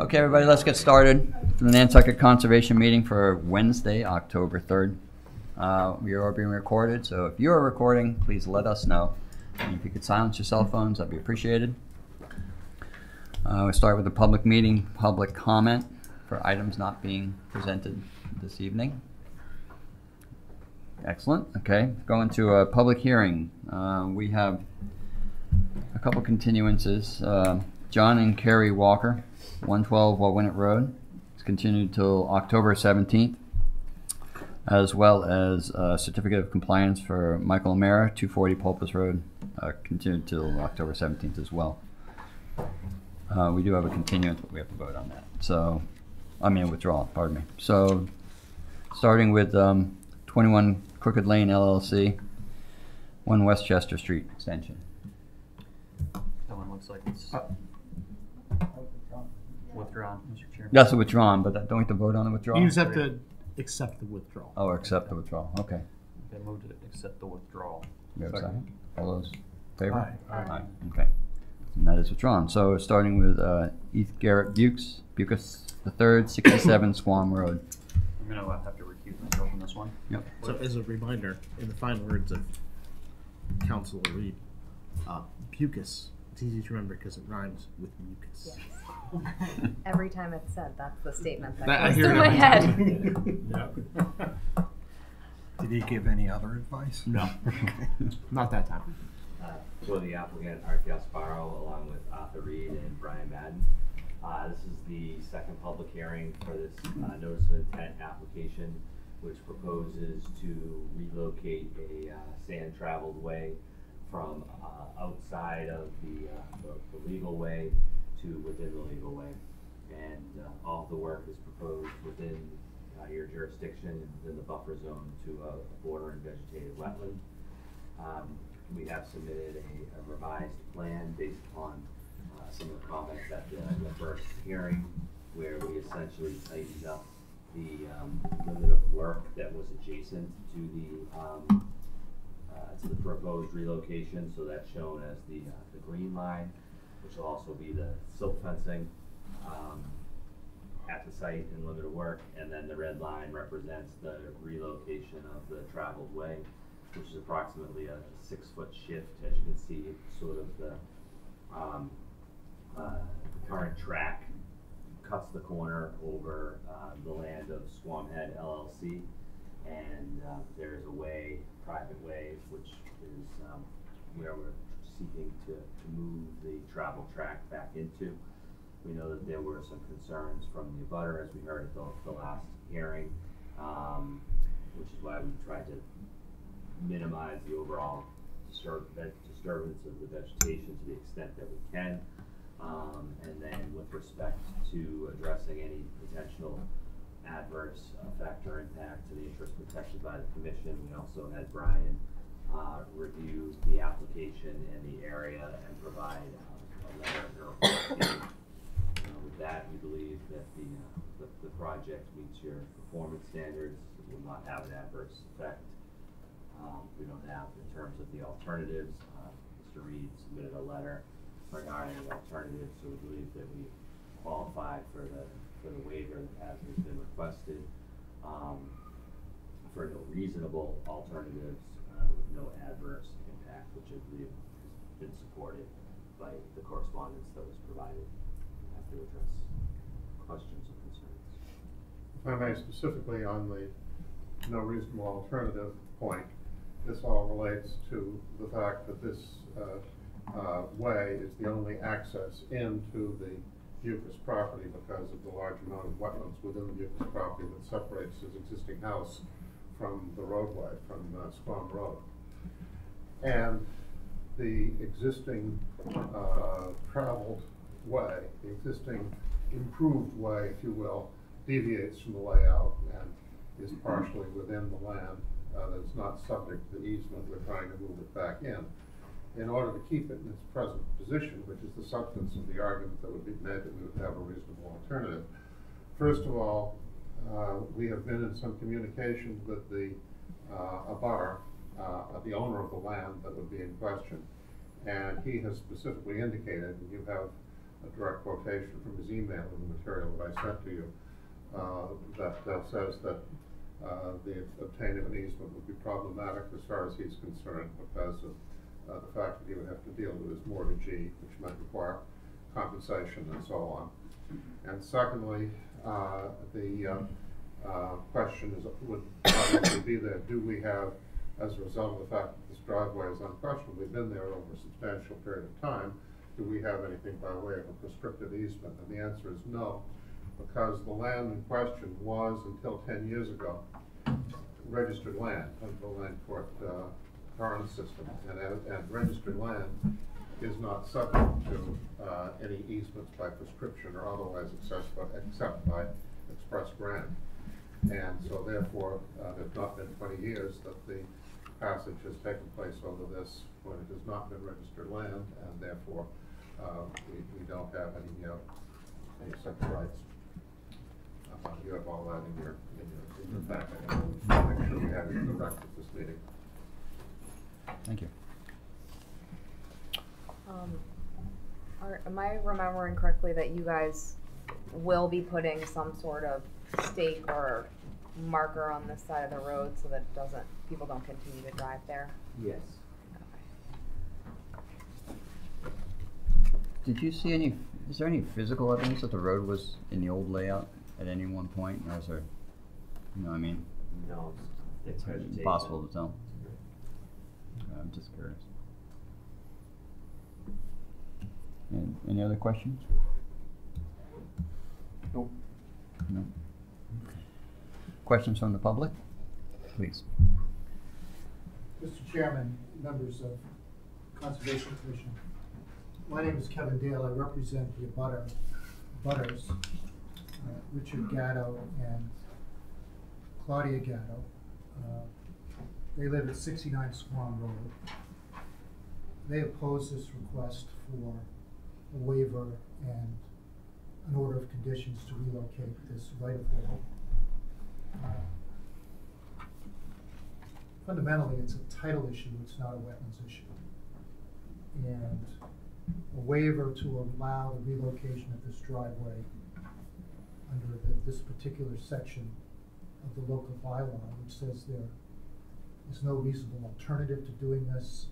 Okay, everybody, let's get started for the Nantucket Conservation Meeting for Wednesday, October 3rd. We are being recorded, so if you are recording, please let us know. And if you could silence your cell phones, that'd be appreciated. We'll start with the public meeting, public comment for items not being presented this evening. Excellent. Okay, going to a public hearing. We have a couple continuances. John and Carrie Walker, 112 Wawinett Road. It's continued till October 17th, as well as a certificate of compliance for Michael O'Mara, 240 Pulpus Road, continued till October 17th as well. We do have a continuance, but we have to vote on that. So, I mean, withdrawal, pardon me. So, starting with 21 Crooked Lane LLC, 1 Westchester Street extension. That one looks like it's withdrawn, Mr. Chairman. That's a withdrawn, but don't we have to vote on the withdrawal? You just have to accept the withdrawal. Oh, accept the withdrawal. Okay. Okay, move to accept the withdrawal. We have a second? All those in favor? Aye. Aye. Okay. And that is withdrawn. So starting with Garrett Dukes, the 3rd, 67 Squam Road. I'm going to have to recuse myself on this one. Yep. So as a reminder, in the final words of Counsel Reed, bucus. It's easy to remember because it rhymes with mucus. Yes. Every time it's said, that's the statement that I goes hear through it my head. Did he give any other advice? No, not that time. For the applicant, Art Gasparo, along with Arthur Reed and Brian Madden. This is the second public hearing for this notice of intent application, which proposes to relocate a sand traveled way from outside of the legal way to within the legal way. And all the work is proposed within your jurisdiction, within the buffer zone to a border and vegetated wetland. We have submitted a revised plan based upon some of the comments at the first hearing, where we essentially tightened up the limit of work that was adjacent to the proposed relocation. So that's shown as the green line, which will also be the silt fencing at the site and limit of work, and then the red line represents the relocation of the traveled way, which is approximately a 6-foot shift. As you can see, it's sort of the current track cuts the corner over the land of Squamhead LLC, and there is a way, private way, which is where we're seeking to move the travel track back into. We know that there were some concerns from the abutter, as we heard at the last hearing, which is why we tried to minimize the overall disturbance of the vegetation to the extent that we can. And then with respect to addressing any potential adverse effect or impact to the interest protected by the commission, we also had Brian review the application and the area and provide a letter of with that, we believe that the project meets your performance standards. It will not have an adverse effect. We don't have, in terms of the alternatives, Mr. Reed submitted a letter regarding the alternatives, so we believe that we qualify for the waiver that has been requested, for no reasonable alternatives with no adverse impact, which I believe has been supported by the correspondence that was provided. We have to address questions or concerns. If I may, specifically on the no reasonable alternative point, this all relates to the fact that this way is the only access into the Bucus property because of the large amount of wetlands within the Bucus property that separates his existing house from the roadway, from Squam Road. And the existing traveled way, the existing improved way, if you will, deviates from the layout and is partially within the land that's not subject to the easement. We're trying to move it back in order to keep it in its present position, which is the substance of the argument that would be made that we would have a reasonable alternative. First of all, we have been in some communication with the abutter, the owner of the land that would be in question, and he has specifically indicated, and you have a direct quotation from his email in the material that I sent to you, that says that the obtaining of an easement would be problematic as far as he's concerned because of the fact that he would have to deal with his mortgagee, which might require compensation and so on. And secondly, the question would obviously be there, do we have, as a result of the fact that this driveway has unquestionably been there over a substantial period of time, do we have anything by way of a prescriptive easement? And the answer is no, because the land in question was, until 10 years ago, registered land under the land court current system, and registered land is not subject to any easements by prescription or otherwise except by express grant. And so therefore, there's not been 20 years that the passage has taken place over this when it has not been registered land, and therefore we don't have any such rights. You have all that in your packet. I'll make sure we have it correct at this meeting. Thank you. Am I remembering correctly that you guys will be putting some sort of stake or marker on this side of the road so that people don't continue to drive there? Yes. Did you see is there any physical evidence that the road was in the old layout at any one point? Or is there, you know what I mean? No, it's Impossible to tell. I'm just curious. And any other questions? Nope. No. Questions from the public? Please. Mr. Chairman, members of Conservation Commission, my name is Kevin Dale. I represent the butters, Richard Gatto and Claudia Gatto. They live at 69 Swan Road. They oppose this request for a waiver and an order of conditions to relocate this right-of-way. Fundamentally, it's a title issue, it's not a wetlands issue. And a waiver to allow the relocation of this driveway under this particular section of the local bylaw, which says there is no reasonable alternative to doing this,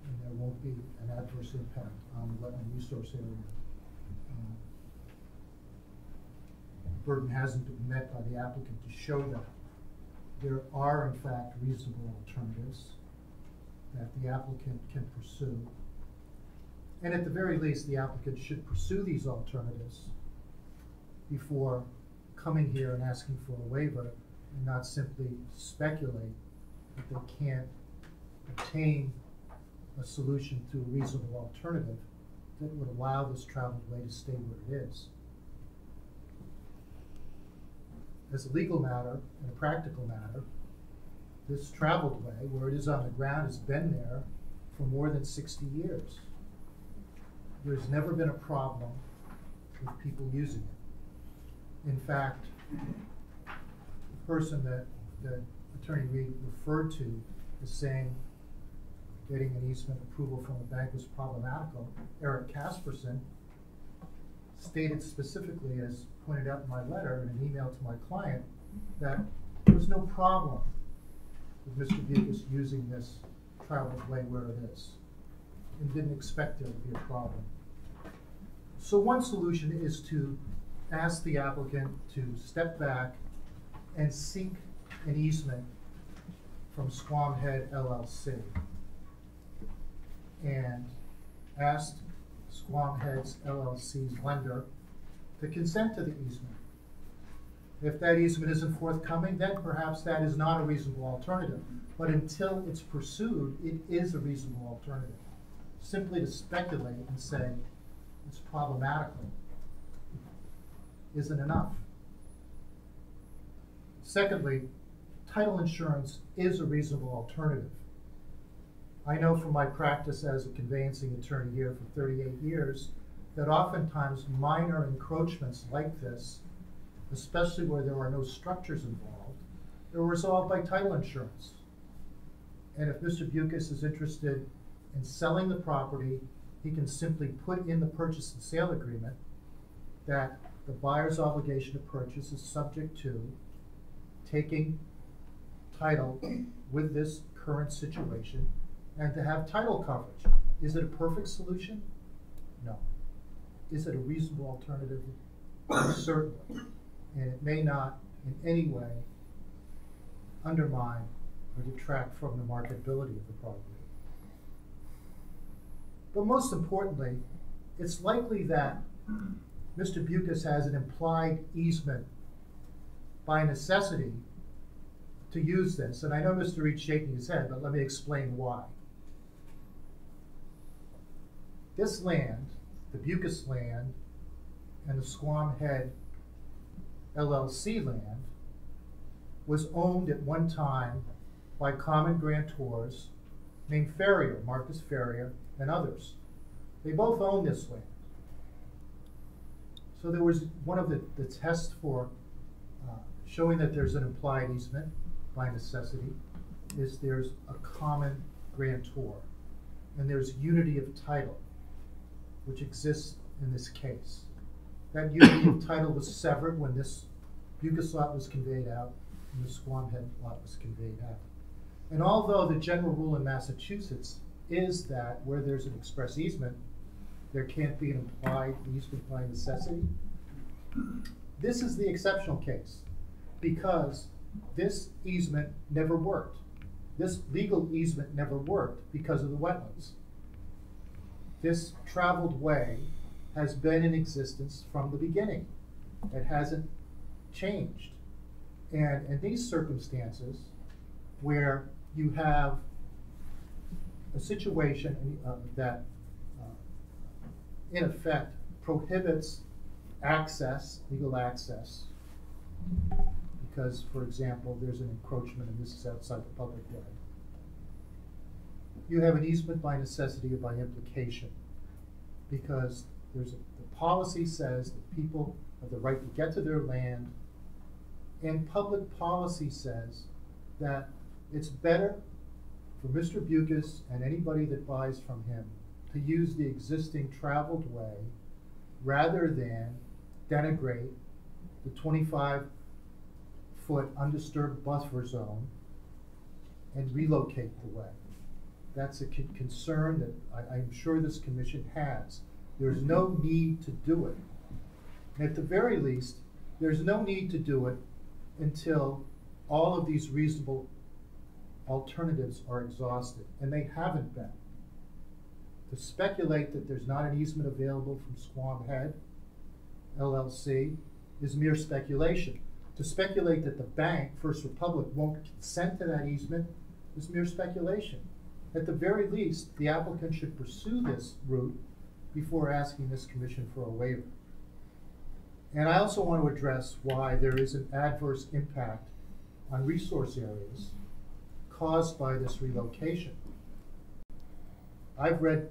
and there won't be an adverse impact on the wetland resource area. The burden hasn't been met by the applicant to show that. There are, in fact, reasonable alternatives that the applicant can pursue. And at the very least, the applicant should pursue these alternatives before coming here and asking for a waiver, and not simply speculate that they can't obtain a solution to a reasonable alternative that would allow this traveled way to stay where it is. As a legal matter and a practical matter, this traveled way, where it is on the ground, has been there for more than 60 years. There's never been a problem with people using it. In fact, the person that Attorney Reed referred to as saying getting an easement approval from the bank was problematical, Eric Casperson, stated specifically, as pointed out in my letter in an email to my client, that there was no problem with Mr. Dukes using this traveled way where it is, and didn't expect there to be a problem. So one solution is to ask the applicant to step back and seek an easement from Squam Head LLC, and asked Squam Head's LLC's lender to consent to the easement. If that easement isn't forthcoming, then perhaps that is not a reasonable alternative. But until it's pursued, it is a reasonable alternative. Simply to speculate and say it's problematical isn't enough. Secondly, title insurance is a reasonable alternative. I know from my practice as a conveyancing attorney here for 38 years that oftentimes minor encroachments like this, especially where there are no structures involved, are resolved by title insurance. And if Mr. Bukis is interested in selling the property he can simply put in the purchase and sale agreement that the buyer's obligation to purchase is subject to taking title with this current situation and to have title coverage. Is it a perfect solution? No. Is it a reasonable alternative? Certainly. And it may not in any way undermine or detract from the marketability of the property. But most importantly, it's likely that Mr. Bukis has an implied easement by necessity to use this. And I know Mr. Reed's shaking his head, but let me explain why. This land, the Bukis land, and the Squam Head LLC land was owned at one time by common grantors named Ferrier, Marcus Ferrier, and others. They both owned this land. So there was one of the tests for showing that there's an implied easement by necessity is there's a common grantor, and there's unity of title, which exists in this case. That unity of title was severed when this Bukis lot was conveyed out and the Squam Head lot was conveyed out. And although the general rule in Massachusetts is that where there's an express easement, there can't be an implied easement by necessity, this is the exceptional case because this easement never worked. This legal easement never worked because of the wetlands. This traveled way has been in existence from the beginning. It hasn't changed. And in these circumstances, where you have a situation that in effect prohibits access, legal access, because, for example, there's an encroachment and this is outside the public way. You have an easement by necessity or by implication, because the policy says that people have the right to get to their land, and public policy says that it's better for Mr. Bukis and anybody that buys from him to use the existing traveled way rather than denigrate the 25-foot undisturbed buffer zone and relocate the way. That's a concern that I'm sure this commission has. There's no need to do it. And at the very least, there's no need to do it until all of these reasonable alternatives are exhausted, and they haven't been. To speculate that there's not an easement available from Squam Head LLC is mere speculation. To speculate that the bank, First Republic, won't consent to that easement is mere speculation. At the very least, the applicant should pursue this route before asking this commission for a waiver. And I also want to address why there is an adverse impact on resource areas caused by this relocation. I've read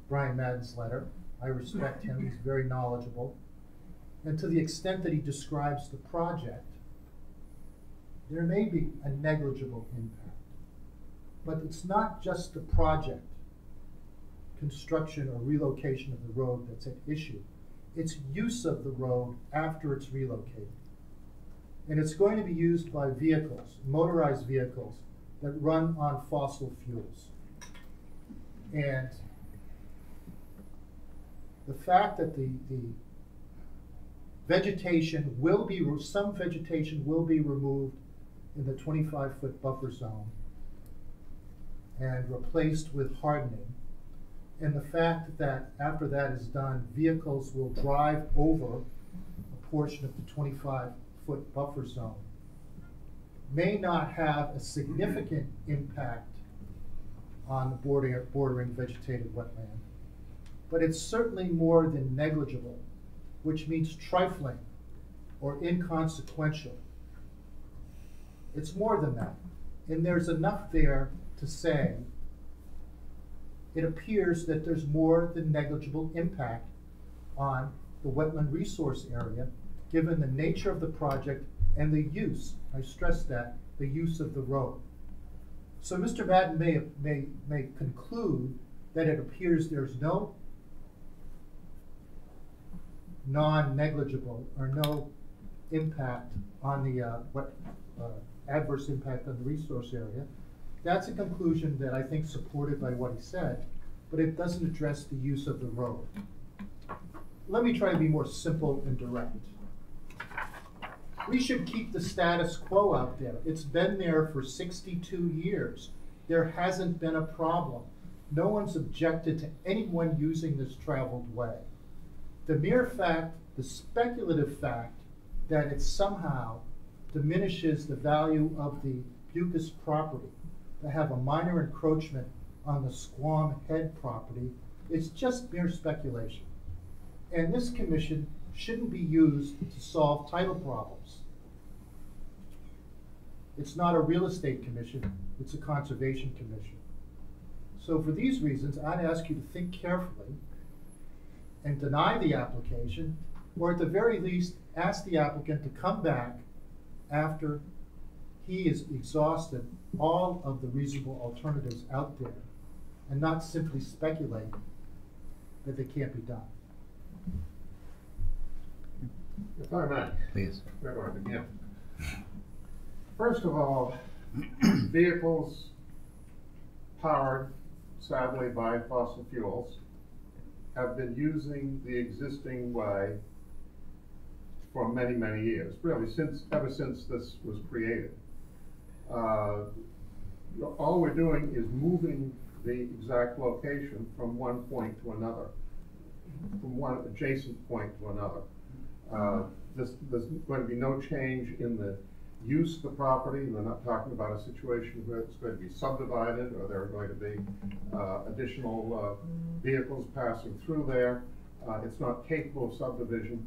Brian Madden's letter. I respect him, he's very knowledgeable. And to the extent that he describes the project, there may be a negligible impact. But it's not just the project, construction or relocation of the road that's at issue. It's use of the road after it's relocated. And it's going to be used by vehicles, motorized vehicles, that run on fossil fuels. And the fact that the vegetation will be, some vegetation will be removed in the 25-foot buffer zone and replaced with hardening. And the fact that after that is done, vehicles will drive over a portion of the 25-foot buffer zone may not have a significant impact on the bordering vegetated wetland, but it's certainly more than negligible, which means trifling or inconsequential. It's more than that, and there's enough there to say it appears that there's more than negligible impact on the wetland resource area given the nature of the project and the use, I stress that, the use of the road. So Mr. Madden may conclude that it appears there's no non-negligible or no impact on the, adverse impact on the resource area. That's a conclusion that I think supported by what he said, but it doesn't address the use of the road. Let me try to be more simple and direct. We should keep the status quo out there. It's been there for 62 years. There hasn't been a problem. No one's objected to anyone using this traveled way. The mere fact, the speculative fact, that it somehow diminishes the value of the Bukis property to have a minor encroachment on the Squam Head property, it's just mere speculation. And this commission shouldn't be used to solve title problems. It's not a real estate commission, it's a conservation commission. So for these reasons, I'd ask you to think carefully and deny the application, or at the very least, ask the applicant to come back after he has exhausted all of the reasonable alternatives out there and not simply speculate that they can't be done. If I may. Please. Where do I begin? First of all, vehicles powered, sadly, by fossil fuels have been using the existing way for many, many years, really, ever since this was created. All we're doing is moving the exact location from one point to another, from one adjacent point to another. There's going to be no change in the use of the property. We're not talking about a situation where it's going to be subdivided or there are going to be additional vehicles passing through there. It's not capable of subdivision,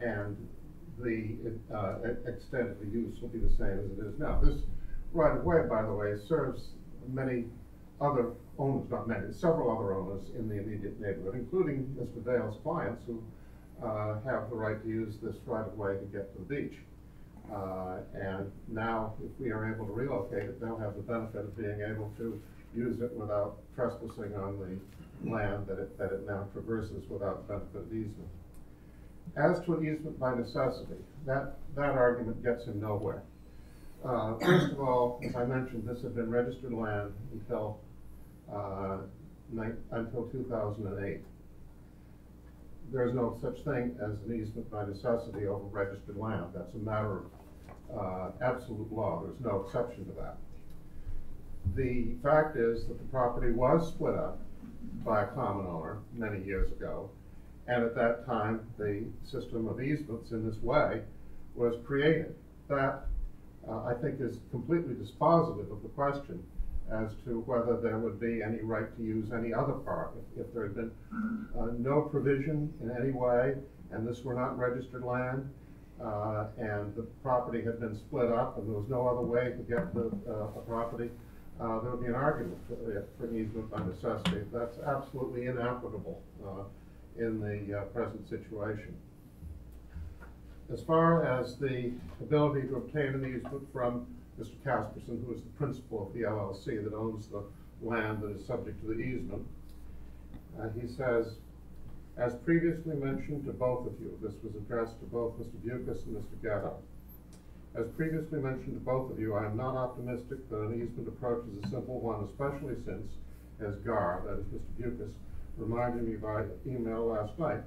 and the extent of the use will be the same as it is now. This right-of-way, by the way, serves many other owners, not many, several other owners in the immediate neighborhood, including Mr. Dale's clients who have the right to use this right-of-way to get to the beach. And now, if we are able to relocate it, they'll have the benefit of being able to use it without trespassing on the land that it now traverses without the benefit of easement. As to an easement by necessity, that argument gets him nowhere. First of all, as I mentioned, this had been registered land until 2008. There is no such thing as an easement by necessity over registered land. That's a matter of absolute law. There's no exception to that. The fact is that the property was split up by a common owner many years ago, and at that time the system of easements in this way was created. That I think is completely dispositive of the question as to whether there would be any right to use any other part. If there had been no provision in any way, and this were not registered land, and the property had been split up and there was no other way to get the property, there would be an argument for an easement by necessity. That's absolutely inapplicable in the present situation. As far as the ability to obtain an easement from Mr. Casperson, who is the principal of the LLC that owns the land that is subject to the easement, he says, as previously mentioned to both of you, this was addressed to both Mr. Dukes and Mr. Garrett. As previously mentioned to both of you, I am not optimistic that an easement approach is a simple one, especially since, as Gar, that is Mr. Dukes, reminded me by email last night,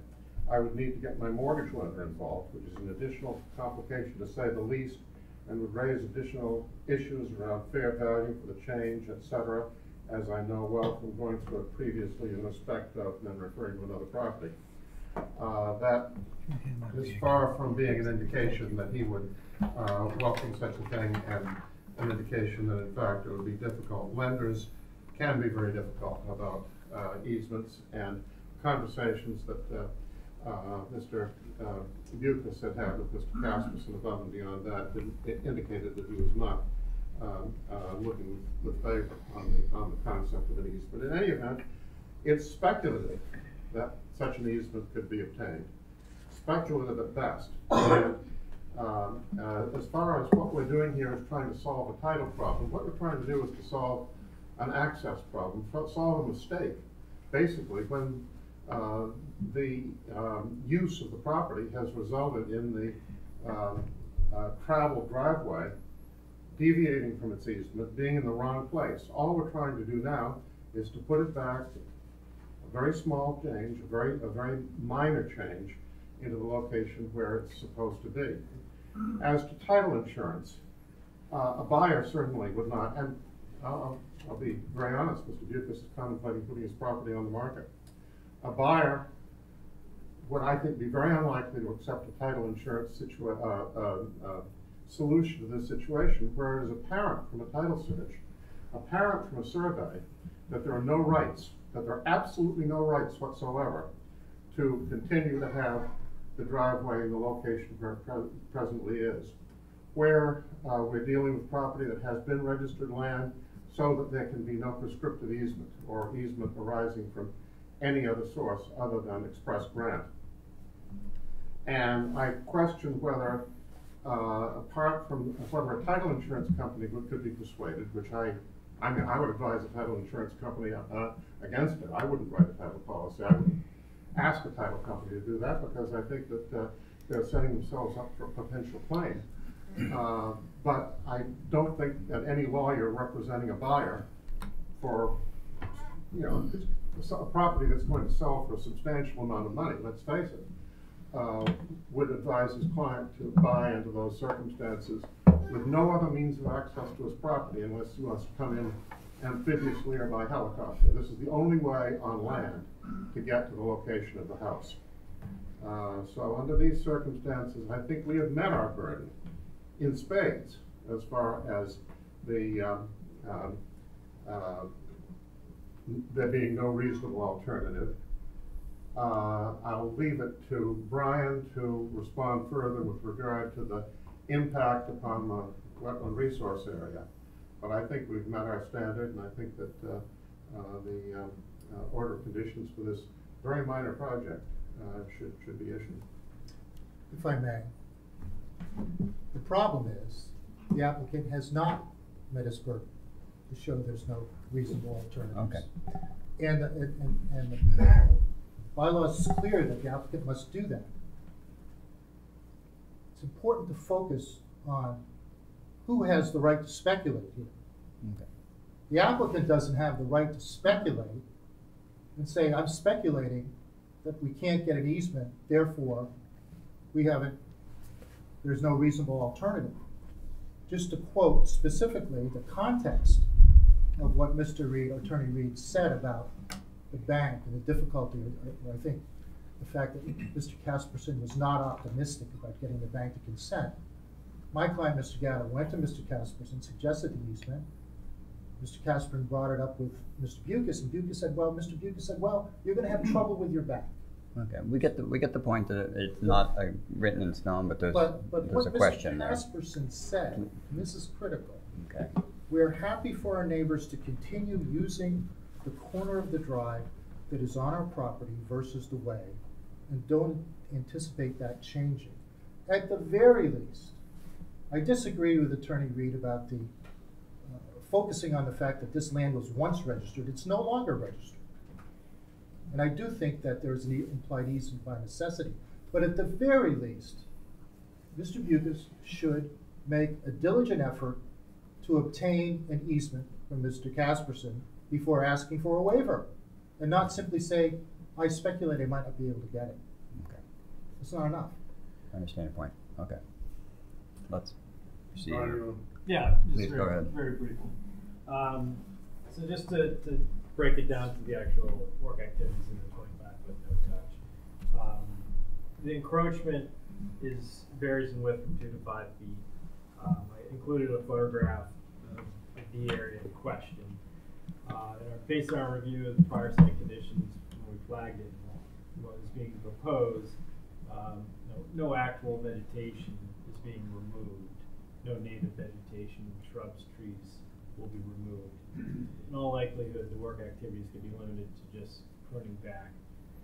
I would need to get my mortgage lender involved, which is an additional complication to say the least, and would raise additional issues around fair value for the change, etc., as I know well from going through it previously in respect of then referring to another property. That is far from being an indication that he would welcome such a thing, and an indication that in fact it would be difficult. Lenders can be very difficult about easements, and conversations that Mr. Dukes had with Mr. Casperson above and beyond that indicated that he was not looking with favor on the concept of an easement. In any event, it's speculative that such an easement could be obtained. Speculative at best. And as far as what we're doing here is trying to solve a title problem, what we're trying to do is to solve an access problem, solve a mistake. Basically, when the use of the property has resulted in the travel driveway deviating from its easement, being in the wrong place. All we're trying to do now is to put it back, a very small change, a very minor change, into the location where it's supposed to be. As to title insurance, a buyer certainly would not, and I'll be very honest, Mr. Dukes is contemplating putting his property on the market. A buyer would, I think, be very unlikely to accept a title insurance solution to this situation, where it is apparent from a title search, apparent from a survey, that there are no rights, that there are absolutely no rights whatsoever to continue to have the driveway in the location where it presently is. Where we're dealing with property that has been registered land, so that there can be no prescriptive easement or easement arising from any other source other than express grant. And I question whether, apart from whether a title insurance company could be persuaded, which I mean, I would advise a title insurance company against it. I wouldn't write a title policy. I wouldn't ask a title company to do that, because I think that they're setting themselves up for a potential claim. But I don't think that any lawyer representing a buyer for, you know, a property that's going to sell for a substantial amount of money, let's face it, would advise his client to buy into those circumstances with no other means of access to his property unless he wants to come in amphibiously or by helicopter. This is the only way on land to get to the location of the house. So under these circumstances, I think we have met our burden in spades as far as the there being no reasonable alternative. I'll leave it to Brian to respond further with regard to the impact upon the wetland resource area. But I think we've met our standard, and I think that the order of conditions for this very minor project should be issued. If I may. The problem is, the applicant has not met his burden to show there's no reasonable alternatives. Okay. And the bylaw is clear that the applicant must do that. It's important to focus on who has the right to speculate here. Okay. The applicant doesn't have the right to speculate and say, I'm speculating that we can't get an easement, therefore there's no reasonable alternative. Just to quote specifically the context of what Mr. Reed, Attorney Reed, said about the bank and the difficulty, I think the fact that Mr. Casperson was not optimistic about getting the bank to consent. My client, Mr. Gatta, went to Mr. Casperson, suggested the easement. Mr. Casperson brought it up with Mr. Bukes, and Bukes said, well, Mr. Bukes said, well, you're going to have trouble with your bank. Okay, we get the point that it's not written in stone, but there's a question there. But what Mr. Casperson said, and this is critical, okay. We're happy for our neighbors to continue using the corner of the drive that is on our property versus the way, and don't anticipate that changing. At the very least, I disagree with Attorney Reed about the focusing on the fact that this land was once registered. It's no longer registered. And I do think that there's an implied easement by necessity. But at the very least, Mr. Bukes should make a diligent effort to obtain an easement from Mr. Casperson before asking for a waiver, and not simply say, I speculate I might not be able to get it. Okay. It's not enough. I understand your point. Okay. Let's proceed. Yeah, just Please go ahead. Very briefly. So just to break it down to the actual work activities in the 25-foot no touch. The encroachment varies in width from 2 to 5 feet. I included a photograph of the area in question. Based on our review of the prior site conditions when we flagged it, what is being proposed, no actual vegetation is being removed. No native vegetation, shrubs, trees will be removed. In all likelihood, the work activities could be limited to just pruning back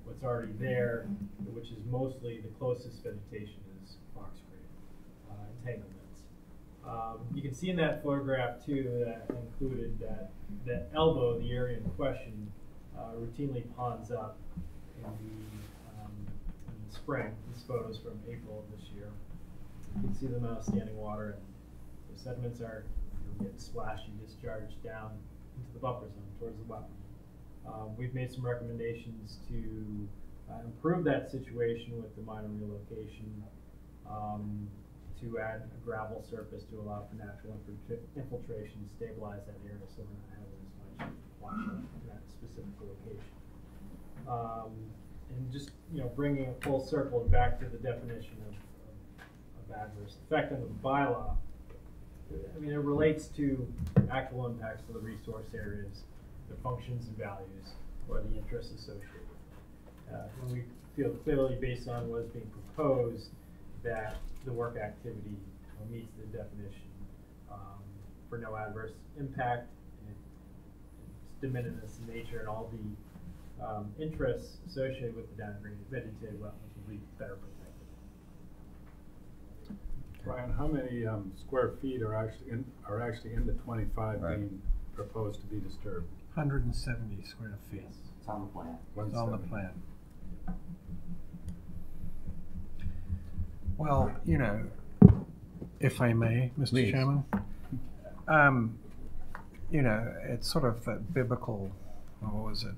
what's already there, which is mostly the closest vegetation is foxglove entanglements. You can see in that photograph too that I included that elbow, the area in question, routinely ponds up in the spring. This photo's from April of this year. You can see them out of standing water, and the sediments are getting splashy, discharged down into the buffer zone towards the wetland. We've made some recommendations to improve that situation with the minor relocation, to add a gravel surface to allow for natural infiltration, stabilize that area so we're not having as much washing in that specific location. And just, bringing it full circle back to the definition of adverse effect under the bylaw, I mean, it relates to actual impacts to the resource areas, the functions and values, or the interests associated. And we feel clearly, based on what is being proposed, that the work activity meets the definition for no adverse impact. It's de minimis in nature, and all the interests associated with the downgrade vegetated wetlands will be better protected. Brian, how many square feet are actually in the 25 being proposed to be disturbed? 170 square feet. Yes, it's on the plan. It's on the plan. Well, if I may, Mr. Please. Chairman, it's sort of that biblical, what was it,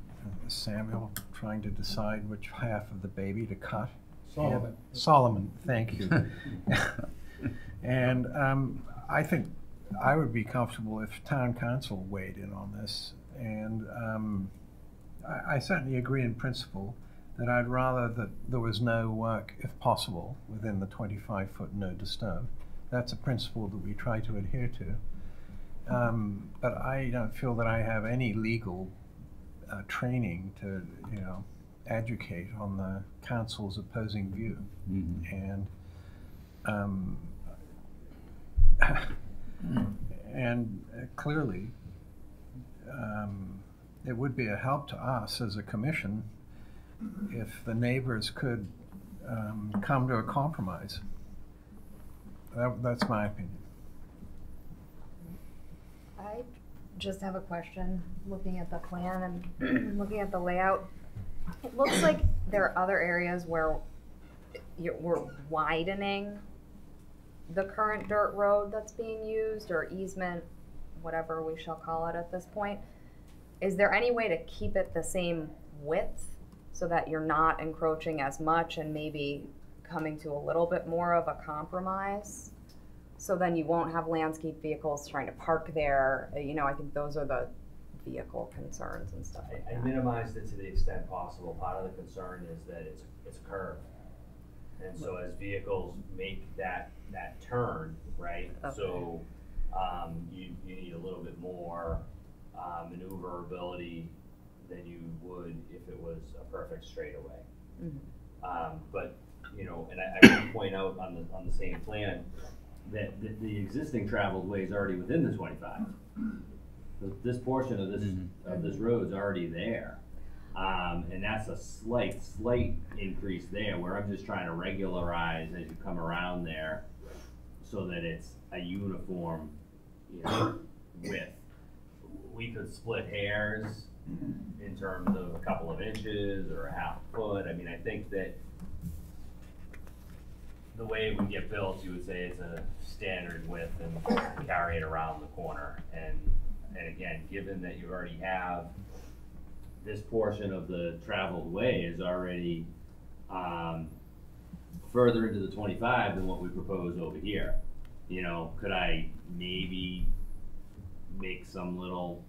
Samuel trying to decide which half of the baby to cut. Solomon. Solomon, thank you. And I think I would be comfortable if town council weighed in on this. And I certainly agree in principle that I'd rather that there was no work, if possible, within the 25-foot no disturb. That's a principle that we try to adhere to. But I don't feel that I have any legal training to, educate on the council's opposing view. Mm-hmm. And clearly, it would be a help to us as a commission if the neighbors could come to a compromise. That's my opinion. I just have a question, looking at the plan and looking at the layout. It looks like there are other areas where we're widening the current dirt road that's being used, or easement, whatever we shall call it at this point. Is there any way to keep it the same width so that you're not encroaching as much and maybe coming to a little bit more of a compromise? So then you won't have landscape vehicles trying to park there. I think those are the vehicle concerns and stuff like I that. minimized it to the extent possible. Part of the concern is that it's a curve. And so as vehicles make that turn, right? Okay. So you need a little bit more maneuverability than you would if it was a perfect straightaway. Mm-hmm. But and I want to point out on the same plan that the existing traveled way is already within the 25. So this portion of this road is already there. And that's a slight increase there, where I'm just trying to regularize as you come around there so that it's a uniform width. We could split hairs in terms of a couple of inches or a half foot. I mean, I think that the way it would get built, you would say it's a standard width and carry it around the corner. And again, given that you already have this portion of the traveled way is already further into the 25 than what we propose over here. Could I maybe make some little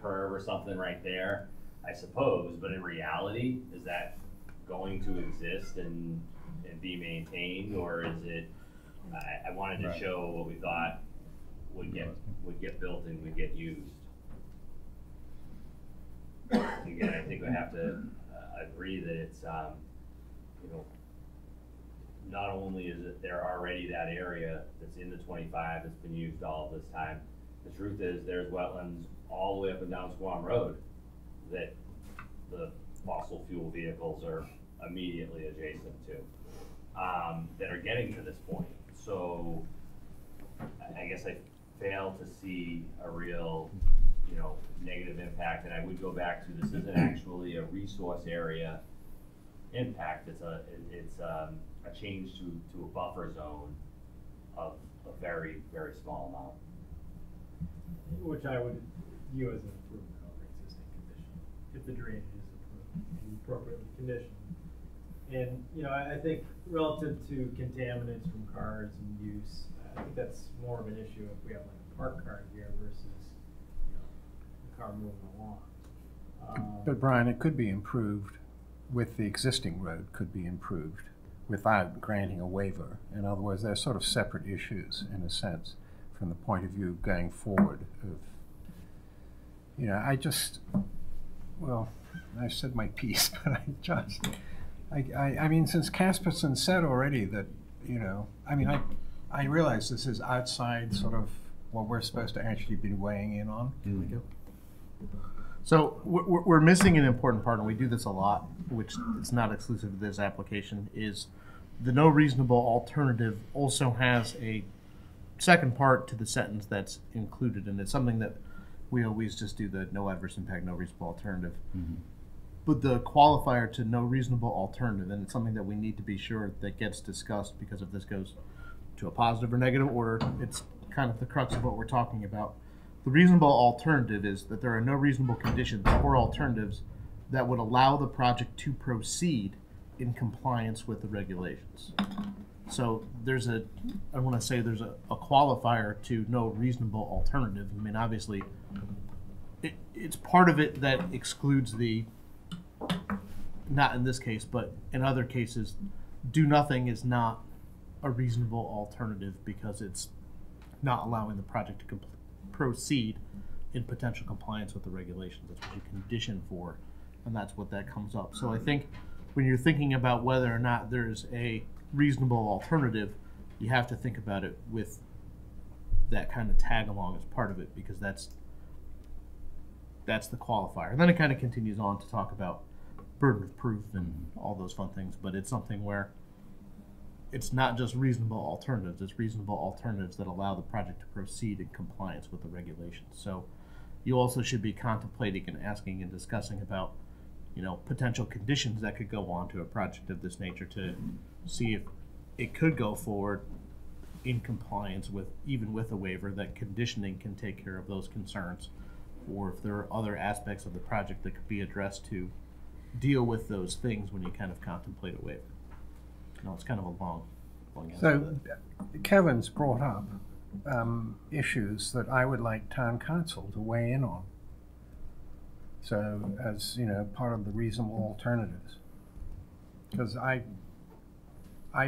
curve or something right there? I suppose, but in reality, is that going to exist and be maintained, or is it? I wanted to show what we thought would get built and would get used. Again, I think we have to agree that it's, not only is it there already that area that's in the 25 that's been used all of this time, the truth is there's wetlands all the way up and down Squam Road that the fossil fuel vehicles are immediately adjacent to, that are getting to this point. So I guess I fail to see a real you know, negative impact, and I would go back to, this isn't actually a resource area impact, it's a change to a buffer zone of a very, very small amount. Which I would view as an improvement over existing condition, if the drainage is approved and appropriately conditioned. And, you know, I think relative to contaminants from cars and use, I think that's more of an issue if we have like a parked car here versus, you know, the car moving along. But Brian, it could be improved with the existing road, could be improved without granting a waiver. In other words, they're sort of separate issues in a sense from the point of view going forward of, you know, well, I've said my piece, but I mean, since Casperson said already that, you know, I mean, I realize this is outside sort of what we're supposed to actually be weighing in on. So we're missing an important part, and we do this a lot, which is not exclusive to this application, is the no reasonable alternative also has a second part to the sentence that's included, and it's something that we always just do, the no adverse impact, no reasonable alternative. Mm-hmm. But the qualifier to no reasonable alternative, and it's something that we need to be sure that gets discussed, because if this goes to a positive or negative order, it's kind of the crux of what we're talking about. The reasonable alternative is that there are no reasonable conditions or alternatives that would allow the project to proceed in compliance with the regulations. So there's I want to say there's a qualifier to no reasonable alternative. I mean, obviously, it's part of it that excludes the, not in this case, but in other cases, do nothing is not a reasonable alternative because it's not allowing the project to proceed in potential compliance with the regulations. That's what you condition for, and that's what that comes up. So I think when you're thinking about whether or not there's a reasonable alternative, you have to think about it with that kind of tag along as part of it, because that's the qualifier. And then it kind of continues on to talk about burden of proof and all those fun things, but it's something where it's not just reasonable alternatives, it's reasonable alternatives that allow the project to proceed in compliance with the regulations. So you also should be contemplating and asking and discussing about, you know, potential conditions that could go on to a project of this nature to see if it could go forward in compliance with, even with a waiver, that conditioning can take care of those concerns, or if there are other aspects of the project that could be addressed to deal with those things when you kind of contemplate a waiver. No, it's kind of a long answer. So Kevin's brought up issues that I would like town council to weigh in on. So as, you know, part of the reasonable alternatives. Because I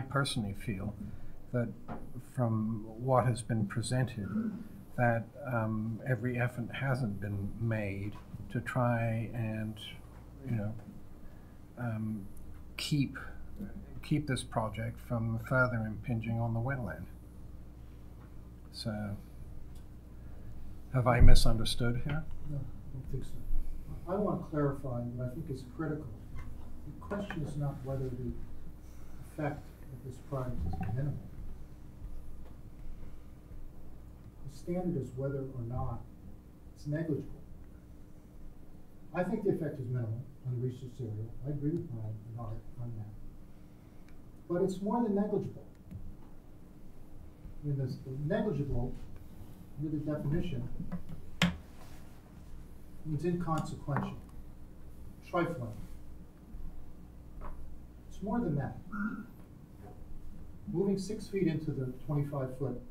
personally feel that from what has been presented, that every effort hasn't been made to try and, you know, keep this project from further impinging on the wetland. So, have I misunderstood here? No, I don't think so. I want to clarify what I think is critical. The question is not whether the effect of this project is minimal. The standard is whether or not it's negligible. I think the effect is minimal on the research area. I agree with Brian on that. But it's more than negligible. I mean, the negligible, with the definition, means inconsequential, trifling. It's more than that. Moving 6 feet into the 25-foot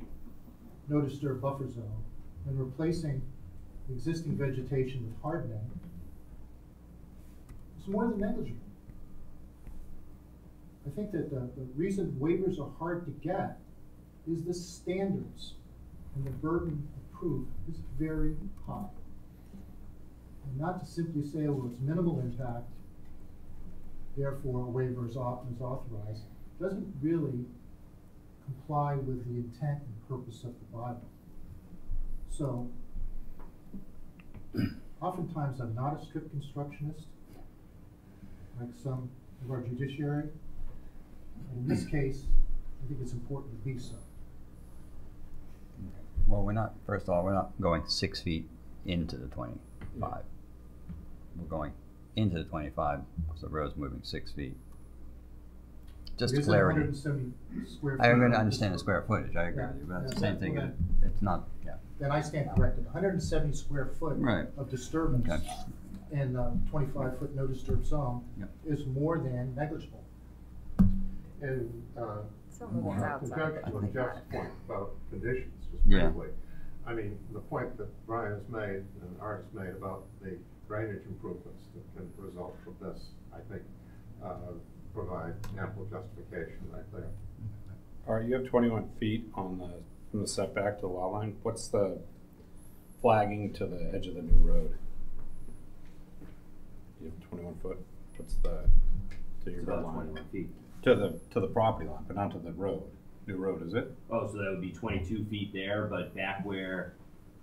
no disturb buffer zone and replacing the existing vegetation with hardening is more than negligible. I think that the reason waivers are hard to get is the standards, and the burden of proof is very high. And not to simply say, well, it's minimal impact, therefore a waiver is authorized, doesn't really comply with the intent and purpose of the bylaw. So, oftentimes I'm not a strict constructionist, like some of our judiciary. And in this case, I think it's important to be so. Well, we're not, first of all, we're not going 6 feet into the 25. We're going into the 25 because the road's moving 6 feet. Just It is clarity. 170 square feet. I understand the square footage, I agree with you, but it's the Yeah, same thing, well, it's not, yeah. Then I stand corrected, 170 square foot Right. of disturbance Okay. in 25-foot no disturb zone Yep. is more than negligible. And, Someone Well, was to outside. go to Jeff's point about conditions, just Yeah. briefly. I mean, the point that Brian has made and Art has made about the drainage improvements that can result from this, I think, provide ample justification right there. All right, you have 21 feet on the, from the setback to the lot line. What's the flagging to the edge of the new road? You have 21 foot. What's the, to your It's road about line? 21 feet. To the property line, but not to the road. New road, is it? Oh, so that would be 22 feet there, but back where,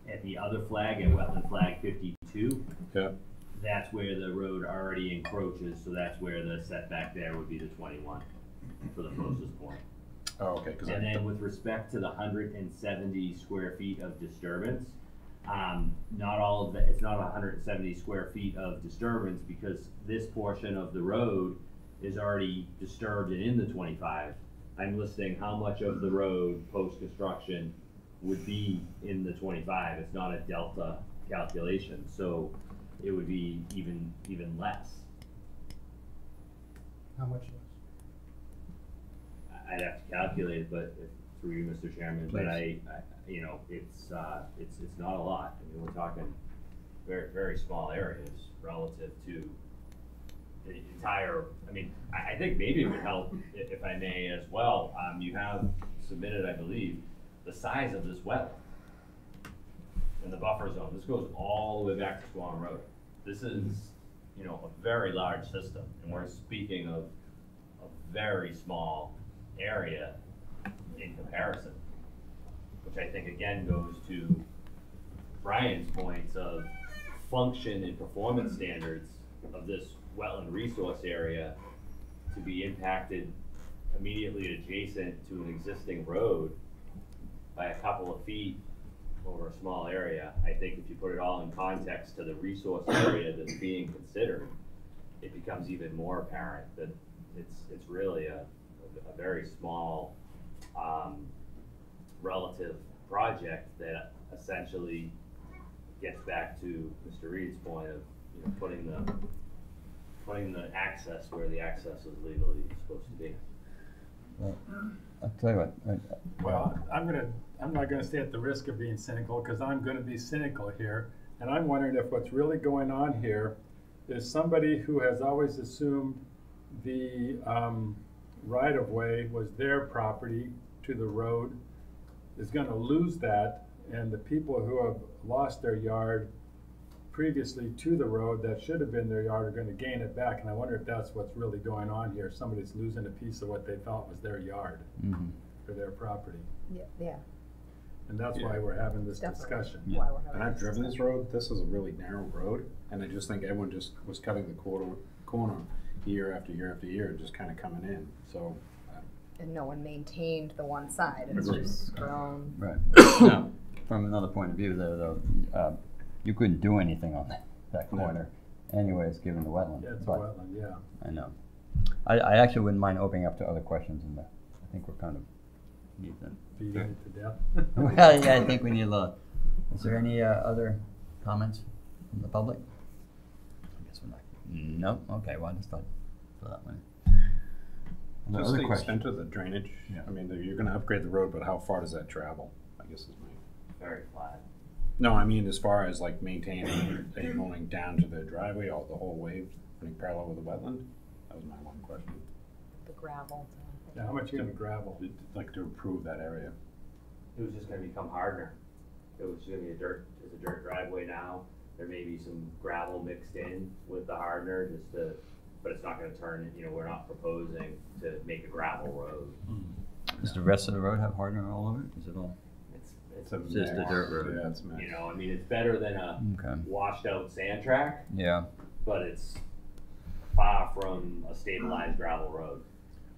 at the other flag, at wetland flag 52, Yeah. that's where the road already encroaches, so that's where the setback there would be the 21 for the closest point. Oh, okay. Cause And then with respect to the 170 square feet of disturbance, not all of the, it's not 170 square feet of disturbance because this portion of the road is already disturbed and in the 25. I'm listing how much of the road post-construction would be in the 25. It's not a delta calculation, so it would be even less. How much less? I'd have to calculate it, but through you, Mr. Chairman, but I you know, it's not a lot. I mean, we're talking very, very small areas relative to the entire, I mean, I think maybe it would help, if I may as well, you have submitted, I believe, the size of this wetland in the buffer zone. This goes all the way back to Swan Road. This is, you know, a very large system, and we're speaking of a very small area in comparison, which I think again goes to Brian's points of function and performance standards of this wetland resource area to be impacted immediately adjacent to an existing road by a couple of feet over a small area. I think if you put it all in context to the resource area that's being considered, it becomes even more apparent that it's really a very small relative project that essentially gets back to Mr. Reed's point of, you know, putting the access where the access is legally supposed to be. Well, I'll tell you what, Well, I'm not gonna stay at the risk of being cynical, because I'm gonna be cynical here, and I'm wondering if what's really going on here is somebody who has always assumed the right-of-way was their property to the road is gonna lose that, and the people who have lost their yard previously to the road that should have been their yard are gonna gain it back, and I wonder if that's what's really going on here. Somebody's losing a piece of what they thought was their yard for their property. Yeah, And that's why we're having this definitely. discussion. Why we're having And I've this driven this road, this is a really narrow road, and I just think everyone just was cutting the corner year after year after year, just kinda coming in, so. And no one maintained the one side, it's Agreed. just grown. right. Now, from another point of view there, though, you couldn't do anything on that corner anyways, given the wetland. Yeah, it's a but wetland, yeah. I know. I actually wouldn't mind opening up to other questions in there. I think we're kind of need to. Beating it to death. Well, yeah, I think we need a lot. Is there any other comments from the public? I guess we're not. No? Okay, well, I just thought for that one. Just Other the question? extent of the drainage, Yeah. I mean, you're gonna upgrade the road, but how far does that travel? I guess is my. Very flat. No, I mean, as far as like maintaining, are you going down to the driveway all the whole way, running parallel with the wetland? That was my one question. The gravel. Yeah, how much you gonna gravel, like to improve that area? It was just gonna become harder. It was gonna be it's a dirt driveway now. There may be some gravel mixed in with the hardener but it's not gonna turn, you know, we're not proposing to make a gravel road. Does the rest of the road have hardener all over it? Is it all? It's Just a dirt road. Yeah, it's a mess. you know, I mean, it's better than a Okay. washed out sand track, Yeah. but it's far from a stabilized gravel road.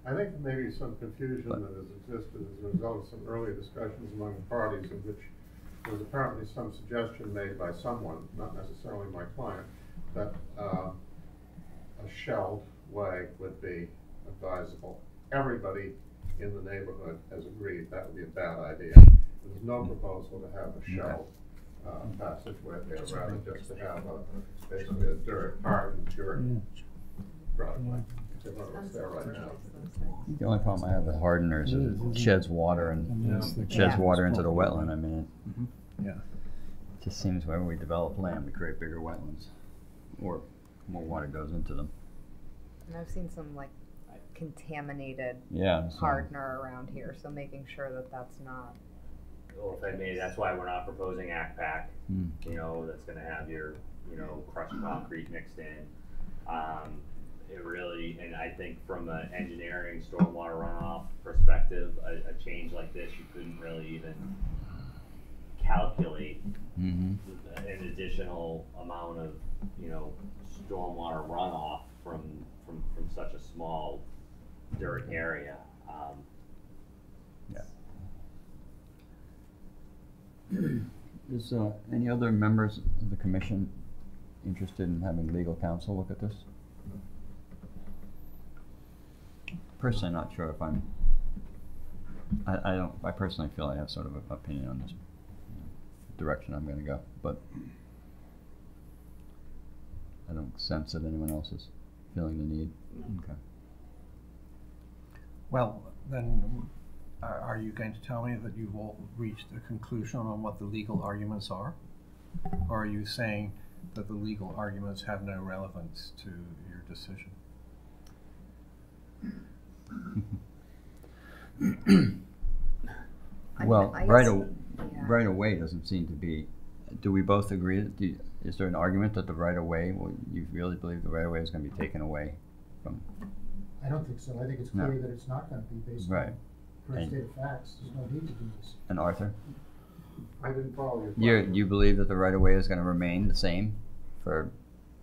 I think maybe some confusion that has existed as a result of some earlier discussions among the parties in which there was apparently some suggestion made by someone, not necessarily my client, that a shelled way would be advisable. Everybody in the neighborhood has agreed that would be a bad idea. There's no proposal to have a shelled passageway there, rather just to have basically a hardened dirt driveway. What's there right now. The only problem I have with Hardeners is it sheds water and sheds water into the wetland. I mean, Yeah. it just seems whenever we develop land, we create bigger wetlands, or more water goes into them. And I've seen some like contaminated Yeah. so- hardener around here, so making sure that that's not. Well, if I may, that's why we're not proposing ACPAC, Hmm. you know, that's gonna have your, you know, crushed concrete mixed in. It really, and I think from an engineering stormwater runoff perspective, a change like this, you couldn't really even calculate an additional amount of, you know, stormwater runoff from such a small dirt area. Is any other members of the commission interested in having legal counsel look at this? Personally, not sure if I personally feel I have sort of an opinion on this direction I'm going to go, but I don't sense that anyone else is feeling the need. Okay. Well, then, are you going to tell me that you've all reached a conclusion on what the legal arguments are? Or are you saying that the legal arguments have no relevance to your decision? Well, I right guess- away doesn't seem to be. Do we both agree that is there an argument that the right of way? Well, you really believe the right of way is going to be taken away from? I don't think so. I think it's No. clear that it's not gonna be based Right. on current And- state of facts. There's no need to do this. And Arthur, I didn't follow your you question. believe that the right of way is going to remain the same for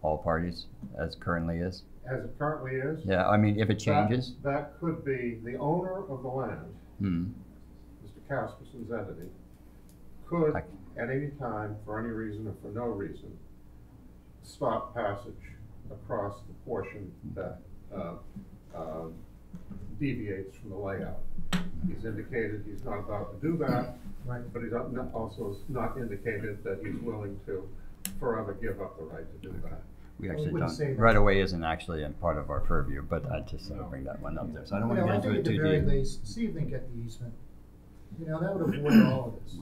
all parties as currently is? As it currently is? Yeah, I mean, if it changes. That could be the owner of the land, Hmm. Mr. Casperson's entity, could I- at any time, for any reason or for no reason, stop passage across the portion that deviates from the layout. He's indicated he's not about to do that, Right. but he's also not indicated that he's willing to forever give up the right to do that. We Well, we actually wouldn't say don't. that. Right of way isn't actually a part of our purview, but I just bring that one up there. So I don't want to I get think into at it the too very deep. least, see if they can get the easement. You know, that would avoid all of this.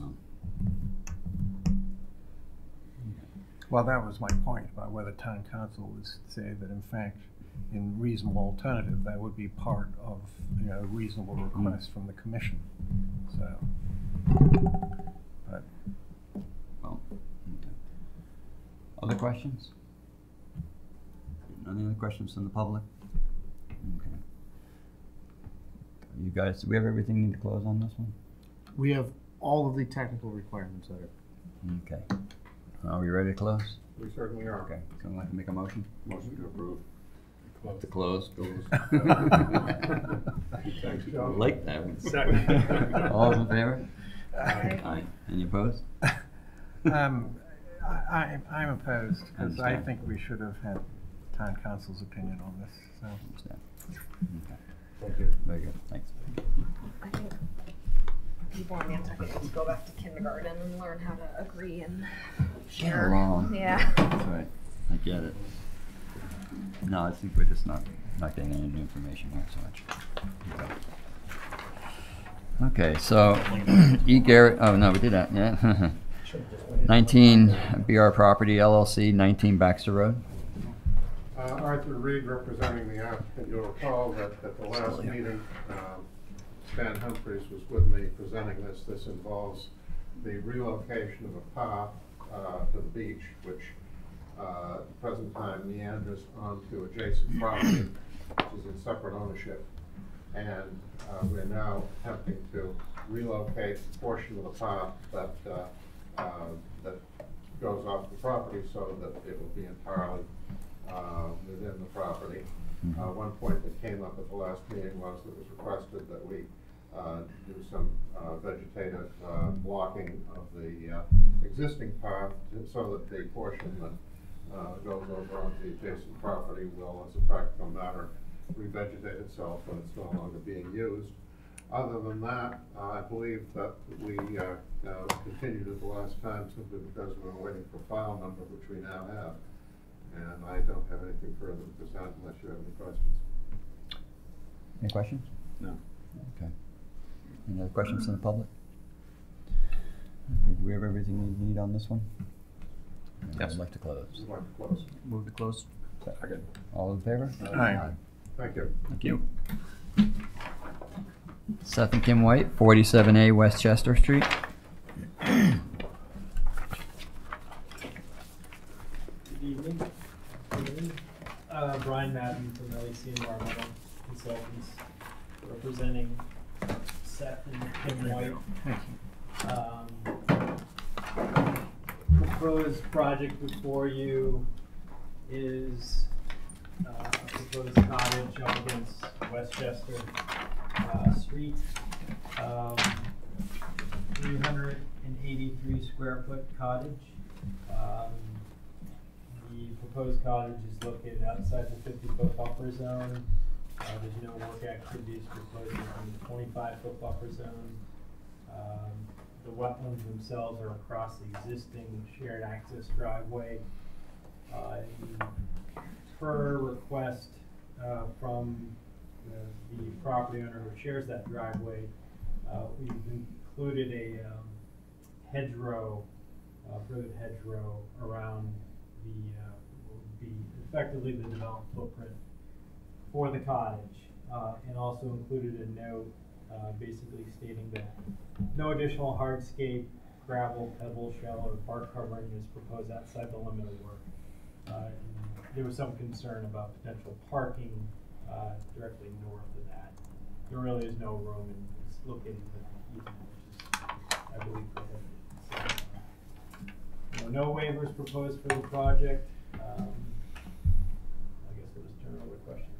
Well, that was my point about whether town council would say that in fact, in reasonable alternative, that would be part of, you know, a reasonable request from the commission. So, but Well, okay. Other questions? Any other questions from the public? Okay. You guys, do we have everything we need to close on this one? We have all of the technical requirements that are. Okay. Are we ready to close? We certainly are. Okay. Someone like to make a motion? Motion to approve. To close. Thanks, John. Like that one. Second. All those in favor? Aye. Aye. Any opposed? I'm opposed because I Understand. think we should have had town council's opinion on this. So. Understand. Okay. Thank you. Very good. Thanks. I think people in Nantucket need to go back to kindergarten and learn how to agree and share. along. Yeah. That's right. I get it. No, I think we're just not getting any new information here so much. Okay, so E. Garrett, oh no, we did that, yeah. 19 BR Property LLC, 19 Baxter Road. Arthur Reed representing the applicant. You'll recall that at the last meeting, Stan Humphries was with me presenting this. This involves the relocation of a path to the beach, which at the present time meanders onto adjacent property, which is in separate ownership. And we're now attempting to relocate a portion of the path that goes off the property so that it will be entirely within the property. One point that came up at the last meeting was that it was requested that we do some vegetative blocking of the existing path so that the portion that goes over onto the adjacent property will, as a practical matter, revegetate itself when it's no longer being used. Other than that, I believe that we continued at the last time simply because we were waiting for file number, which we now have. And I don't have anything further to present unless you have any questions. Any questions? No. Okay. Any other questions from the public? Okay, do we have everything we need on this one? Yes. I'd like to close. I'd like to close. Move to close. Second. All in favor? Aye. Thank you. Thank you. Seth and Kim White, 47A Westchester Street. Good evening. Brian Madden from LEC Environmental Consultants, representing Seth and Kim White. Proposed project before you is a proposed cottage up against Westchester Street. 383 square foot cottage. The proposed cottage is located outside the 50-foot buffer zone. There's no work activities proposed in the 25-foot buffer zone. The wetlands themselves are across the existing shared access driveway. Per request from the property owner who shares that driveway, we've included a hedgerow, privet hedgerow around would be effectively the developed footprint for the cottage, and also included a note basically stating that no additional hardscape, gravel, pebble, shell, or bark covering is proposed outside the limit of work. There was some concern about potential parking directly north of that. There really is no room, and it's located in the easement, which is, I believe, prohibited. So, no waivers proposed for the project. I guess we'll just turn it over to questions.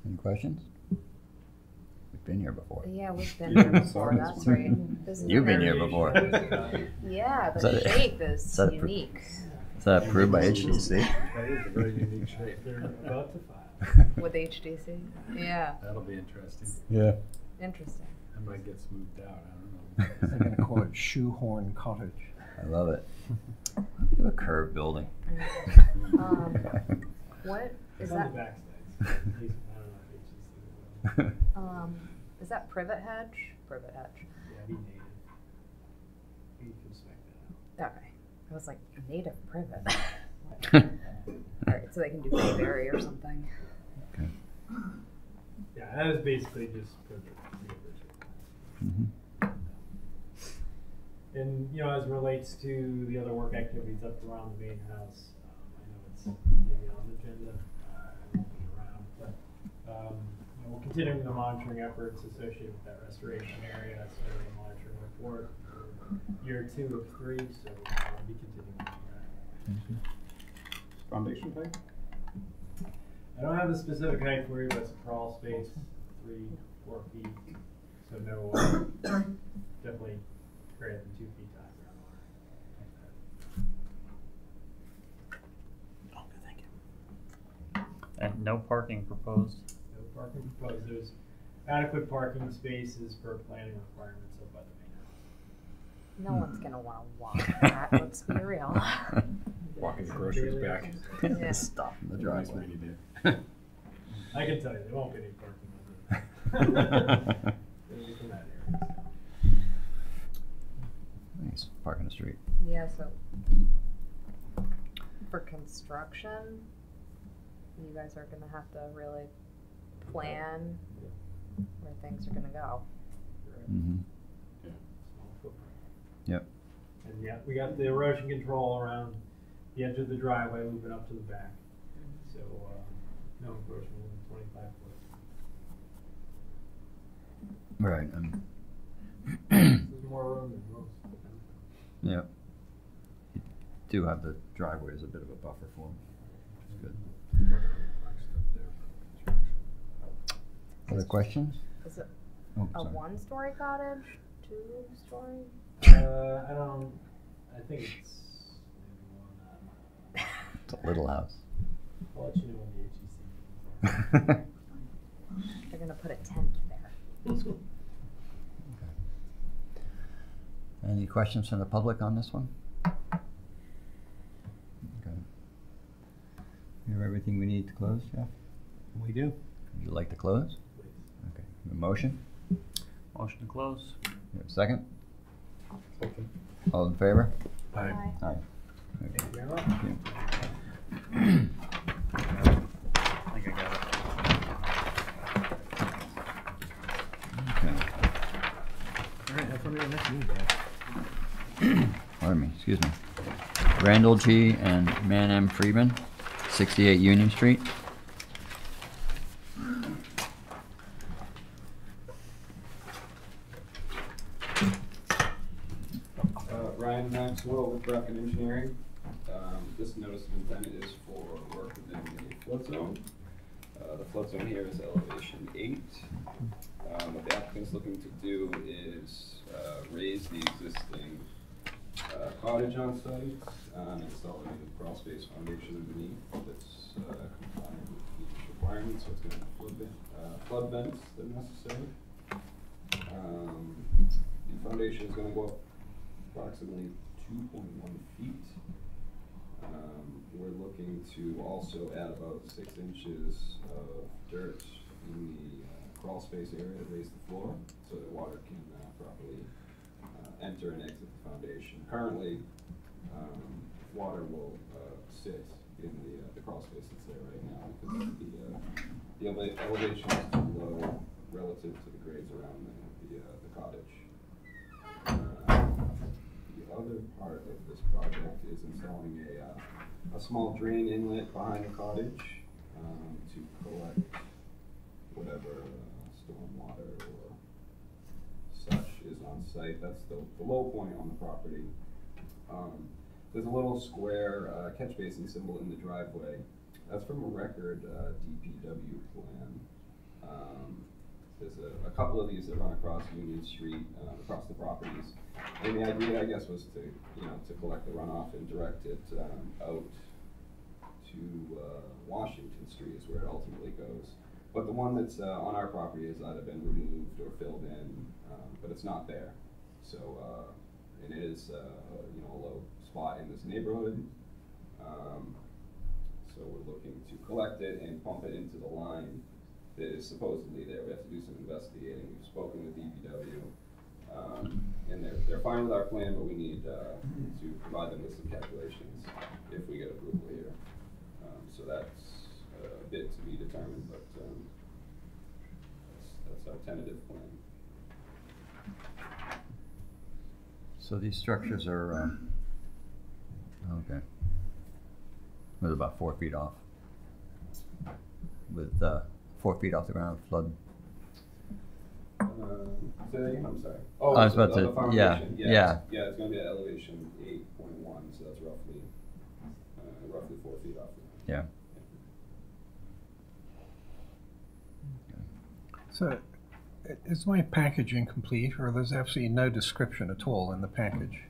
Any questions? We've been here before. Yeah, we've been here before, that's right. This is You've been here very- before. Yeah, Is the that- shape is is that unique. Is that approved by HDC? That is a very unique shape. They're about to file. With HDC? Yeah, That'll be interesting. Yeah. interesting. I might get smoothed out, I don't know. They're going to call it Shoehorn Cottage. I love it. Look at the curved building. What is It's on that? the backside. So at least, I don't know if HCC will. Is that privet hedge? Privet hedge. Yeah, be native. You can spec that out. Okay. I was like, native privet. Alright, so they can do bayberry or something. Okay. Yeah, that was basically just privet. Mhm. And, you know, as it relates to the other work activities up around the main house, I know it's maybe on the agenda, I won't be around, but, you know, we're continuing the monitoring efforts associated with that restoration area, so the monitoring report for year 2 of 3, so I'll be continuing with that. Foundation type? I don't have a specific height for you, but it's a crawl space, 3-4 feet, so no, definitely greater than 2 feet high groundwater. And no parking proposed. No parking proposed. There's adequate parking spaces per planning requirements up by the main house. No one's gonna wanna walk that, let's be real. Walking the groceries back. Yeah. Stop in the Nice driveway. rainy day. I can tell you, there won't be any parking on the It'll be from that area. Nice. Park in the street. Yeah, so for construction, you guys are gonna have to really plan where things are gonna go. Mm-hmm. Small footprint. Yep. And yeah, we got the erosion control around the edge of the driveway, moving up to the back. So, no encroachment in 25 foot. Right. There's more room than most. Yeah. You do have the driveway as a bit of a buffer for them, which is good. Other questions? Is it Oh, a sorry. one-story cottage, two-story? I think it's maybe one, It's a little house. I'll let you know when the HEC. They're gonna put a tent there. Any questions from the public on this one? Okay. We have everything we need to close, Jeff? We do. Would you like to close? Okay. A motion? Motion to close. You have a second? All in favor? Aye. Aye. Thank you very much. Thank you. I think I got it. Okay. All right, have fun at your next meeting, guys. Pardon me, excuse me. Randall G. and Man M. Friedman, 68 Union Street. Ryan Maxwell with Bracken Engineering. This notice of intent is for work within the flood zone. The flood zone here is elevation 8. What the applicant's looking to do is raise the existing cottage on site and install a new crawl space foundation underneath that's compliant with the requirements, so it's going to have flood vents that are necessary. The foundation is going to go up approximately 2.1 feet. We're looking to also add about 6 inches of dirt in the crawl space area to raise the floor so that water can properly enter and exit the foundation. Currently, water will sit in the crawl space that's there right now because the elevation is too low relative to the grades around the cottage. The other part of this project is installing a small drain inlet behind the cottage to collect whatever storm water or such is on site. That's the low point on the property. There's a little square catch basin symbol in the driveway. That's from a record DPW plan. There's a couple of these that run across Union Street, across the properties. And the idea, I guess, was to collect the runoff and direct it out to Washington Street is where it ultimately goes. But the one that's on our property has either been removed or filled in, but it's not there. So, and it is a low spot in this neighborhood. So we're looking to collect it and pump it into the line that is supposedly there. We have to do some investigating. We've spoken with DPW, and they're fine with our plan, but we need to provide them with some calculations if we get approval here. So that's a bit to be determined, but that's our tentative plan. So these structures are, okay. With about 4 feet off. With 4 feet off the ground, flood. Say that again, I'm sorry. I was about the to, foundation, yeah. Yeah, it's gonna be at elevation 8.1, so that's roughly 4 feet off. Yeah. So, is my package incomplete, or there's absolutely no description at all in the package?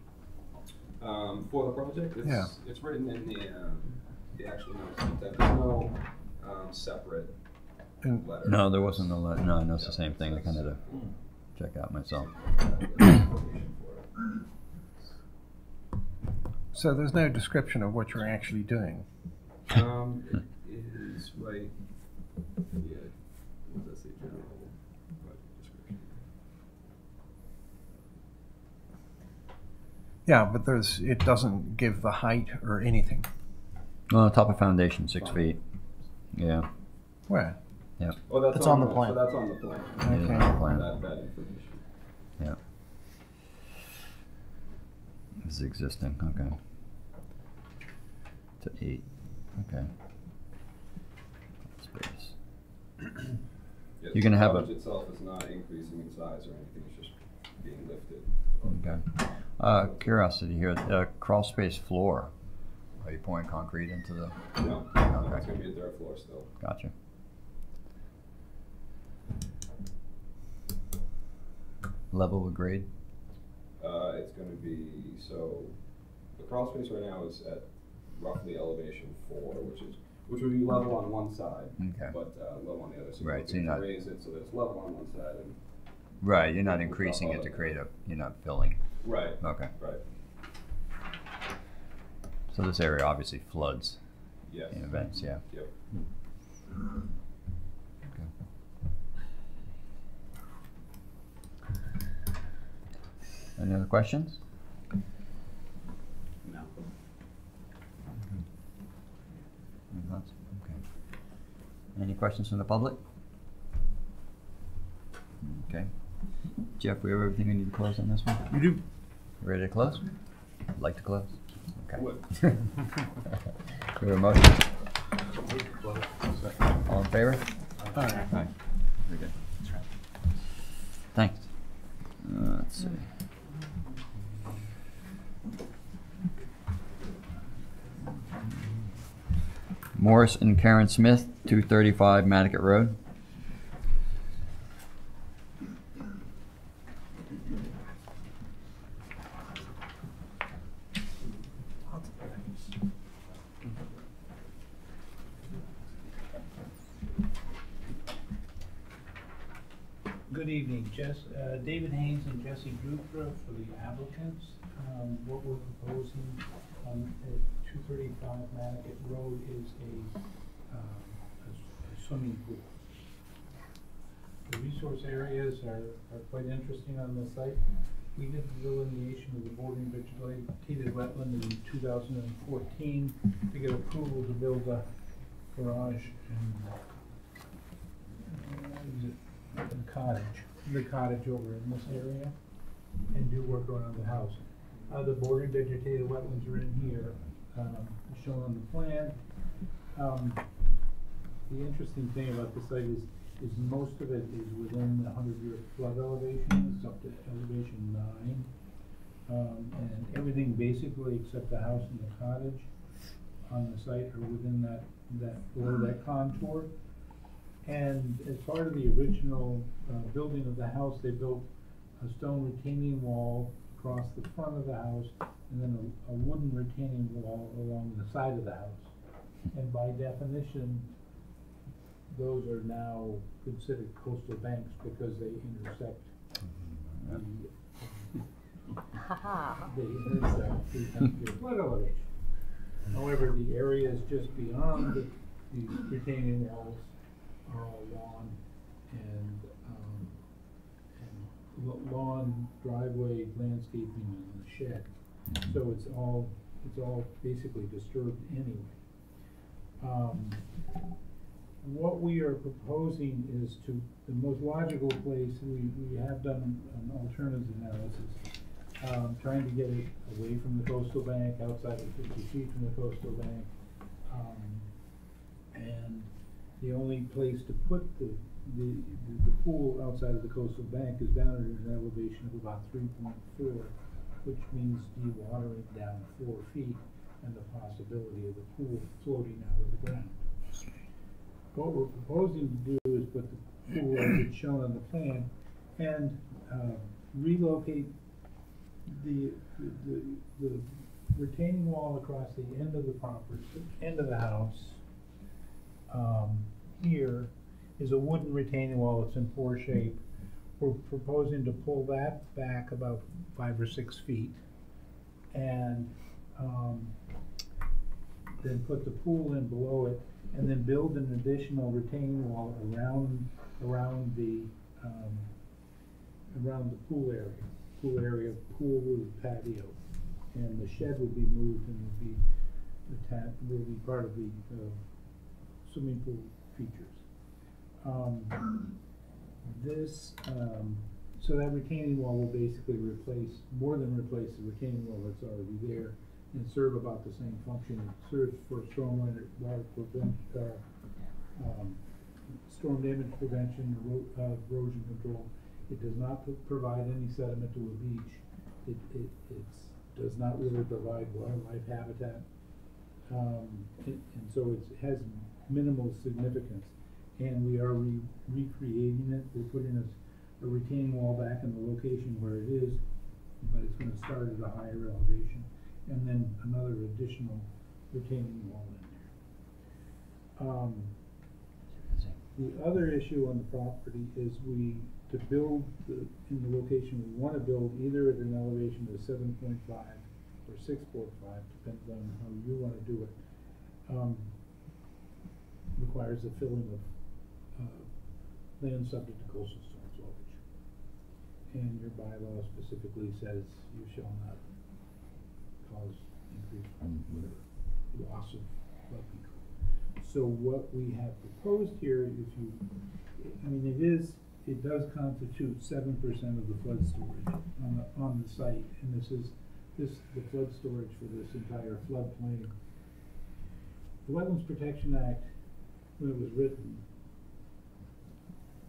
For the project, Yeah. it's written in the actual notes. There's no separate And letter. No, there wasn't a lot. No, I know it's the same thing. I kind of had to check out myself. so there's no description of what you're actually doing. It is right. Yeah. What does that say? General project description. Yeah, but it doesn't give the height or anything. On the top of foundation, 6 feet. Yeah. Where? Yep. Oh, that's It's on the So plan. that's on the plan. It is Okay. on the plan. That information. Yeah. This is existing. Okay. To 8. Okay. Space. Yeah, You're gonna have the a- cottage itself is not increasing in size or anything. It's just being lifted. Okay. Curiosity here. Crawl space floor. Are you pouring concrete into the? No, Okay. it's gonna be a dirt floor still. Gotcha. level with grade? It's gonna be, so the crawl space right now is at roughly elevation 4, which would be level on one side, Okay. but level on the other. So Right, we're so you're looking not- to raise it so that it's level on one side and. Right, you're not We'll increasing drop it to all create of you're not filling. Right. Okay. Right. So this area obviously floods Yes. in events, yeah. Yep. Any other questions? No. Any thoughts? Okay. Any questions from the public? Okay. Jeff, we have everything we need to close on this one? You do. Ready to close? Like to close? Okay. Would. We have a motion. Close. All in favor? All right. Aye. Very good. Thanks. Let's see. Morris and Karen Smith, 235 Nantucket Road. Good evening, David Haynes and Jesse Dupra for the applicants. What we're proposing on 235 Nantucket Road is a swimming pool. The resource areas are quite interesting on the site. We did the delineation of the bordering vegetated wetland in 2014 to get approval to build a garage and the cottage over in this area, and do work around the house. The bordering vegetated wetlands are in here, shown on the plan. The interesting thing about the site is most of it is within the 100-year flood elevation. It's up to elevation 9. And everything basically except the house and the cottage on the site are within below that contour. And as part of the original building of the house, they built a stone retaining wall across the front of the house, and then a wooden retaining wall along the side of the house. And by definition, those are now considered coastal banks because they intersect the flood elevation. However, the areas just beyond the retaining walls are all lawn and lawn, driveway, landscaping, and the shed. So it's all basically disturbed anyway. What we are proposing is the most logical place. We have done an alternative analysis, trying to get it away from the coastal bank, outside of 50 feet from the coastal bank, and the only place to put the pool outside of the coastal bank is down at an elevation of about 3.4, which means dewatering down 4 feet and the possibility of the pool floating out of the ground. What we're proposing to do is put the pool as it's shown on the plan and relocate the retaining wall across the end of the property, end of the house. Here is a wooden retaining wall. It's in 4 shape. We're proposing to pull that back about 5 or 6 feet and then put the pool in below it, and then build an additional retaining wall around the pool area, pool with patio, and the shed will be moved and will be part of the swimming pool features. So that retaining wall will basically more than replace the retaining wall that's already there, and serve about the same function. It serves for storm damage prevention, erosion control. It does not provide any sediment to a beach. It does not really provide wildlife habitat, and so it has minimal significance. And we are recreating it. We're putting a retaining wall back in the location where it is, but it's gonna start at a higher elevation, and then another additional retaining wall in there. The other issue on the property is to build in the location we wanna build, either at an elevation of 7.5 or 6.5, depends on how you wanna do it, requires the filling of land subject to coastal storm flowage. And your bylaw specifically says you shall not cause increased loss of flood control. So what we have proposed here, it does constitute 7% of the flood storage on the site, and the flood storage for this entire floodplain. The Wetlands Protection Act, when it was written,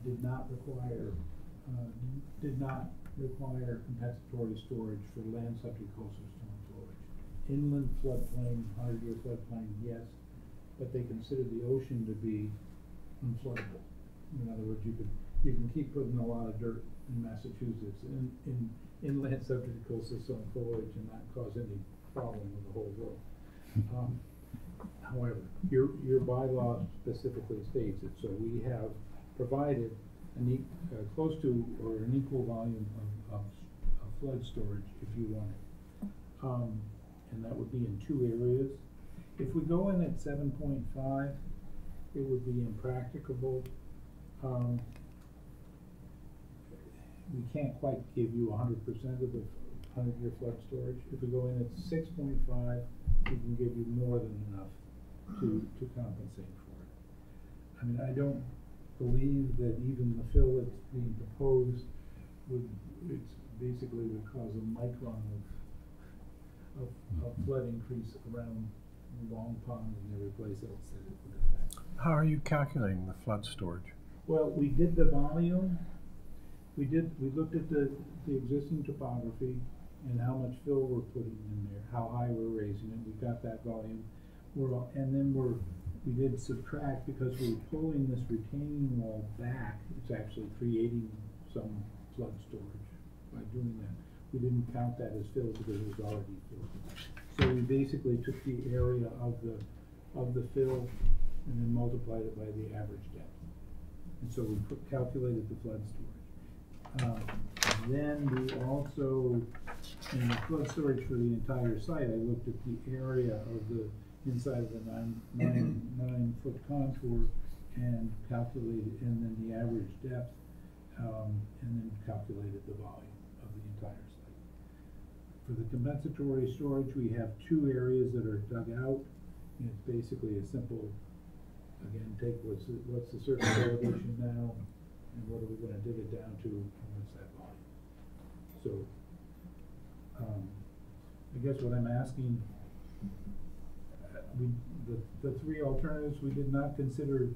did not require compensatory storage for land subject to coastal storm flowage. Inland floodplain, 100-year floodplain, yes, but they considered the ocean to be unfloodable. In other words, you can keep putting a lot of dirt in Massachusetts in inland subject to coastal storm flowage and not cause any problem with the whole world. However, your bylaw specifically states it, so we have provided close to or an equal volume of flood storage if you want it. And that would be in 2 areas. If we go in at 7.5, it would be impracticable. We can't quite give you 100% of the 100-year flood storage. If we go in at 6.5, we can give you more than enough to compensate for it. I mean, I don't believe that even the fill that's being proposed would cause a micron of flood increase around Long Pond and every place else that it would affect. How are you calculating the flood storage? Well, we did the volume. We looked at the existing topography and how much fill we're putting in there, how high we're raising it. We got that volume. We did subtract because we were pulling this retaining wall back. It's actually creating some flood storage by doing that. We didn't count that as fill because it was already filled. So we basically took the area of the fill and then multiplied it by the average depth. And so we calculated the flood storage. Then we also, in the flood storage for the entire site, I looked at the area of the inside of the 9-foot contour and calculated, and then the average depth, and then calculated the volume of the entire site. For the compensatory storage, we have 2 areas that are dug out, and it's basically a simple, again, take what's the surface elevation now, and what are we going to dig it down to, and what's that volume. So, I guess what I'm asking, the 3 alternatives, we did not consider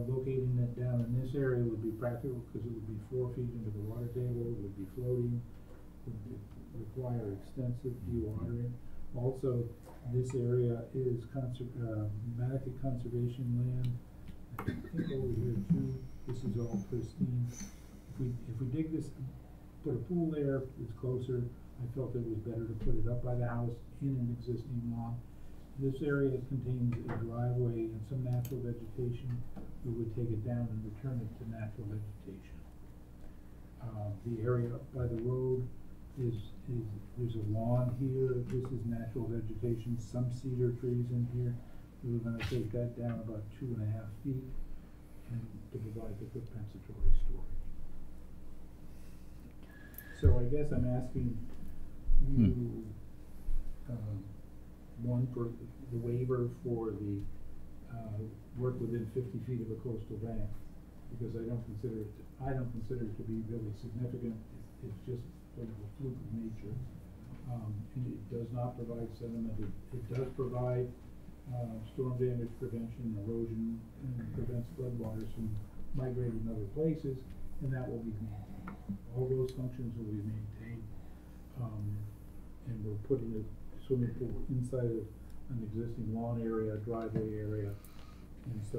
locating it down in this area would be practical because it would be 4 feet into the water table, it would be floating, would require extensive dewatering. Also, this area is Nantucket conservation land. I think over here too, this is all pristine. If we dig this, put a pool there, it's closer. I felt it was better to put it up by the house in an existing lawn. This area contains a driveway and some natural vegetation. We would take it down and return it to natural vegetation. The area up by the road there's a lawn here. This is natural vegetation, some cedar trees in here. We were going to take that down about 2.5 feet and to provide the compensatory storage. So I guess I'm asking you, one, for the waiver for the work within 50 feet of a coastal bank, because I don't consider it to be really significant. It's just sort of a fluke of nature. And it does not provide sediment. It does provide storm damage prevention, erosion, and prevents floodwaters from migrating other places, and that will be maintained. All those functions will be maintained. And we're putting a swimming pool inside of an existing lawn area, driveway area, And so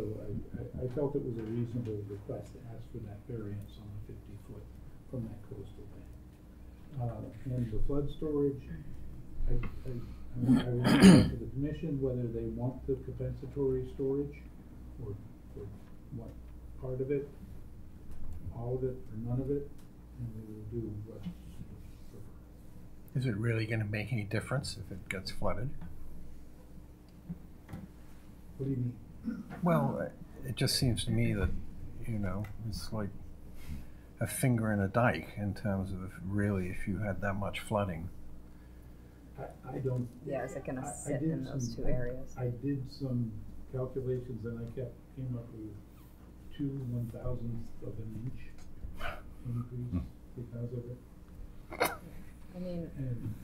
I felt it was a reasonable request to ask for that variance on the 50-foot from that coastal bank. And the flood storage, I want to talk to the commission whether they want the compensatory storage or what part of it, all of it or none of it, and we will do what. Is it really going to make any difference if it gets flooded? What do you mean? Well, it just seems to me that, you know, it's like a finger in a dike in terms of really if you had that much flooding. I don't. Yeah, is it gonna I sit did in those some- two areas? I did some calculations and I came up with 2 1,000ths of an inch increase because of it. I mean, And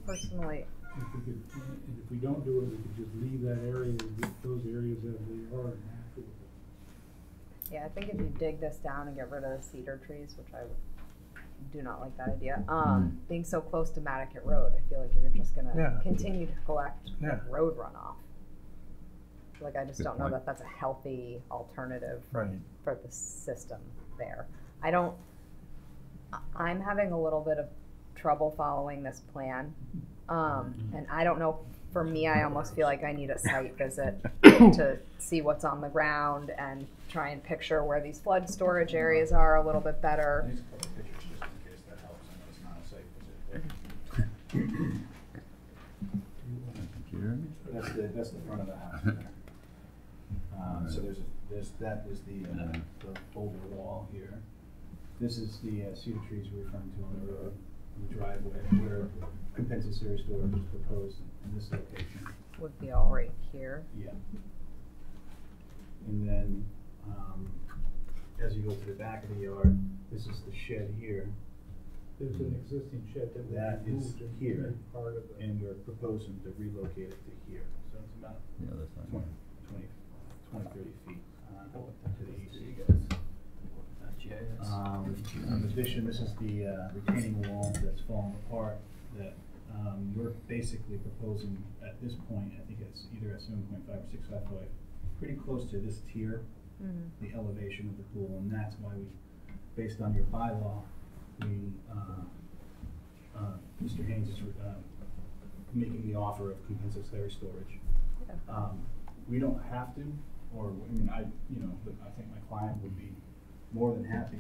personally, if we don't do it, we could just leave that area, those areas as they are and have to. yeah, I think if you dig this down and get rid of the cedar trees, which I do not like that idea, being so close to Nantucket Road, I feel like you're just gonna Yeah. continue to collect Yeah. road runoff. Like, I just Good don't know point. that that's a healthy alternative Right. for the system there. I'm having a little bit of trouble following this plan. And I don't know, for me, I almost feel like I need a site visit to see what's on the ground and try and picture where these flood storage areas are a little bit better. There's a couple of pictures just in case that helps. I know it's not a site visit. That's the front of the house there. So that is the boulder wall here. This is the cedar trees we're referring to on the road, the driveway, where compensatory storage is proposed in this location. Would be all right here. Yeah. And then, as you go to the back of the yard, this is the shed here. There's an existing shed That will be is moved and here, made part of the. and we're proposing to relocate it to here. So it's about The other side. 20, 30 feet to the east. In addition, this is the retaining wall that's falling apart that we're basically proposing at this point, I think it's either at 7.5 or 6.5, pretty close to this tier, the elevation of the pool, and that's why we, based on your bylaw, Mr. Haynes is making the offer of compensatory storage. We don't have to, or I mean, I think my client would be more than happy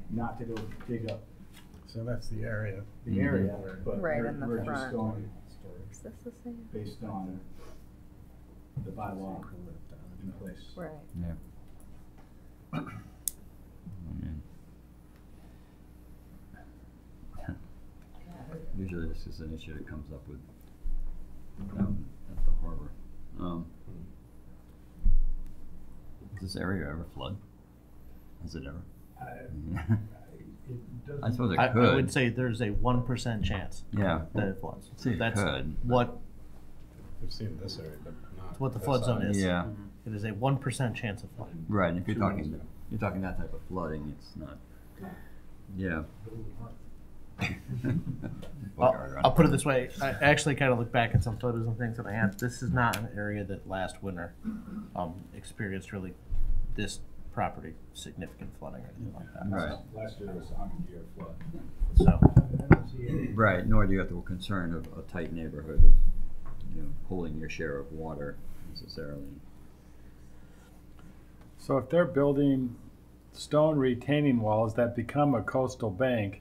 not to go dig up So that's the area. the area, but Right we're, in the we're just front. going Is this the same? based on the bylaw in place. Right. Yeah. Usually this is an issue that comes up with at the harbor. Does this area ever flood? Has it ever? I suppose it I could. would say there's a 1% chance Yeah. that it floods. See, it That's could. what We've seen this area, but not. It's what the this flood zone size. is. Yeah. It is a 1% chance of flood. Right, and if you're 2 months talking, ago. you're talking that type of flooding, it's not. Yeah. I'll put it this way. I actually kind of look back at some photos and things that I have. This is not an area that last winter experienced really this property significant flooding or anything like that. Right. Last year was a 100-year flood. So Right, nor do you have the concern of a tight neighborhood of, pulling your share of water necessarily. So if they're building stone retaining walls that become a coastal bank,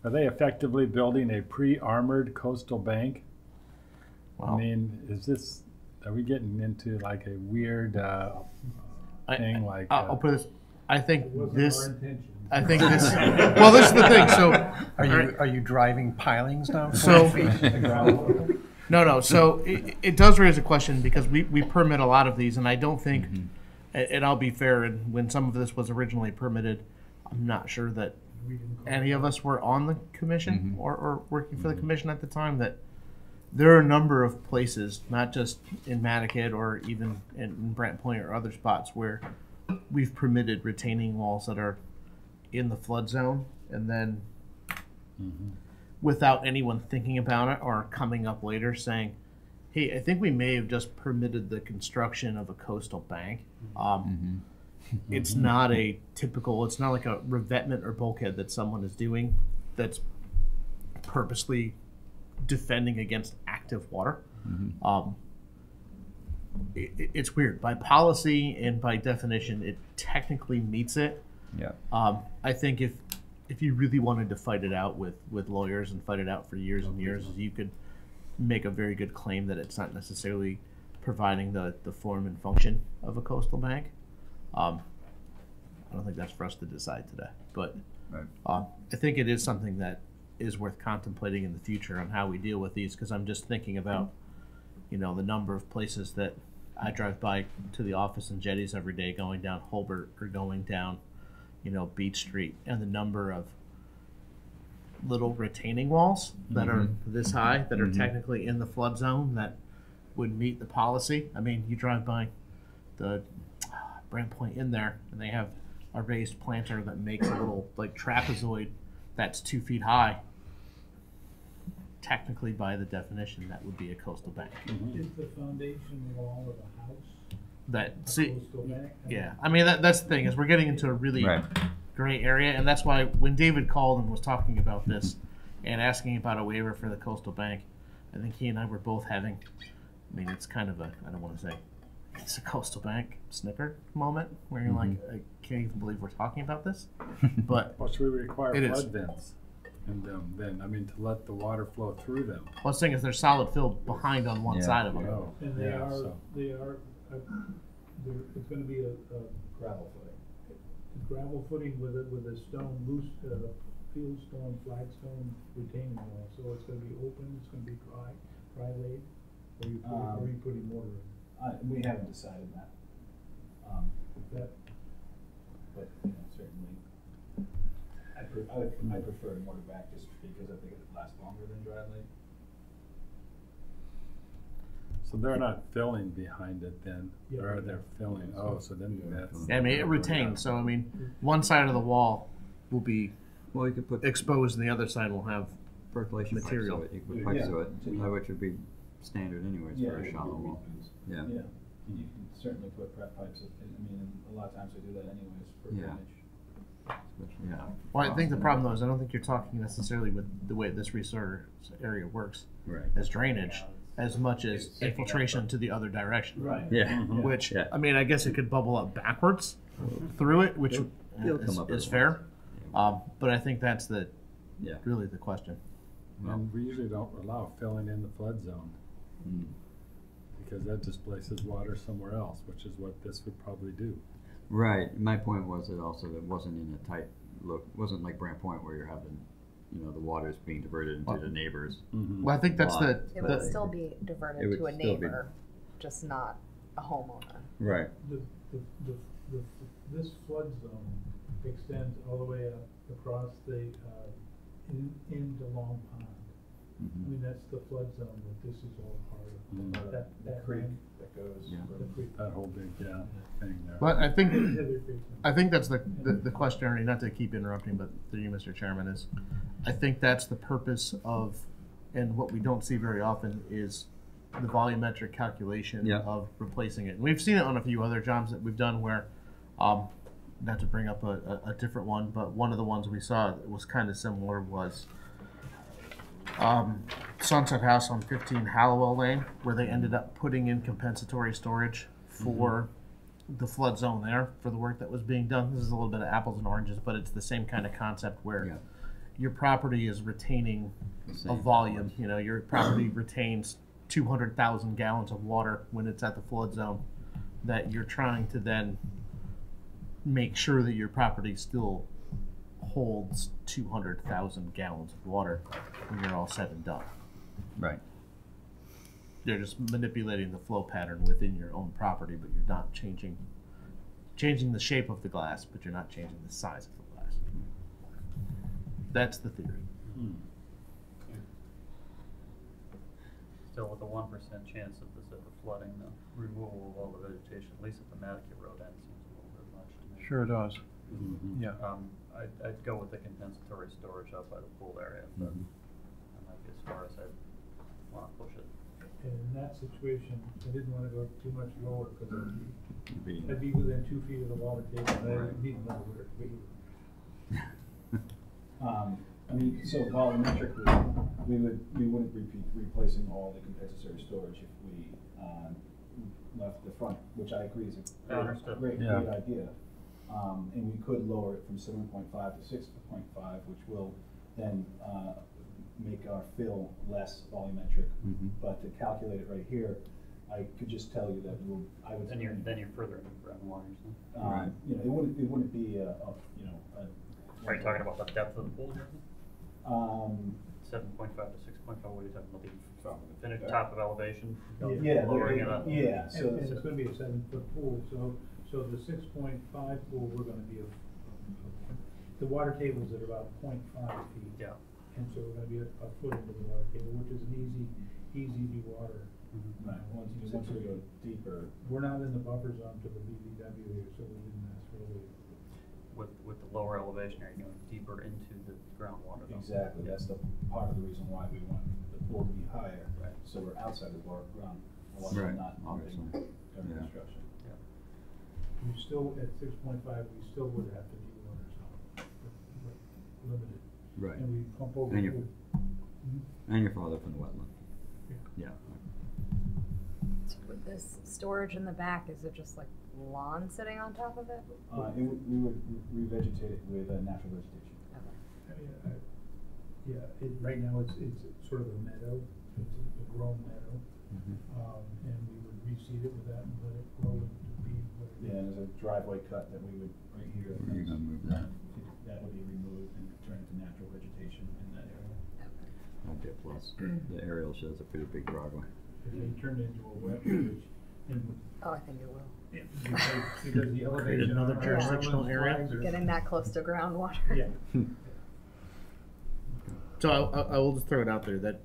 are they effectively building a pre-armored coastal bank? I Wow. mean, are we getting into like a weird thing like? I'll put this. I think It wasn't this. our intention. I think this. Well, this is the thing. So Are you driving pilings down 20 So- feet? No. So it does raise a question because we permit a lot of these, and I don't think, and I'll be fair, and when some of this was originally permitted, I'm not sure that any of us were on the commission or working for the commission at the time, that there are a number of places, not just in Nantucket or even in Brant Point or other spots, where we've permitted retaining walls that are in the flood zone, and then without anyone thinking about it or coming up later saying, Hey, I think we may have just permitted the construction of a coastal bank. It's not a typical, it's not like a revetment or bulkhead that someone is doing that's purposely defending against active water. It's weird. By policy and by definition, it technically meets it. Yeah. I think if you really wanted to fight it out with lawyers and fight it out for years and years, you could make a very good claim that it's not necessarily providing the form and function of a coastal bank. I don't think that's for us to decide today, but I think it is something that is worth contemplating in the future on how we deal with these, because I'm just thinking about, you know, the number of places that I drive by to the office and jetties every day going down Holbert or going down, you know, Beach Street, and the number of little retaining walls that are this high that are technically in the flood zone that would meet the policy. I mean, you drive by the Brand Point in there and they have a raised planter that makes a little like trapezoid that's 2 feet high. Technically, by the definition, that would be a coastal bank. Is the foundation wall of a house That a see, coastal bank? yeah. I mean, that's the thing is we're getting into a really gray area, and that's why when David called and was talking about this and asking about a waiver for the coastal bank, I think he and I were both having. I mean, it's kind of a, I don't want to say it's a coastal bank snicker moment where you're like, I can't even believe we're talking about this. But Well, should we require It flood is. vents in them then? I mean, to let the water flow through them. what's thing is there's solid fill behind on one side of them. Oh, And yeah, so- it's gonna be a gravel footing. A gravel footing with a stone, loose, field stone, flagstone retaining wall, so it's gonna be open, it's gonna be dry laid, or you putting mortar in? We haven't decided that. That, But, you know, certainly, I prefer mortar back just because I think it lasts longer than dry laid. So they're not filling behind it then, Yeah. or they're filling, oh, so then that's. I mean, it retains. So I mean, one side of the wall will be Well, you could put exposed, and the other side will have percolation material. pipes to it. You could put pipes Yeah. to it, which would be standard anyways for a shallow wall. Yeah. Yeah, and you can certainly put prep pipes, I mean, a lot of times we do that anyways for Yeah. drainage. Especially, yeah. Well, I think the problem though is I don't think you're talking necessarily with the way this resource area works Right. as drainage, as much as infiltration to the other direction. right. Yeah. Which Yeah. I mean, I guess it could bubble up backwards through it, which It'll come up is at fair. once. But I think that's Yeah. really the question. And we usually don't allow filling in the flood zone, Mm. because that displaces water somewhere else, which is what this would probably do. Right. My point was that also it wasn't in a tight look. It wasn't like Brant Point where you're having, you know, the water's being diverted into the neighbors. Well, I think that's the, It would still be It diverted would to a still be- neighbor, just not a homeowner. Right. This flood zone extends all the way up across the, into Long Pond. I mean, that's the flood zone that this is all part of. That Creek land- that goes. Yeah. The creek. That whole big, thing there. But I think Heather Creek. I think that's the question, Ernie, not to keep interrupting, but through you, Mr. Chairman, is I think that's the purpose of, and what we don't see very often is the volumetric calculation Yeah. of replacing it. And we've seen it on a few other jobs that we've done where, not to bring up a different one, but one of the ones we saw that was kind of similar was Sunset House on 15 Hallowell Lane, where they ended up putting in compensatory storage for the flood zone there for the work that was being done. This is a little bit of apples and oranges, but it's the same kind of concept where Yeah. your property is retaining The a same volume. You know, your property retains 200,000 gallons of water when it's at the flood zone that you're trying to then make sure that your property still holds 200,000 gallons of water when you're all said and done. Right. You're just manipulating the flow pattern within your own property, but you're not changing the shape of the glass, but you're not changing the size of the glass. That's the theory. Still with a 1% chance of this ever flooding, the removal of all the vegetation, at least at the Nantucket Road end, seems a little bit much to me. Sure does. Yeah. I'd go with the compensatory storage up by the pool area, but that might be as far as I'd wanna push it. And in that situation, I didn't wanna go too much lower, cause I'd be within 2 feet of the water table, and I didn't need another word. I mean, so volumetrically, we wouldn't be replacing all the compensatory storage if we left the front, which I agree is a great idea. And we could lower it from 7.5 to 6.5, which will then make our fill less volumetric. But to calculate it right here, I could just tell you that I would. Then you're further into groundwater. Right. You know, it wouldn't be Are you talking about the depth of the pool? 7.5 to 6.5. What are you talking about? The finished top of elevation. Lowering it up. Yeah. So and it's going to be a 7-foot pool. So the 6.5 pool, we're going to be the water table's at about 0.5 feet. Yeah. And so we're going to be a foot into the water table, which is an easy de-water. Right. Once we go deeper, we're not in the buffer zone to the BVW here, so we didn't ask for a with the lower elevation, are you going deeper into the groundwater? Exactly. That's the part of the reason why we want the pool to be higher. Right. So we're outside of the ground, not pumping during construction. Yeah. We still at 6.5. We still would have to de-water some, limited. Right. And we pump over. And you're farther from the wetland. Yeah. So with this storage in the back, is it just like lawn sitting on top of it? We would revegetate it with natural vegetation. Okay. Right now it's sort of a meadow. It's a grown meadow. And we would reseed it with that and let it grow to be what it is. Yeah, there's a driveway cut that we would right here. Where are you going to move that? That would be removed and turn into natural vegetation in that area. Okay, plus the aerial shows a pretty big driveway. It may turn into a wet ridge. Oh, I think it will. Because the elevation another on our jurisdictional islands area? flags are- Getting that close to groundwater. Yeah. So I will just throw it out there that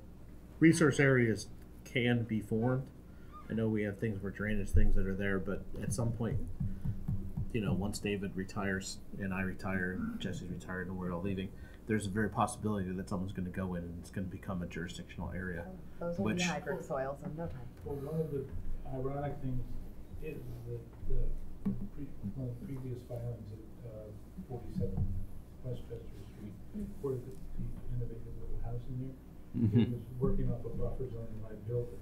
resource areas can be formed. I know we have things for drainage, things that are there, but at some point, once David retires and I retire and Jesse's retired and we're all leaving, there's a very possibility that someone's going to go in and it's going to become a jurisdictional area. Those will be hydric soils in no time. Well, one of the ironic things is that one of the previous filings at 47 Westchester Street, where the innovative little house in there, it was working off a buffer zone and I built in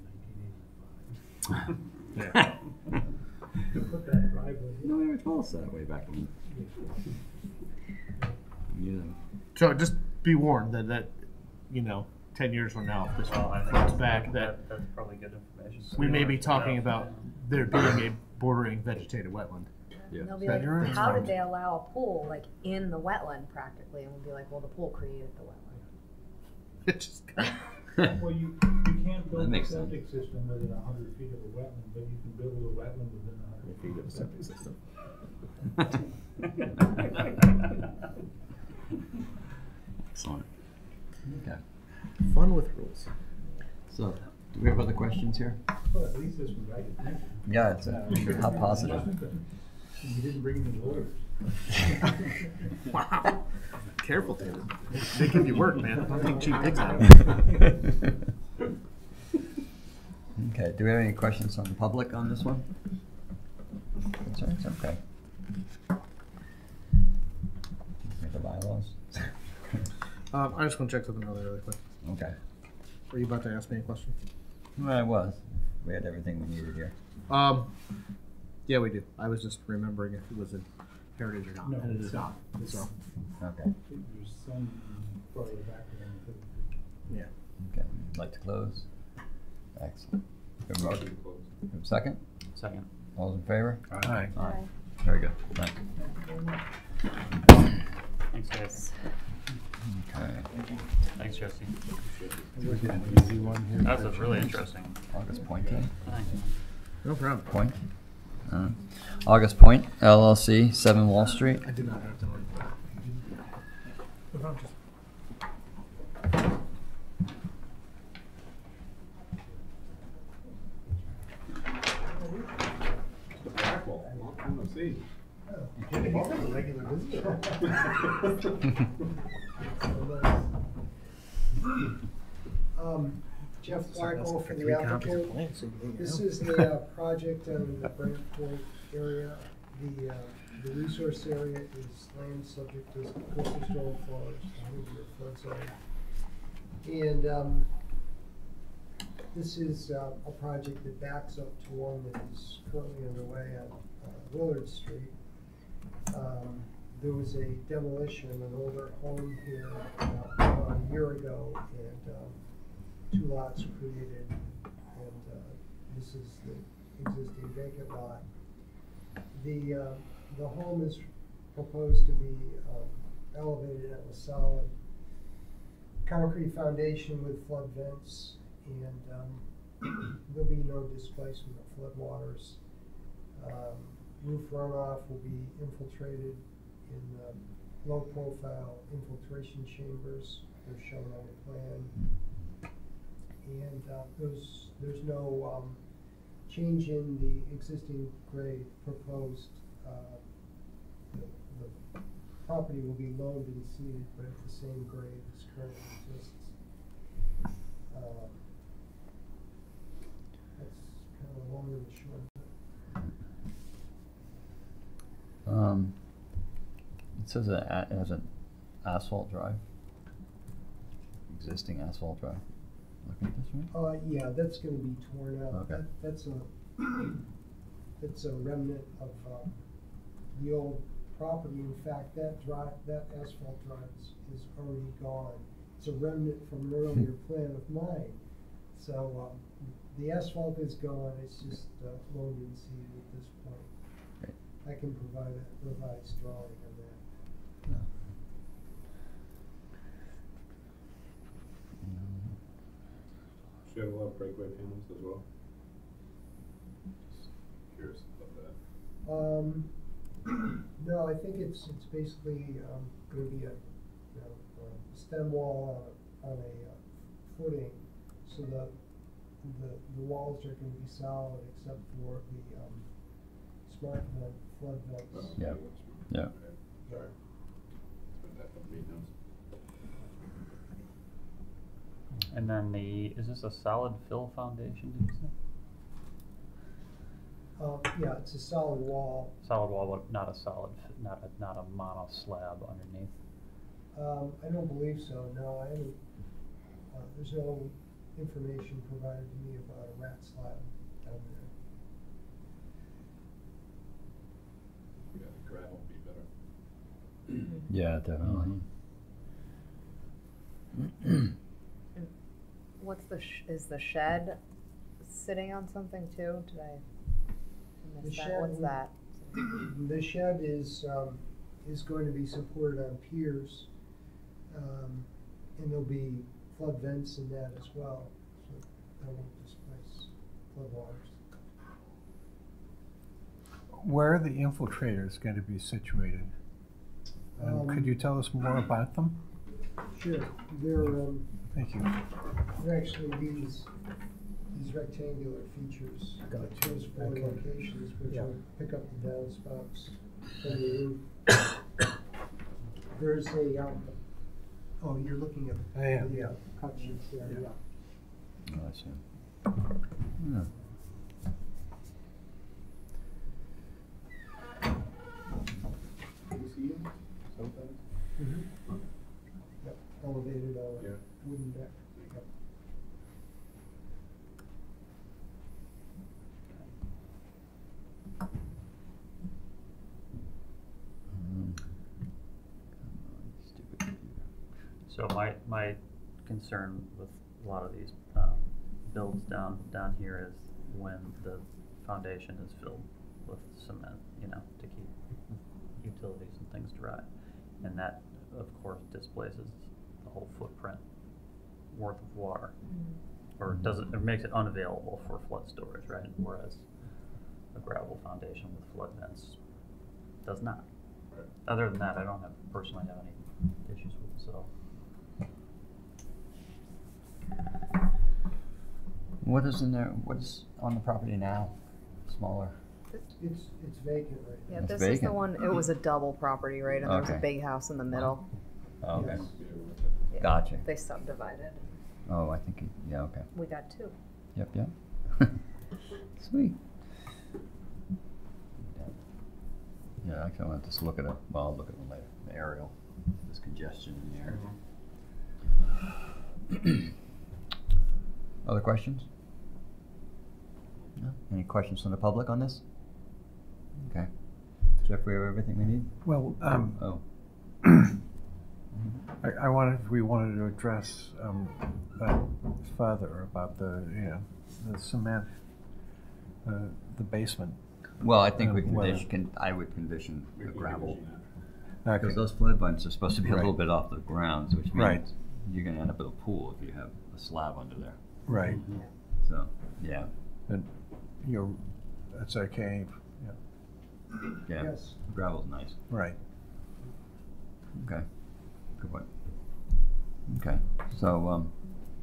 1985. To put that driveway. No, they were told us that way back when. So just be warned that 10 years from now, if this floats back, that's probably good information. we may be talking about there being a bordering vegetated wetland. Yeah. And they'll be like, how did they allow a pool in the wetland practically? And we'll be like, well, the pool created the wetland. It just Well, you can't build a makes septic system within 100 feet of a wetland, but you can build a wetland within 100 feet of a septic system. Excellent. Okay. Fun with rules. So, do we have other questions here? Well, at least this was right. Yeah, it's how positive. You didn't bring any lawyers. Wow. Careful, David. They give you work, man. Don't take cheap pigs out of it. Okay, do we have any questions from the public on this one? Concerns? Okay. Make the bylaws? I just want to check something really quick. Okay. Were you about to ask me a question? Well, I was. We had everything we needed here. Yeah, we do. I was just remembering if it was in heritage or not, No, and it is it's not. not. So, Okay. There's some farther background. yeah. Okay. Like to close? Excellent. Good motion. Second? Second. All those in favor? Aye. Aye. Very good. Thank you. Thanks, guys. Okay. Thanks, Jesse. Easy one here. That's really interesting. August Pointing. Thanks. No problem. Point. August Point, LLC, 7 Wall Street. I did not have to learn that. Jeff So that's Blackwell for like the 3 copies of applicant. plans, so you This know. is the project in the Brant Point area. The resource area is land subject to coastal storm floods, 100-year flood zone. And this is a project that backs up to one that is currently underway on Willard Street. There was a demolition of an older home here about a year ago, and 2 lots created, and this is the existing vacant lot. The home is proposed to be elevated at a solid concrete foundation with flood vents, and there'll be no displacement of flood waters. Roof runoff will be infiltrated in low profile infiltration chambers. They're shown on the plan. And there's no change in the existing grade proposed. The property will be loaned and seeded, but at the same grade as currently exists. That's kind of the long and the short of it. It says it has an asphalt drive. Existing asphalt drive. Looking at this right? Yeah, that's gonna be torn out. Okay. That's a remnant of the old property. In fact, that asphalt drive is already gone. It's a remnant from an earlier plan of mine. So the asphalt is gone. It's just loaned and seeded at this point. Great. I can provide a revised drawing of that. Should have a lot of breakaway panels as well. Just curious about that. No, I think it's basically going to be a stem wall on a footing, so the walls are going to be solid except for the smart flood vents. Yeah. Yeah. Sorry. Spent that for maintenance. And then is this a solid fill foundation, did you say? Yeah, it's a solid wall. Solid wall, but not a mono slab underneath. I don't believe so. No, I haven't. There's no information provided to me about a rat slab down there. Yeah, the gravel would be better. Yeah, definitely. What's is the shed sitting on something too? Did I miss that? What's that? The shed is going to be supported on piers, and there'll be flood vents in that as well, so that won't displace flood waters. Where are the infiltrators going to be situated? Could you tell us more about them? Sure. They're Thank you. they're actually these rectangular features. Gotcha. Those 4 Okay. locations which Yeah. will pick up the downspouts from the roof. There's a oh, you're looking at I am. the cut sheets there. Yeah. Yeah. Oh, I see. Yeah. Can you see them sometimes? Mm-hmm. Yep. Elevated Yeah. wooden deck. Yep. Stupid computer. So my concern with a lot of these builds down here is when the foundation is filled with cement, to keep utilities and things dry, and that of course displaces the whole footprint worth of water, or makes it unavailable for flood storage, right? Whereas a gravel foundation with flood vents does not. Right. Other than that, I don't personally have any issues with it, so. What is in there? What is on the property now? Smaller. It's vacant right now. Yeah, It's this is the vacant. one. It was a double property, right? And there was a Okay. big house in the middle. Okay. Yes. Yeah, Gotcha. They subdivided. Oh, I think, yeah, okay. We got 2. Yep, yep. Sweet. Yeah, actually, I'll have to look at it. Well, I'll look at it later. The aerial. There's congestion in the area. Other questions? No? Any questions from the public on this? Okay. Jeff, we have everything we need? Well, Oh. we wanted to address that further about the cement, the basement. Well, I think we whether- I would condition the gravel. Okay. Because those flood vents are supposed to be a Right. little bit off the ground, which means Right. you're gonna end up with a pool if you have a slab under there. Right. So, yeah. And that's okay. Yeah. Yes. Gravel's nice. Right. Okay. Good point. Okay. So,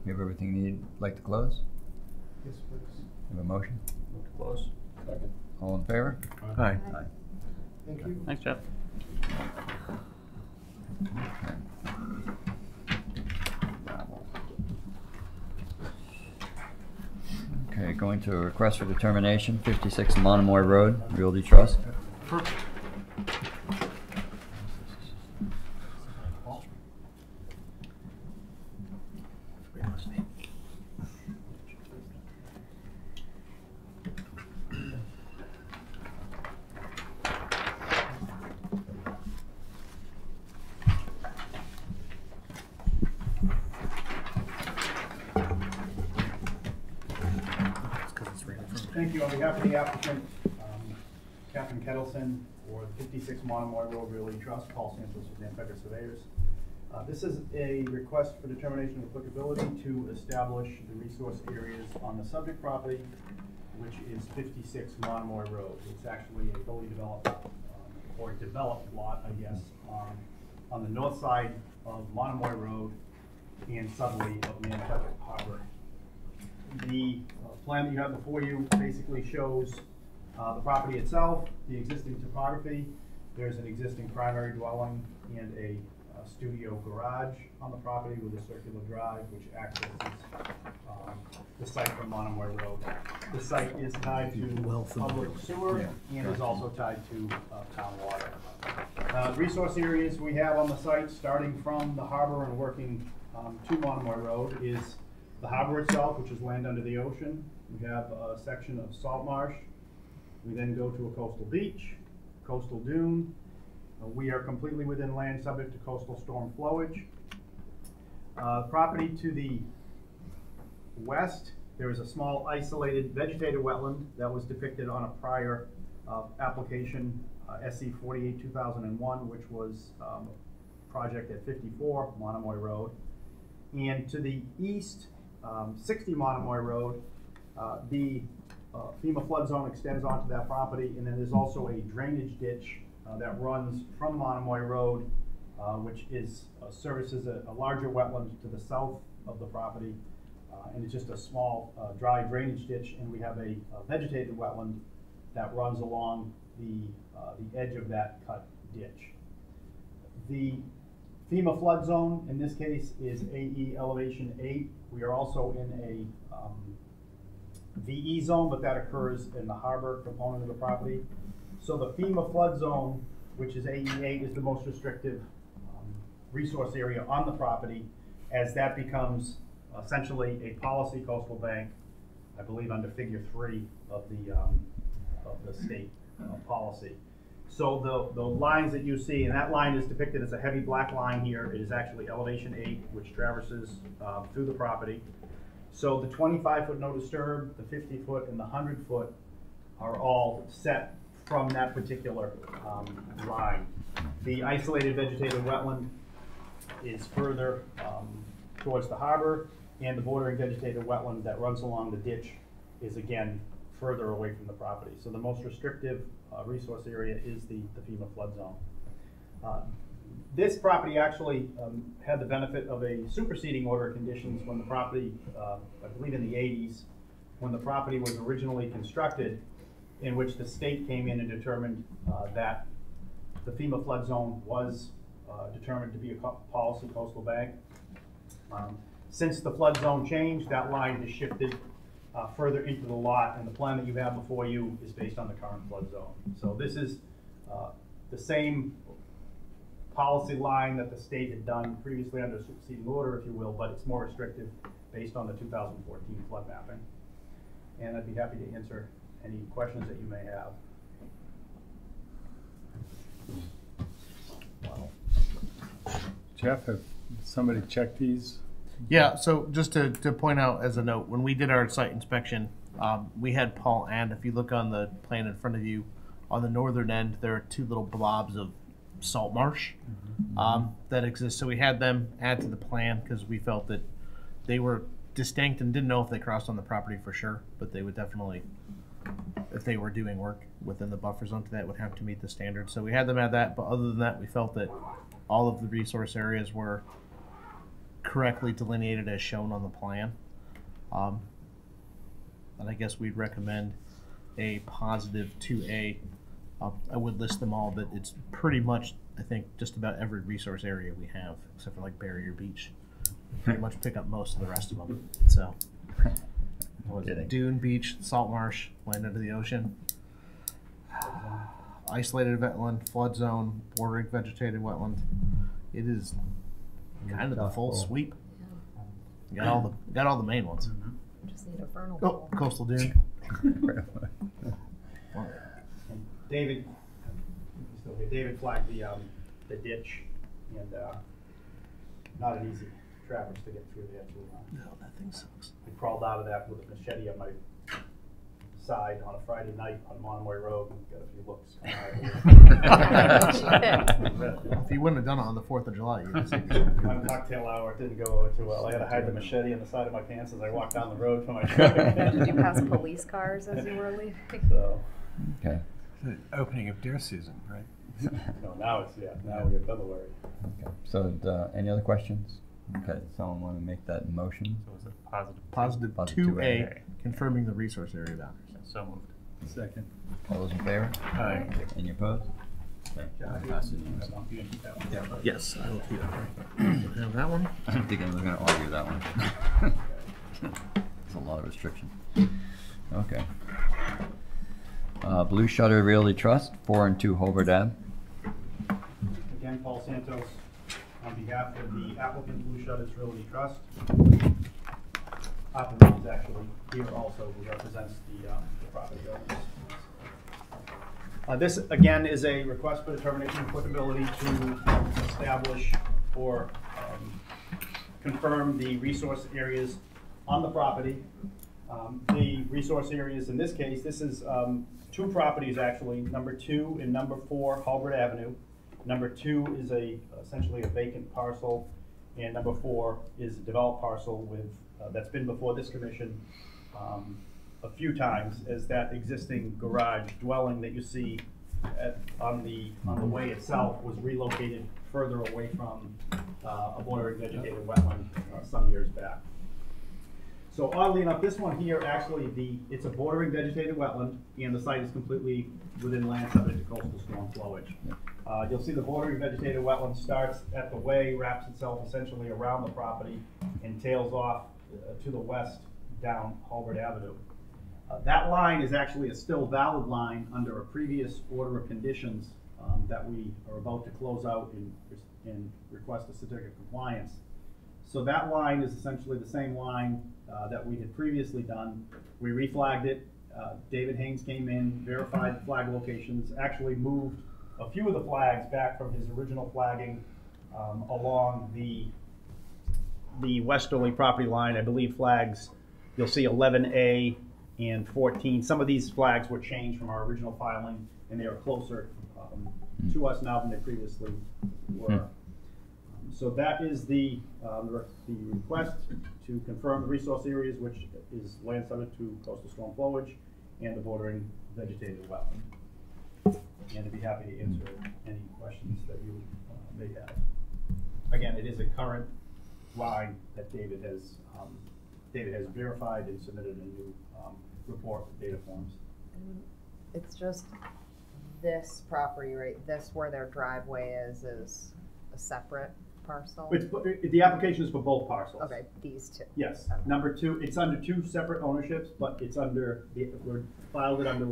we have everything you need. Like to close? Yes, please. Have a motion? Move to close. Second. All in favor? Aye. Aye. Thank you. Thanks, Jeff. Okay. Gravel. Okay, going to a request for determination, 56 Monomoy Road, Realty Trust. Thank you. On behalf of the applicant, Captain Kettleson, for 56 Monomoy Road Realty Trust, Paul Santos with Nantucket Surveyors. This is a request for determination of applicability to establish the resource areas on the subject property, which is 56 Monomoy Road. It's actually a fully developed, or developed lot, I guess, on the north side of Monomoy Road and southerly of Nantucket Harbor. The plan that you have before you basically shows the property itself, the existing topography. There's an existing primary dwelling and a studio garage on the property with a circular drive which accesses the site from Monomoy Road. The site is tied to public sewer and is also tied to town water. Resource areas we have on the site, starting from the harbor and working to Monomoy Road, is the harbor itself, which is land under the ocean. We have a section of salt marsh. We then go to a coastal beach, coastal dune. We are completely within land subject to coastal storm flowage. Property to the west, there is a small isolated vegetated wetland that was depicted on a prior application, SC 48-2001, which was project at 54 Monomoy Road. And to the east, 60 Monomoy Road, the FEMA flood zone extends onto that property, and then there's also a drainage ditch that runs from Monomoy Road, which services a larger wetland to the south of the property, and it's just a small dry drainage ditch, and we have a vegetated wetland that runs along the edge of that cut ditch. The FEMA flood zone, in this case, is AE elevation 8. We are also in a VE zone, but that occurs in the harbor component of the property. So the FEMA flood zone, which is AE8, is the most restrictive resource area on the property, as that becomes essentially a policy coastal bank, I believe under figure 3 of the state policy. So the lines that you see, and that line is depicted as a heavy black line here, it is actually elevation 8, which traverses through the property. So the 25-foot no disturb, the 50-foot, and the 100-foot are all set from that particular line. The isolated vegetated wetland is further towards the harbor, and the bordering vegetated wetland that runs along the ditch is again further away from the property. So the most restrictive resource area is the FEMA flood zone. This property actually had the benefit of a superseding order of conditions when the property, I believe in the 80s, when the property was originally constructed, in which the state came in and determined that the FEMA flood zone was determined to be a policy coastal bank. Since the flood zone changed, that line has shifted further into the lot, and the plan that you have before you is based on the current flood zone. So this is the same policy line that the state had done previously under superseding order, if you will, but it's more restrictive based on the 2014 flood mapping. And I'd be happy to answer any questions that you may have. Wow. Jeff, have somebody checked these? Yeah, so just to point out as a note, when we did our site inspection, we had Paul, and if you look on the plan in front of you, on the northern end, there are two little blobs of salt marsh that exist. So we had them add to the plan because we felt that they were distinct and didn't know if they crossed on the property for sure, but they would definitely, if they were doing work within the buffer zone to that, would have to meet the standards. So we had them add that, but other than that, we felt that all of the resource areas were correctly delineated as shown on the plan. And I guess we'd recommend a positive 2A. I would list them all, but it's pretty much, I think, just about every resource area we have, except for like Barrier Beach. Pretty much pick up most of the rest of them. So, what was it? Dune Beach, Salt Marsh, land under the ocean, isolated wetland, flood zone, bordering vegetated wetland. It is kind of the full sweep. You got all the main ones. Just need a vernal Oh, pool. coastal dune. David, still here. David flagged the ditch, and not an easy traverse to get through there. No, that thing sucks. I crawled out of that with a machete on my side on a Friday night on Monomoy Road and got a few looks. If you wouldn't have done it on the 4th of July, you would have seen My cocktail hour didn't go over too well. I had to hide the machete on the side of my pants as I walked down the road for my truck. Did you pass police cars as you were leaving? So. Okay. The opening of deer season, right? No, now it's, now we have February. Okay. So, any other questions? Okay. Someone want to make that motion? So is it positive? Positive 2A, confirming the resource area boundaries. So moved. Second. All those in favor? Aye. Any opposed? Okay. Pass it unanimously. Yes, I will keep that. Have that one. I don't think anyone's going to argue that one. It's a lot of restriction. Okay. Blue Shutter Realty Trust, 4 and 2 Hobart Ave. Again, Paul Santos, on behalf of the applicant, Blue Shutters Realty Trust. Operator is actually here also, who represents the property owners. This, again, is a request for determination of applicability to establish or confirm the resource areas on the property. The resource areas in this case, this is two properties actually, number 2 and number 4 Halbert Avenue. Number 2 is essentially a vacant parcel, and number 4 is a developed parcel with that's been before this commission a few times as that existing garage dwelling that you see on the way itself was relocated further away from a bordering vegetated wetland some years back. So oddly enough, this one here actually it's a bordering vegetated wetland, and the site is completely within land subject to coastal storm flowage. You'll see the bordering vegetated wetland starts at the way, wraps itself essentially around the property, and tails off to the west down Halbert Avenue. That line is actually a still valid line under a previous order of conditions that we are about to close out and request a certificate of compliance. So that line is essentially the same line that we had previously done. We reflagged it. David Haynes came in, verified the flag locations, actually moved a few of the flags back from his original flagging along the westerly property line. I believe flags, you'll see 11A and 14. Some of these flags were changed from our original filing, and they are closer to us now than they previously were. So that is the request to confirm the resource areas, which is land subject to coastal storm flowage and the bordering vegetated wetland. And I'd be happy to answer any questions that you may have. Again, it is a current line that David has verified and submitted a new report with data forms. And it's just this property, right? This where their driveway is a separate parcel? The application is for both parcels. Okay, these two. Yes, Okay. number two, it's under two separate ownerships, but it's under, we're filed it under,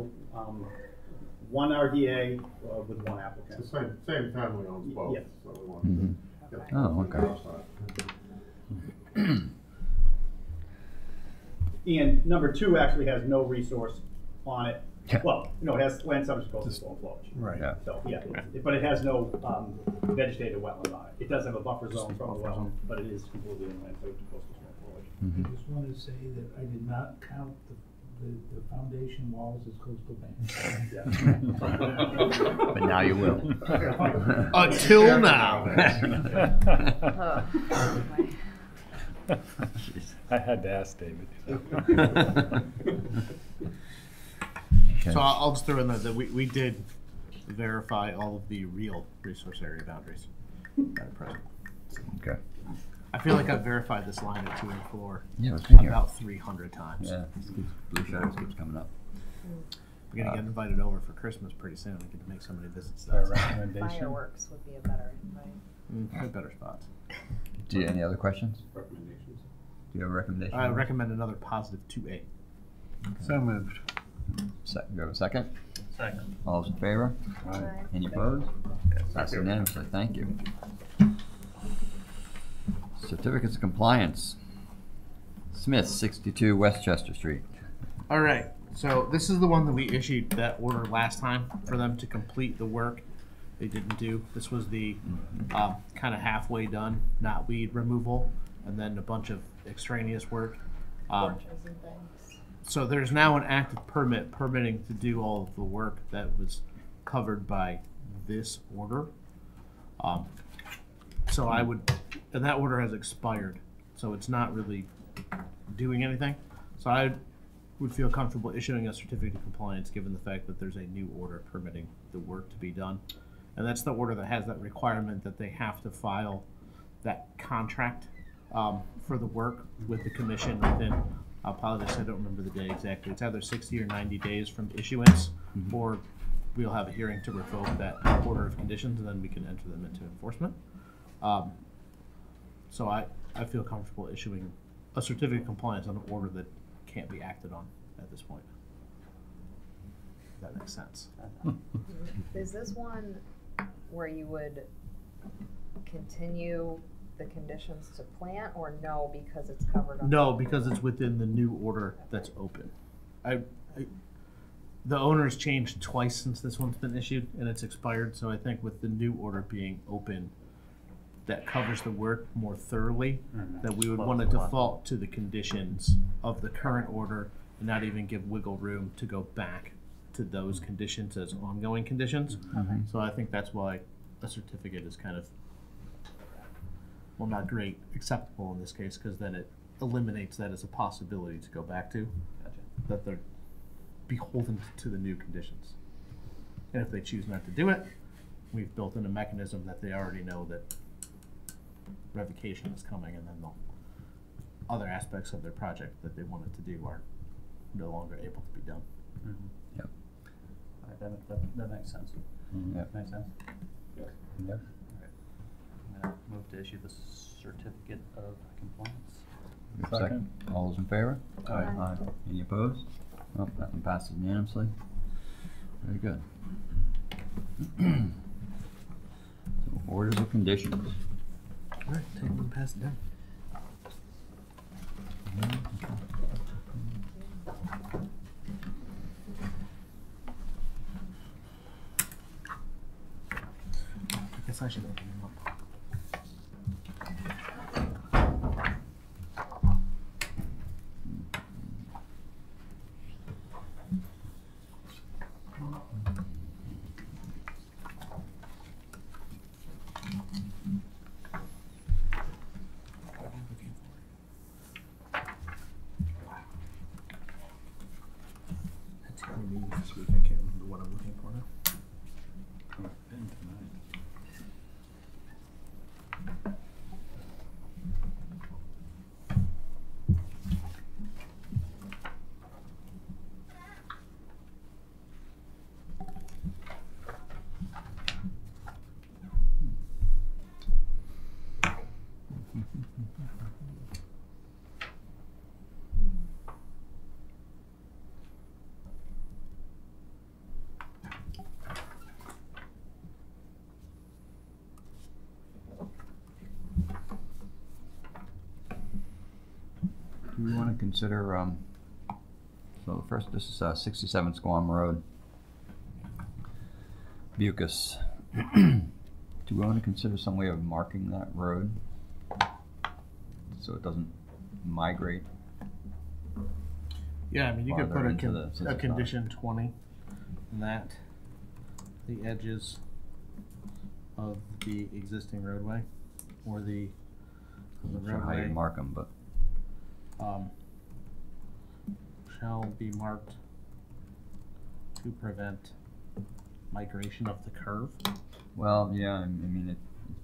one RDA, with one applicant. It's the same family owns both, Yes. so we want to Mhm. get Okay. Oh, the okay. outside. And number two actually has no resource on it. Yeah. Well, no, it has land subject to coastal storm flowage. Right. Yeah. So, yeah, but it has no, vegetated wetland on it. It does have a buffer zone from the wetland, but it is completely inland subject to coastal storm flowage. Mhm. I just wanted to say that I did not count the foundation walls as coastal banks. But now you will. Until now. I had to ask David. Okay. So I'll just throw in that we did verify all of the real resource area boundaries at present. Okay. I feel like I've verified this line at 2 and 4 Yeah, it's been here. about 300 times. Yeah, Blue Shadows keeps coming up. We're gonna get invited over for Christmas pretty soon. We get to make so many visits. Our That's recommendation. Fireworks would be a better invite. better spots. Do you any other questions? Recommendations? Do you have a recommendation? I recommend another positive 2A. So moved. Do you have a second? Second. All those in favor? Aye. Any opposed? That's unanimously. Thank you. Certificates of compliance. Smith, 62 Westchester Street. All right. So this is the one that we issued that order last time for them to complete the work they didn't do. This was the kind of halfway done, not weed removal, and then a bunch of extraneous work. Porches and things. So there's now an active permitting to do all of the work that was covered by this order. So I would, and that order has expired, so it's not really doing anything. So I would feel comfortable issuing a certificate of compliance given the fact that there's a new order permitting the work to be done. And that's the order that has that requirement that they have to file that contract for the work with the commission within, I apologize, I don't remember the day exactly. It's either 60 or 90 days from issuance, or we'll have a hearing to revoke that order of conditions, and then we can enter them into enforcement. So I feel comfortable issuing a certificate of compliance on an order that can't be acted on at this point. If that makes sense. Is this one where you would continue the conditions to plant, or no, because it's covered up? No, because it's within the new order that's open. The owner's changed twice since this one's been issued, and it's expired, so I think with the new order being open, that covers the work more thoroughly, that we would want to default to the conditions of the current order and not even give wiggle room to go back to those conditions as ongoing conditions. So I think that's why a certificate is kind of, well, not great, acceptable in this case, because then it eliminates that as a possibility to go back to. Gotcha. That they're beholden to the new conditions. And if they choose not to do it, we've built in a mechanism that they already know that revocation is coming, and then other aspects of their project that they wanted to do are no longer able to be done. Yep. All right, that makes sense. Yep. Makes sense. Yep. All right. I'm gonna move to issue the certificate of compliance. Second. All those in favor? Aye. Any opposed? Well, that one passes unanimously. Very good. So, orders of conditions. All right, take one and pass it down. I guess I should open them up. That's how many meetings this week. I can't remember what I'm looking for now. to consider, so the first, this is 67 Squam Road, Bucas. Do we want to consider some way of marking that road so it doesn't migrate? Yeah, I mean, you could farther put into the- since a it's condition 20 that the edges of the existing roadway or the I'm not sure how you roadway mark them, but shall be marked to prevent migration of the curve. well, yeah, I mean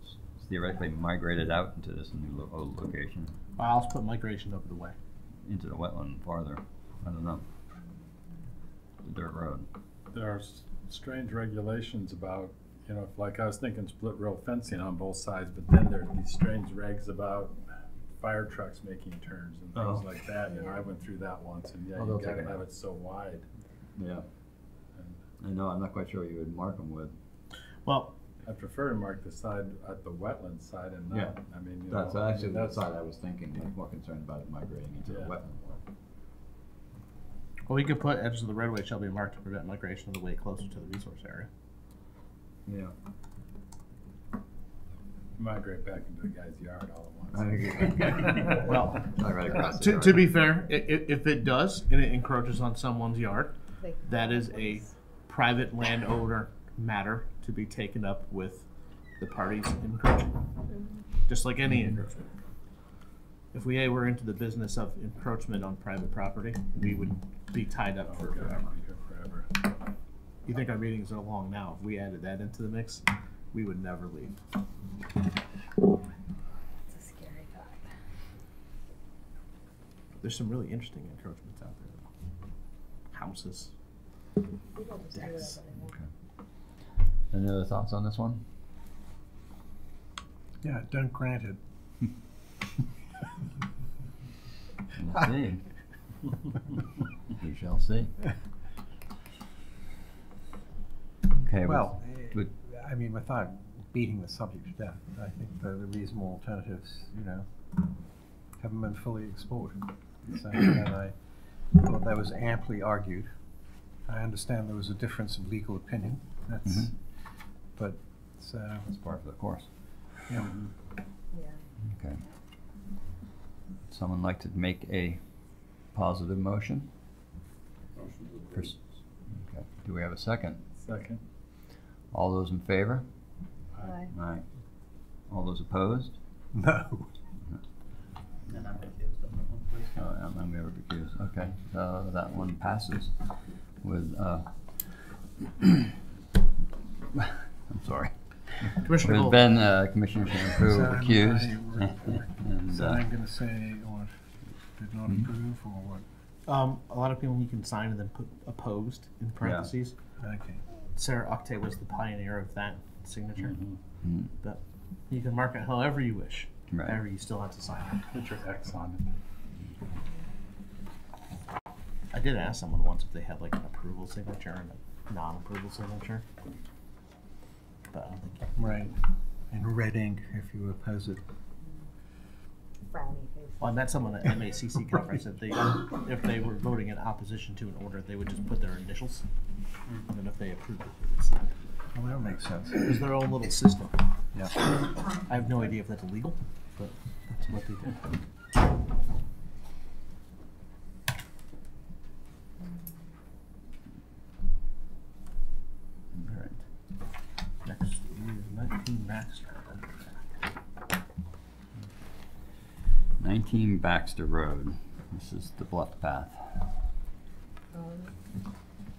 it's theoretically migrated out into this new location, I'll also put migration over the way. into the wetland farther. I don't know. The dirt road. There are strange regulations about, you know, like I was thinking split rail fencing on both sides, but then there's these strange regs about fire trucks making turns and things like that. You know, I went through that once, and yeah, Oh, you they'll gotta take it have out. it so wide. Yeah. And I know. I'm not quite sure what you would mark them with. Well, I prefer to mark the side at the wetland side and not. Yeah. I mean, you That's know, actually the that's side I was thinking. I was more concerned about it migrating into the Yeah. wetland. well, we could put edges of the roadway shall be marked to prevent migration of the way closer to the resource area. Yeah. migrate back into the guy's yard all at once. Well, right across the to be fair, if it does and it encroaches on someone's yard, Like, that is a private landowner matter to be taken up with the parties encroaching, just like any encroachment. If we were into the business of encroachment on private property, we would be tied up for forever. You think our meetings are long now? If we added that into the mix, we would never leave. It's a scary thought. There's some really interesting encroachments out there, though. Houses. People just do Decks. whatever they want. Any other thoughts on this one? Yeah, don't grant it. We'll see. We shall see. Okay. Well, with- I mean, without beating the subject to death, I think the reasonable alternatives, haven't been fully explored. So, and I thought that was amply argued. I understand there was a difference of legal opinion. That's, but it's That's part of the course. yeah. Yeah. Okay. Someone like to make a positive motion? First. Okay. Do we have a second? Second. All those in favor? Aye. Aye. All those opposed? No. And I'm confused on that one, please. Oh, I'm never confused. Okay, that one passes with, I'm sorry. Commissioner There's Gold. been, Commissioner Shampoo So accused. And, So I'm gonna say, or did not approve, or what? A lot of people you can sign and then put opposed in parentheses. Okay. Sarah Octay was the pioneer of that signature. Mhm. But you can mark it however you wish. Right. However, you still have to sign it. Put your X on I did ask someone once if they had like an approval signature and a non-approval signature. But I don't think Right. In red ink, if you oppose it. Frowny face. Well, I met someone at MACC conference that if they were voting in opposition to an order, they would just put their initials. And then if they approved it, they would sign it. Well, that makes sense. It's their own little system. Yeah. I have no idea if that's illegal, but that's what they do. All right. Next is 19 Baxter. 19 Baxter Road. This is the bluff path.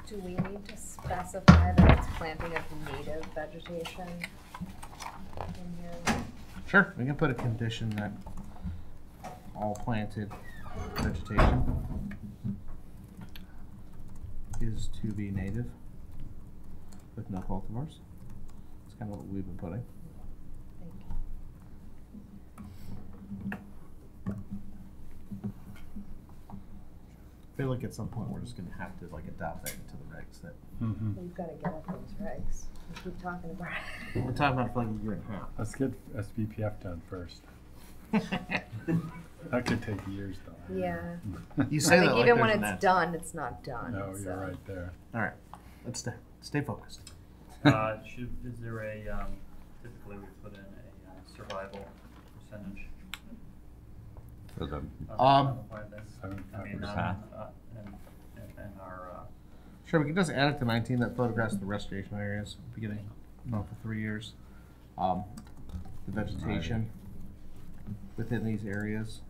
Do we need to specify that it's planting of native vegetation in here? Sure, we can put a condition that all planted vegetation is to be native with no cultivars. That's kind of what we've been putting. Thank you. I feel like at some point we're just gonna have to like adopt that into the regs that We've got to get at those regs. We keep talking about it. we're talking about for like a year and a half. Let's get SBPF done first. That could take years, though. Yeah. You I say think that like even there's when an it's end. done, it's not done. No, so. you're right there. All right, let's stay focused. Is there a, typically we put in a survival percentage? For the, I mean, 75%. and our, Sure, we can just add it to 19 that photographs the restoration areas beginning for 3 years. The vegetation within these areas.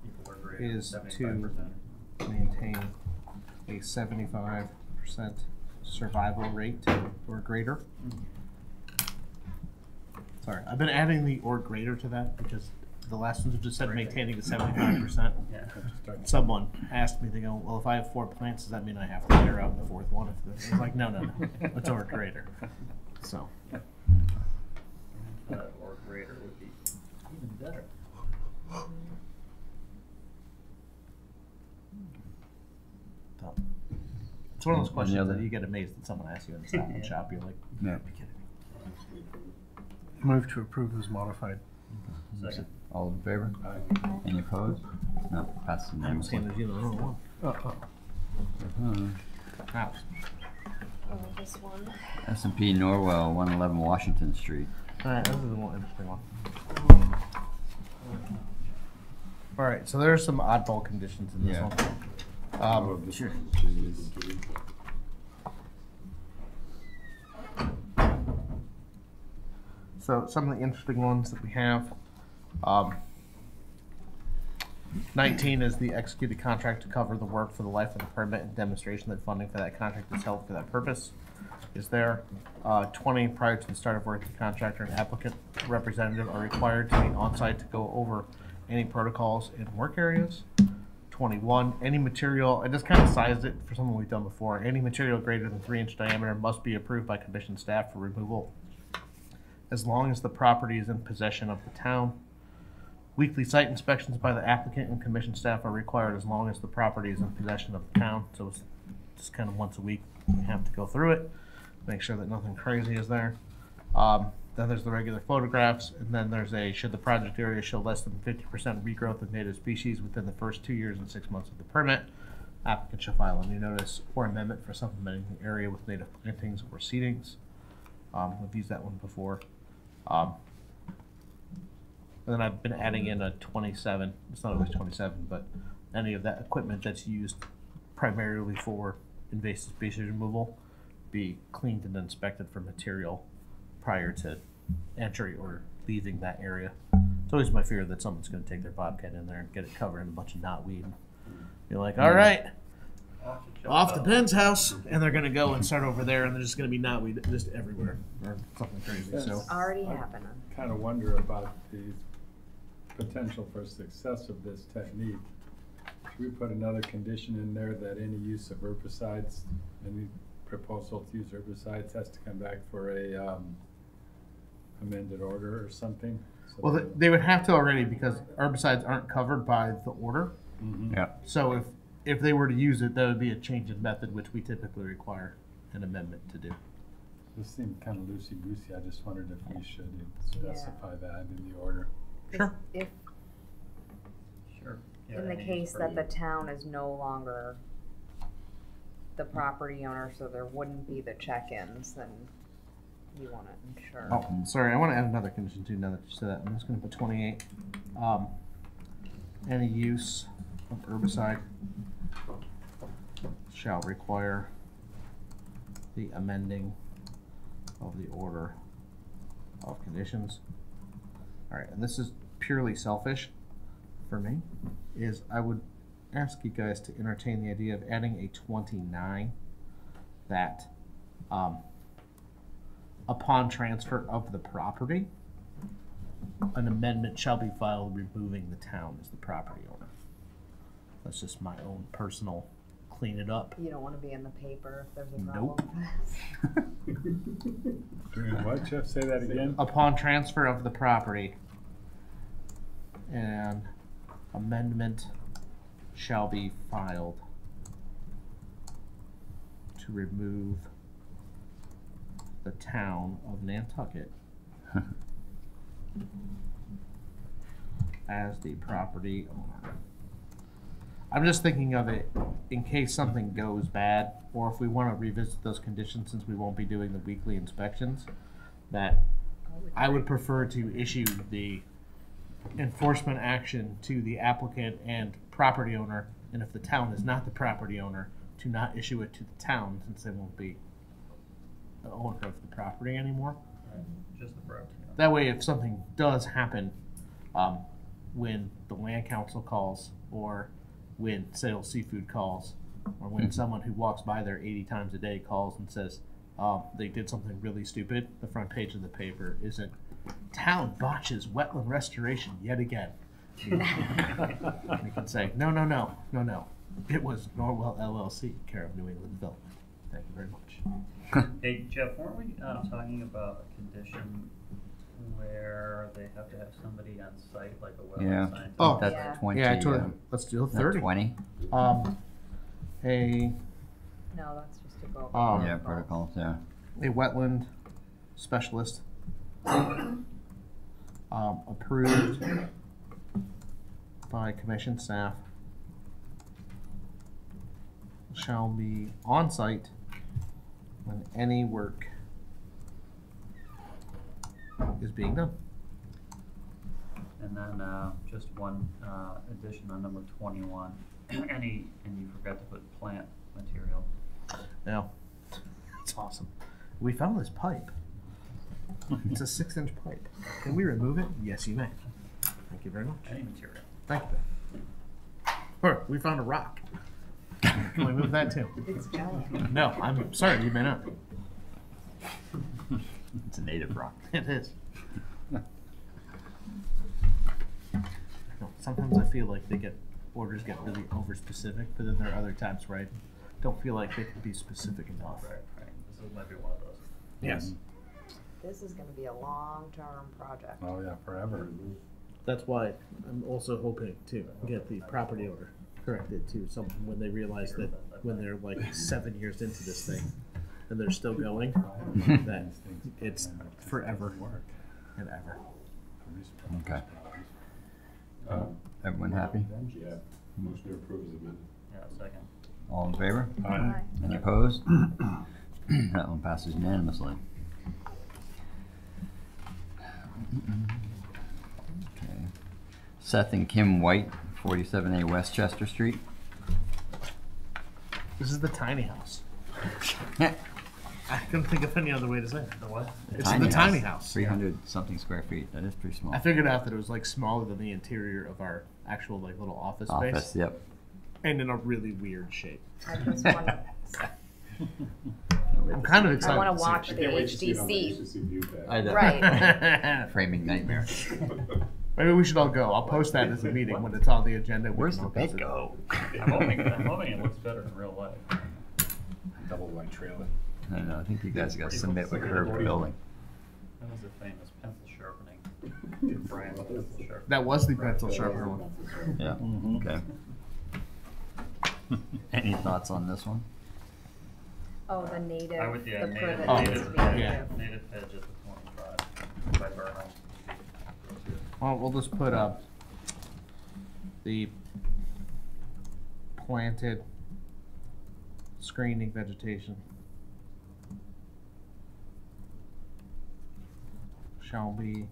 people are greater than Is 75%. to maintain a 75% survival rate or greater. Sorry, I've been adding the or greater to that because the last ones have just said maintaining a 75%. Yeah. Someone asked me, they go, well, if I have 4 plants, does that mean I have to clear out the 4th one? I was like, no, it's or greater. So. Or greater would be even better. So, it's one of those Any questions other- that you get amazed that someone asks you in the Stop and Shop. You're like, Yeah. be kidding me. Move to approve as modified. Second. All in favor? Any opposed? No, passes I haven't seen unanimously. it either. Oh, House. Oh, this one. S&P Norwell, 111 Washington Street. Alright, this is a more interesting one. Alright, so there are some oddball conditions in this Yeah. one. Sure. So some of the interesting ones that we have. 19 is the executed contract to cover the work for the life of the permit and demonstration that funding for that contract is held for that purpose is there. 20, prior to the start of work, the contractor and applicant representative are required to be on site to go over any protocols in work areas. 21, any material, I just kind of sized it for something we've done before. Any material greater than 3-inch diameter must be approved by commission staff for removal as long as the property is in possession of the town. Weekly site inspections by the applicant and commission staff are required as long as the property is in possession of the town. So it's just kind of once a week we have to go through it, make sure that nothing crazy is there. Then there's the regular photographs, and then there's a should the project area show less than 50% regrowth of native species within the first 2 years and 6 months of the permit, applicant shall file a new notice or amendment for supplementing the area with native plantings or seedings. We've used that one before. And then I've been adding in a 27. It's not always 27, but any of that equipment that's used primarily for invasive species removal be cleaned and inspected for material prior to entry or leaving that area. It's always my fear that someone's going to take their bobcat in there and get it covered in a bunch of knotweed. You're like, all right, off to Ben's house, and they're going to go and start over there, and there's just going to be knotweed just everywhere or something crazy. So It's already happening. Kind of wonder about the potential for success of this technique. Should we put another condition in there that any use of herbicides, any proposal to use herbicides has to come back for a amended order or something? So well, they would have to already because herbicides aren't covered by the order. Mhm. Yeah. So if they were to use it, that would be a change in method, which we typically require an amendment to do. This seemed kind of loosey-goosey. I just wondered if we should specify that in the order. Sure. If Sure. Yeah, in the any case use that the for- town is no longer the property owner, so there wouldn't be the check-ins, then you want to ensure. Oh, sorry. I want to add another condition too. Now that you said that, I'm just going to put 28. Any use of herbicide shall require the amending of the order of conditions. All right, and this is purely selfish for me. Is I would ask you guys to entertain the idea of adding a 29 that upon transfer of the property, an amendment shall be filed removing the town as the property owner. That's just my own personal clean it up. You don't want to be in the paper if there's a Nope. problem. Doing what, Jeff? Say that again? Upon transfer of the property, an amendment shall be filed to remove the town of Nantucket as the property owner. I'm just thinking of it in case something goes bad, or if we want to revisit those conditions since we won't be doing the weekly inspections, that I would prefer to issue the enforcement action to the applicant and property owner, and if the town is not the property owner, to not issue it to the town since they won't be the owner of the property anymore. Just the property. That way, if something does happen, when the land council calls, or when Sales Seafood calls, or when someone who walks by there 80 times a day calls and says they did something really stupid, the front page of the paper isn't "Town botches wetland restoration yet again." We can say, no. It was Norwell LLC, care of New England Development. Thank you very much. Hey, Jeff, weren't we talking about a condition where they have to have somebody on site, like a wetland Yeah. scientist? Oh, That's Yeah. 20. Yeah, I told you. Let's do 30. 20. A No, that's just to go. Oh. Yeah, protocols, yeah. wetland specialist approved by commission staff shall be on site when any work is being done. And then just one addition on number 21. And you forgot to put plant material. Now, it's awesome. We found this pipe. It's a 6-inch pipe. Can we remove it? Yes, you may. Thank you very much. Any material. Thank you. Or, we found a rock. Can we move that too? It's giant. No, I'm sorry, you may not. It's a native rock. It is. Sometimes I feel like orders get really over specific, but then there are other times where I don't feel like they can be specific enough. Right. This might be one of those. Yes. This is gonna be a long-term project. Oh, yeah, forever. That's why I'm also hoping to get the property owner corrected to something when they realize that when they're like 7 years into this thing and they're still going, that it's forever and ever. Okay. Everyone happy? Yeah, motion to approve is amended. Yeah, second. All in favor? Aye. Any opposed? That one passes unanimously. Okay. Seth and Kim White, 47A Westchester Street. This is the tiny house. I couldn't think of any other way to say it. The what? It's the tiny house. 300 something square feet. That is pretty small. I figured out that it was like smaller than the interior of our actual like little office space. Yep. And in a really weird shape. I just wanna, I'm kind of I excited. wanna to see watch it. the HDC. Right. Framing nightmare. Maybe we should all go. I'll post that as a meeting when it's on the agenda. Where's the bed go? I'm hoping it looks better in real life. Double wide trailer. I don't know. I think you guys got to submit with curved building. That was a famous pencil sharpening brand. Pencil sharpening. That was the pencil sharpener one. Yeah. Okay. Any thoughts on this one? Oh, the native, I would, yeah, the native, privet native, needs to be native, native. native hedge at the 25 by Burnham. Well, we'll just put up the planted screening vegetation shall be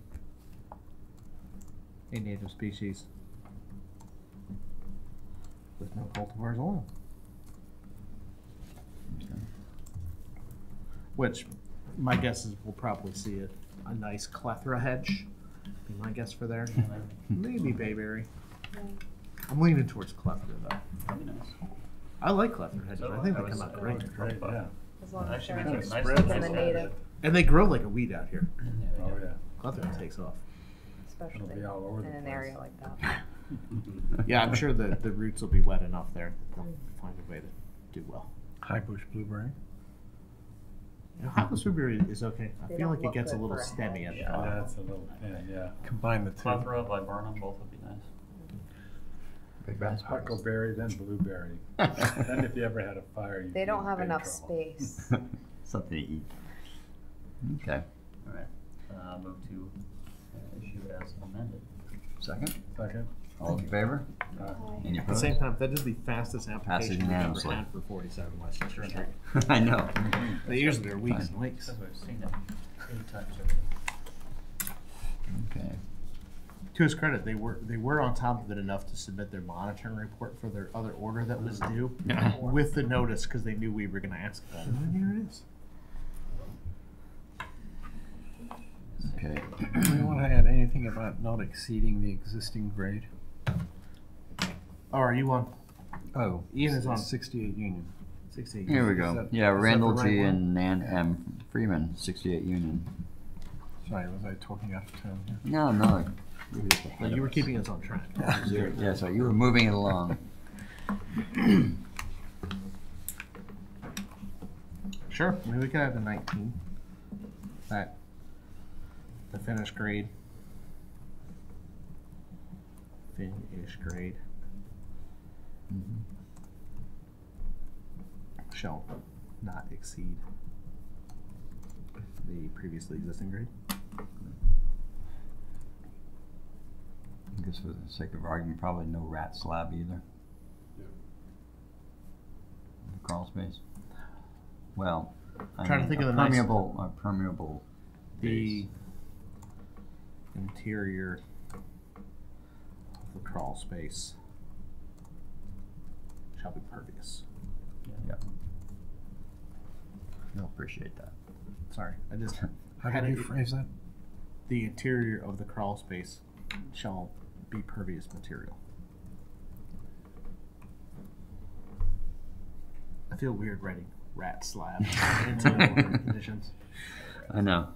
a native species with no cultivars allowed. Which my guess is we'll probably see a nice clethra hedge. Be my guess for there. Maybe bayberry. I'm leaning towards clethra though. That'd be nice. I like clethra hedges. So I think I they was- come out great. Yeah. As long as Actually, they're makes it nice keeping and the nice. native, And they grow like a weed out here. Oh, yeah. Clethra takes off. especially It'll be all over in the an place. area like that. Yeah, I'm sure the roots will be wet enough there. They'll find a way to do well. High bush blueberry. You know, hot blueberry is okay. I They feel don't like it look gets a good little for a stemmy at hedge. the top. Yeah, it's a little, yeah. Combine the two. Plethora by Burnham, both would be nice. Big raspberries. Huckleberry, then blueberry. Then if you ever had a fire, you'd They be don't in have big enough trouble. space. Something to eat. Okay. All right. Move to issue as amended. Second? Second. All in favor? Any At the opposed? same time, that is the fastest Passes application we've ever unanimously. had for 47 Westchester Street. I know. They usually are weeks and weeks. Because we've seen it 8 times Okay. To his credit, they were on top of it enough to submit their monitoring report for their other order that was due with the notice because they knew we were going to ask about it. And here it is. Okay. Do we want to add anything about not exceeding the existing grade? Oh, are you on? Oh, Ian is on 68 Union. 68. Here we Is go. that- Yeah, is that Randall the right G. one? and Nan M. Freeman, 68 Union. Sorry, was I talking out of turn here? No, no. You were just No, ahead you of were us. keeping us on track. Yeah, so you were moving it along. Sure. I mean, we could have the 19. That. The finished grade. Finish grade. Mhm. Shall not exceed the previously existing grade. I guess for the sake of argument, probably no rat slab either. The crawl space. Well, I Trying to mean, think of a the nice- permeable The base. interior of the crawl space shall be pervious. Yep. You'll appreciate that. Sorry, I just How had did you it- phrase that? The interior of the crawl space shall be pervious material. I feel weird writing rat slab into the order conditions. I know.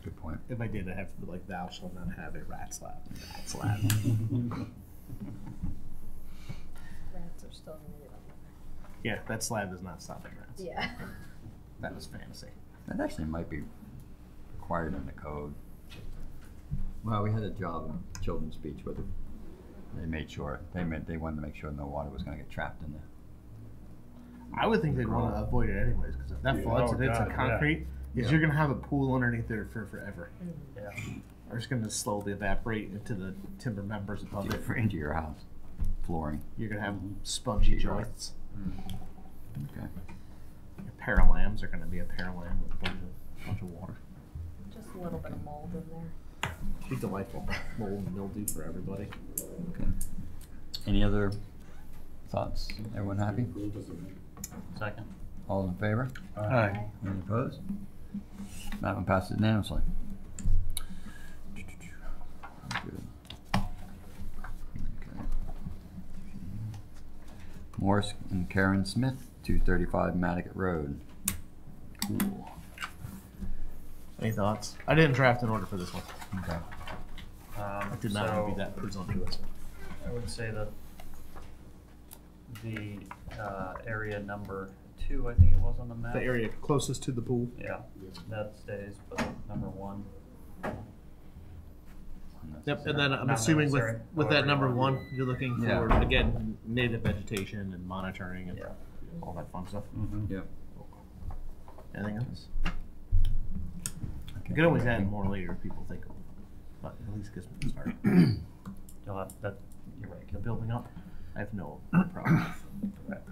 Good point. If I did, I'd have to be like, thou shalt not have a rat slab. Rat slab. Rats are still gonna get on Yeah, that slab is not stopping rats. there. Yeah. That was fantasy. That actually might be required in the code. Well, we had a job in children's speech where they made sure, they wanted to make sure no water was gonna get trapped in there. I would think they'd want to avoid it anyways, because if that floods and it's a concrete, is you're gonna have a pool underneath there for forever. Yeah. Or it's gonna slowly evaporate into the timber members above it. Into your house, flooring. You're gonna have spongy joists. Okay. Your paralams are gonna be a paralam with a bunch of water. Just a little bit of mold in there. Be delightful. Mold and mildew for everybody. Okay. Any other thoughts? Everyone happy? Second. All in favor? Aye. Any opposed? That one passes unanimously. Good. Okay. Morris and Karen Smith, 235 Matticat Road. Cool. Any thoughts? I didn't draft an order for this one. Okay. I did not want to be that presumptuous. I would say that the area number 2, I think it was on the map. The area closest to the pool. Yeah, that stays, but number 1. Yep, and then I'm Not assuming necessary. with that However number you want. 1, you're looking for, Yeah. again, native vegetation and monitoring and Yeah. all that fun stuff. Yep. Anything else? Okay. You can always add more later if people think of it, but at least gives me the start. You'll have that. You're right. The building up, I have no problem. Correct.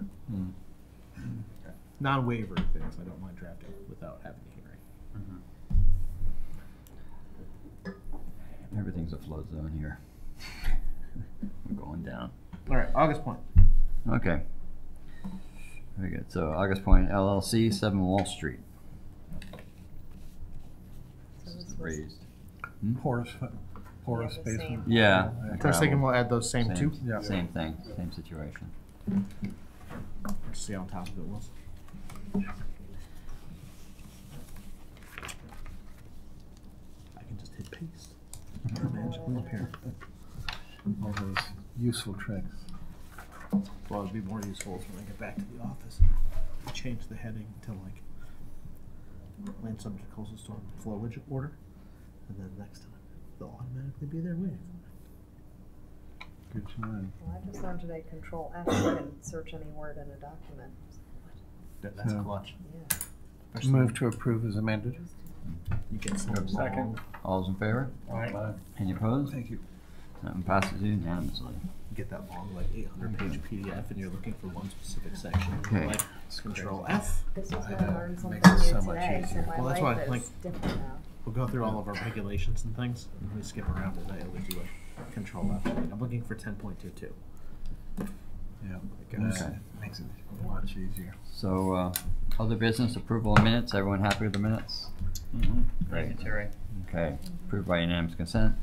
Non-waiver things, I don't mind drafting without having a hearing. Everything's a flood zone here. We're going down. All right, August Point. Okay. Very good. So August Point LLC, 7 Wall Street. So This is this was raised. Porous Yeah, the basement. same. Yeah. I was thinking we'll add those same two. Yeah. Same thing, same situation. Let's see how on top of it was. I can just hit paste. Magically appear. All those useful tricks. Well, it'd be more useful is when I get back to the office. Change the heading to like land subject coastal storm flowage order, and then next time they'll automatically be there waiting for me. Good to know. Well, I just learned today Control F and search any word in a document. That's Yeah. clutch. Yeah. Move to approve as amended. You get some Second. All those in favor? Aye. Any opposed? Thank you. That one passes unanimously. Get that long, like 800-page PDF, and you're looking for one specific section. Okay. Like Control F. This was I when I know. learned something Makes it new so much today, easier. so my Well, that's life why, is like, different now. we'll go through all of our regulations and things. And we skip around it. I always do a Control F. I'm looking for 10.22. Yeah, Okay. makes it much easier. So, other business, approval of minutes. Everyone happy with the minutes? Thank you, Terry. Okay. Approved by unanimous consent.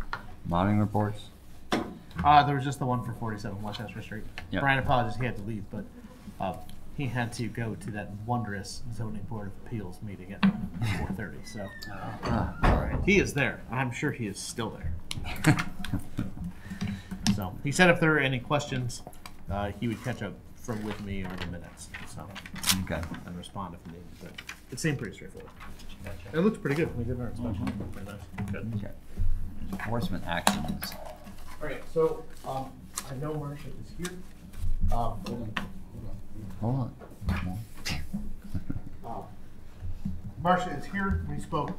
Monitoring reports. There was just the one for 47 Westchester Street. Yep. Brian apologized, he had to leave, but he had to go to that wondrous zoning board of appeals meeting at 4:30. So All right. he is there. I'm sure he is still there. So he said if there were any questions, he would catch up with me over the minutes. So Okay. and respond if needed. But it seemed pretty straightforward. It looks pretty good. We did our inspection. Pretty nice. Good. Okay. Enforcement actions. All right, so I know Marcia is here. Hold on. Marcia is here. We spoke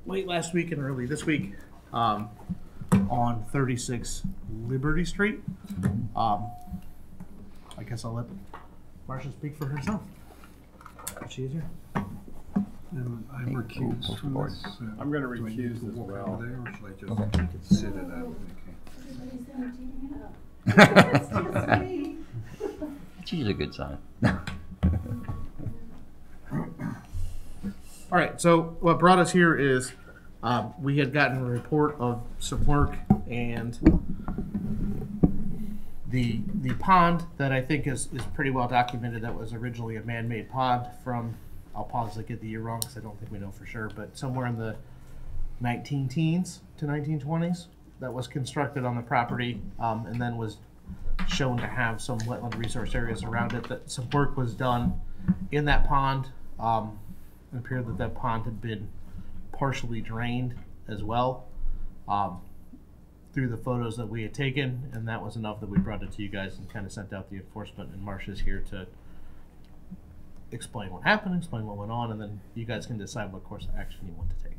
late last week and early this week on 36 Liberty Street. I guess I'll let Marcia speak for herself. If she is here. And I'm recused from this. I'm gonna do I need recuse to as walk well. over there, or should I just Okay. sit it out? It's usually a good sign. All right, so what brought us here is we had gotten a report of some work and the pond that I think is pretty well documented that was originally a man-made pond from, I'll pause to get the year wrong because I don't think we know for sure, but somewhere in the 19-teens to 1920s that was constructed on the property and then was shown to have some wetland resource areas around it. That some work was done in that pond. It appeared that that pond had been partially drained as well through the photos that we had taken, and that was enough that we brought it to you guys and kind of sent out the enforcement. And Marcia's here to explain what happened, explain what went on, and then you guys can decide what course of action you want to take.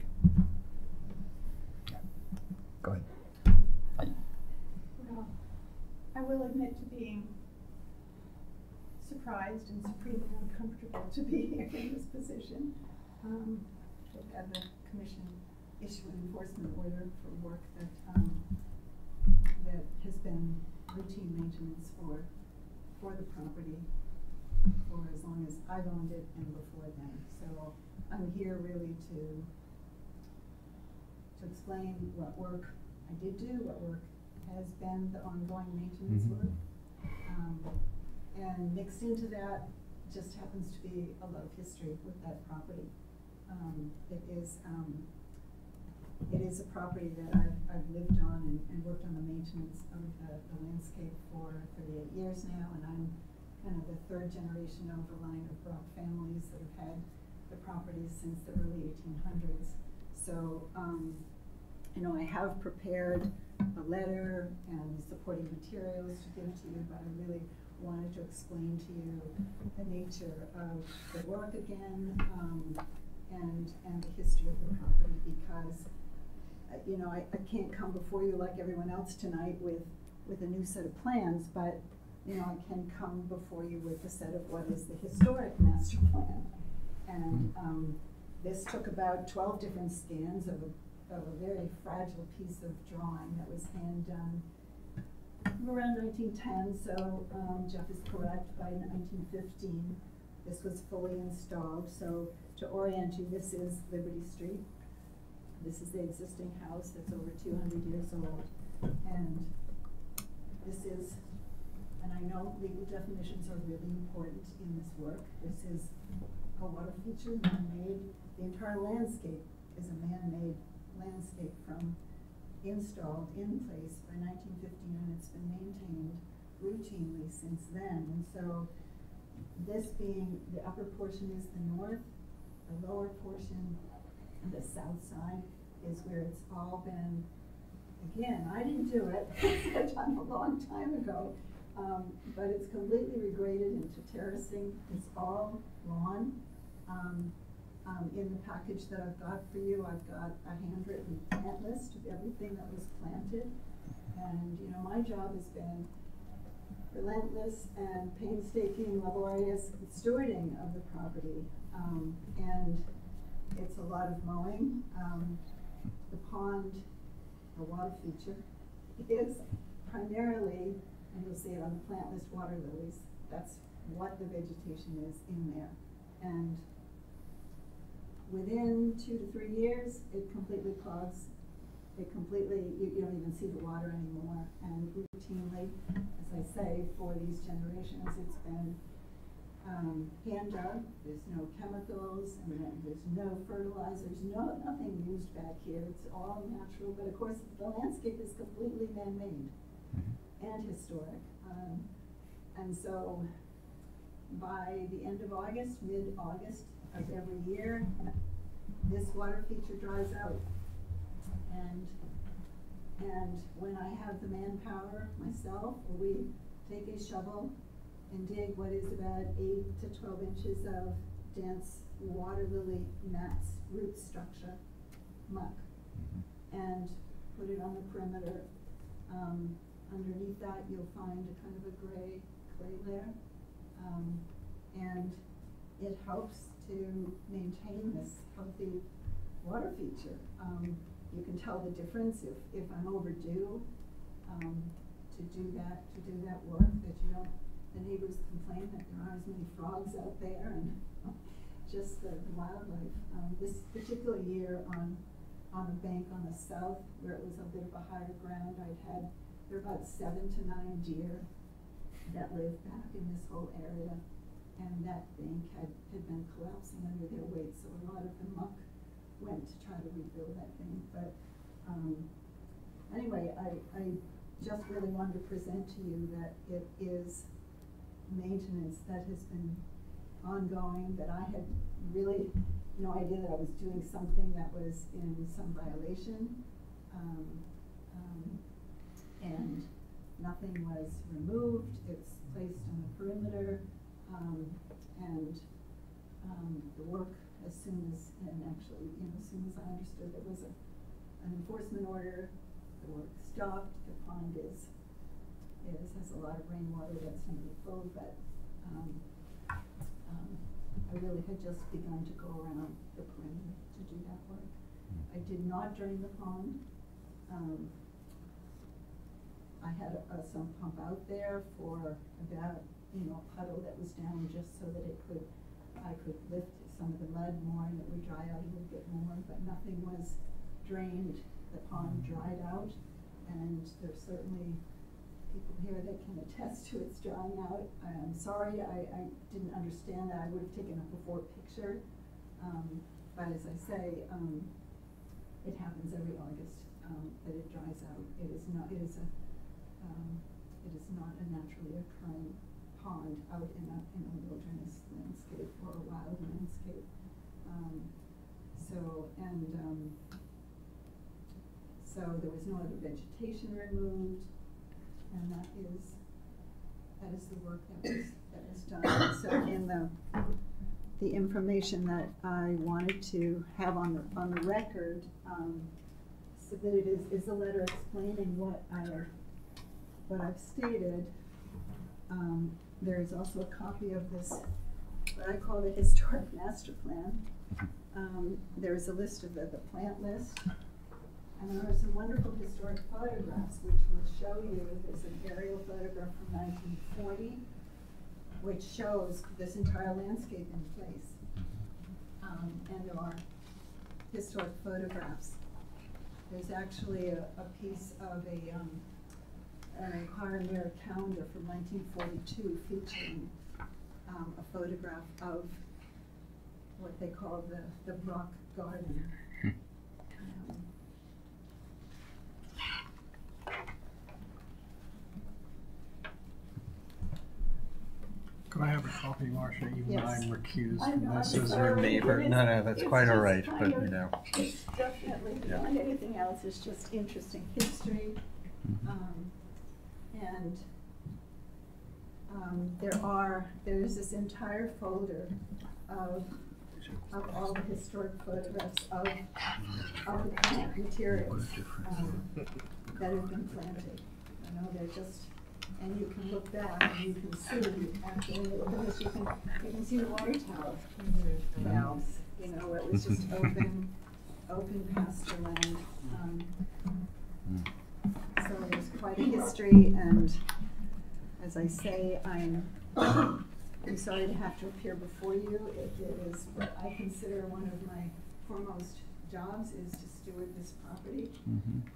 Go ahead. Well, I will admit to being surprised and supremely uncomfortable to be here in this position. To have the commission issue an enforcement order for work that that has been routine maintenance for the property for as long as I've owned it and before then. So I'm here really to explain what work I did do, what work has been the ongoing maintenance work. And mixed into that just happens to be a lot of history with that property. It is a property that I've lived on and worked on the maintenance of the landscape for 38 years now, and I'm kind of the third generation of a line of Brock families that have had the property since the early 1800s. So, you know, I have prepared a letter and supporting materials to give to you, but I really wanted to explain to you the nature of the work again, and the history of the property, because you know, I can't come before you like everyone else tonight with a new set of plans, but you know, I can come before you with a set of what is the historic master plan. And this took about 12 different scans of a very fragile piece of drawing that was hand done around 1910, so Jeff is correct, by 1915 this was fully installed. So to orient you, this is Liberty Street. This is the existing house that's over 200 years old. And this is, and I know legal definitions are really important in this work. This is a water feature, man-made. The entire landscape is a man-made landscape from installed in place by 1915, and it's been maintained routinely since then. And so this being, the upper portion is the north, the lower portion, and the south side is where it's all been, again, I didn't do it, it's done a long time ago, but it's completely regraded into terracing. It's all lawn. In the package that I've got for you, I've got a handwritten plant list of everything that was planted. And, you know, my job has been relentless and painstaking, laborious stewarding of the property. And it's a lot of mowing. The pond, the water feature, is primarily, and you'll see it on the plant list, water lilies. That's what the vegetation is in there. And within 2 to 3 years, it completely clogs. It completely, you don't even see the water anymore. And routinely, as I say, for these generations, it's been hand dug. There's no chemicals, and there's no fertilizers, nothing used back here. It's all natural. But of course, the landscape is completely man-made and historic. And so, by the end of August, mid-August of every year, this water feature dries out. And when I have the manpower myself, we take a shovel and dig what is about 8 to 12 inches of dense water lily mats, root structure, muck, and put it on the perimeter. Underneath that, you'll find a kind of a gray clay layer, and it helps to maintain this healthy water feature. You can tell the difference if I'm overdue to do that work, that you don't, the neighbors complain that there aren't as many frogs out there, and just the wildlife. This particular year on a bank on the south, where it was a bit of a higher ground, there were about 7 to 9 deer that lived back in this whole area, and that bank had been collapsing under their weight, so a lot of the muck went to try to rebuild that bank. But anyway, I just really wanted to present to you that it is maintenance that has been ongoing, that I had really no idea that I was doing something that was in some violation, and nothing was removed. It's placed on the perimeter, and the work, as soon as I understood there was an enforcement order, the work stopped. The pond has a lot of rainwater that's nearly full, but I really had just begun to go around the perimeter to do that work. I did not drain the pond. I had a sump pump out there for about, a puddle that was down, just so that I could lift some of the mud more and it would dry out a little bit more, but nothing was drained. The pond dried out, and there's certainly people here that can attest to its drying out. I'm sorry, I didn't understand that. I would have taken a before picture, but as I say, it happens every August that it dries out. It is not a naturally occurring pond out in a wilderness landscape or a wild landscape. So there was no other vegetation removed, and that is the work that was done. So in the information that I wanted to have on the record submitted is a letter explaining what I've stated. There is also a copy of this, what I call the historic master plan. There is a list of the plant list, and there are some wonderful historic photographs which will show you. There's an aerial photograph from 1940, which shows this entire landscape in place. And there are historic photographs. There's actually a piece of an Hardener calendar from 1942 featuring a photograph of what they call the Brock Garden. Could I have a copy, Marcia, even though Yes. I'm recused I from know, this I'm as your sorry. neighbor? No, that's It's quite all just right, kind but of- It's definitely, Yeah. beyond anything else, it's just interesting history. And there's this entire folder of of all the historic photographs of the plant materials that have been planted. You know, they're just, and you can look back and you can see, after you look at this, you can see the water tower. Now, you know, it was just open pasture land. So there's quite a history, and as I say, I'm sorry to have to appear before you. It is what I consider one of my foremost jobs, is to steward this property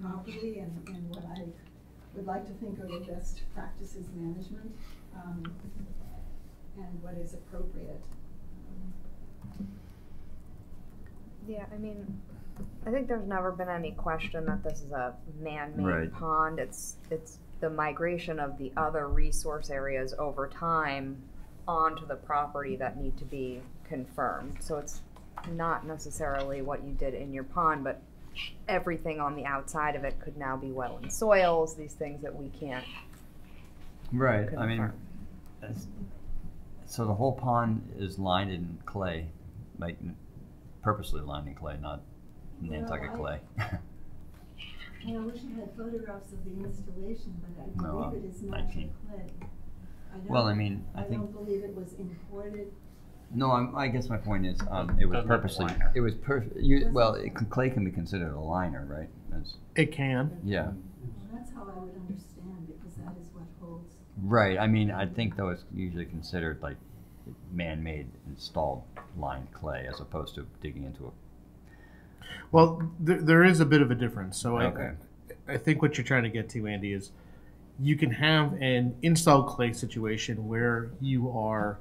properly, and what I would like to think are the best practices management, and what is appropriate. Yeah, I mean, I think there's never been any question that this is a man-made pond. It's the migration of the other resource areas over time onto the property that need to be confirmed. So it's not necessarily what you did in your pond, but everything on the outside of it could now be wetland soils, these things that we can't confirm. I mean, so the whole pond is lined in clay, like purposely lined in clay, not Nantucket clay. I wish I had photographs of the installation, but I believe it is natural clay. I don't believe it was imported. No, I guess my point is, it was purposely. It was clay can be considered a liner, right? It can. Yeah. Well, that's how I would understand, because that is what holds. Right. I mean, I think though it's usually considered like man-made, installed lined clay, as opposed to digging into a. Well, there is a bit of a difference. So okay. I think what you're trying to get to, Andy, is you can have an installed clay situation where you are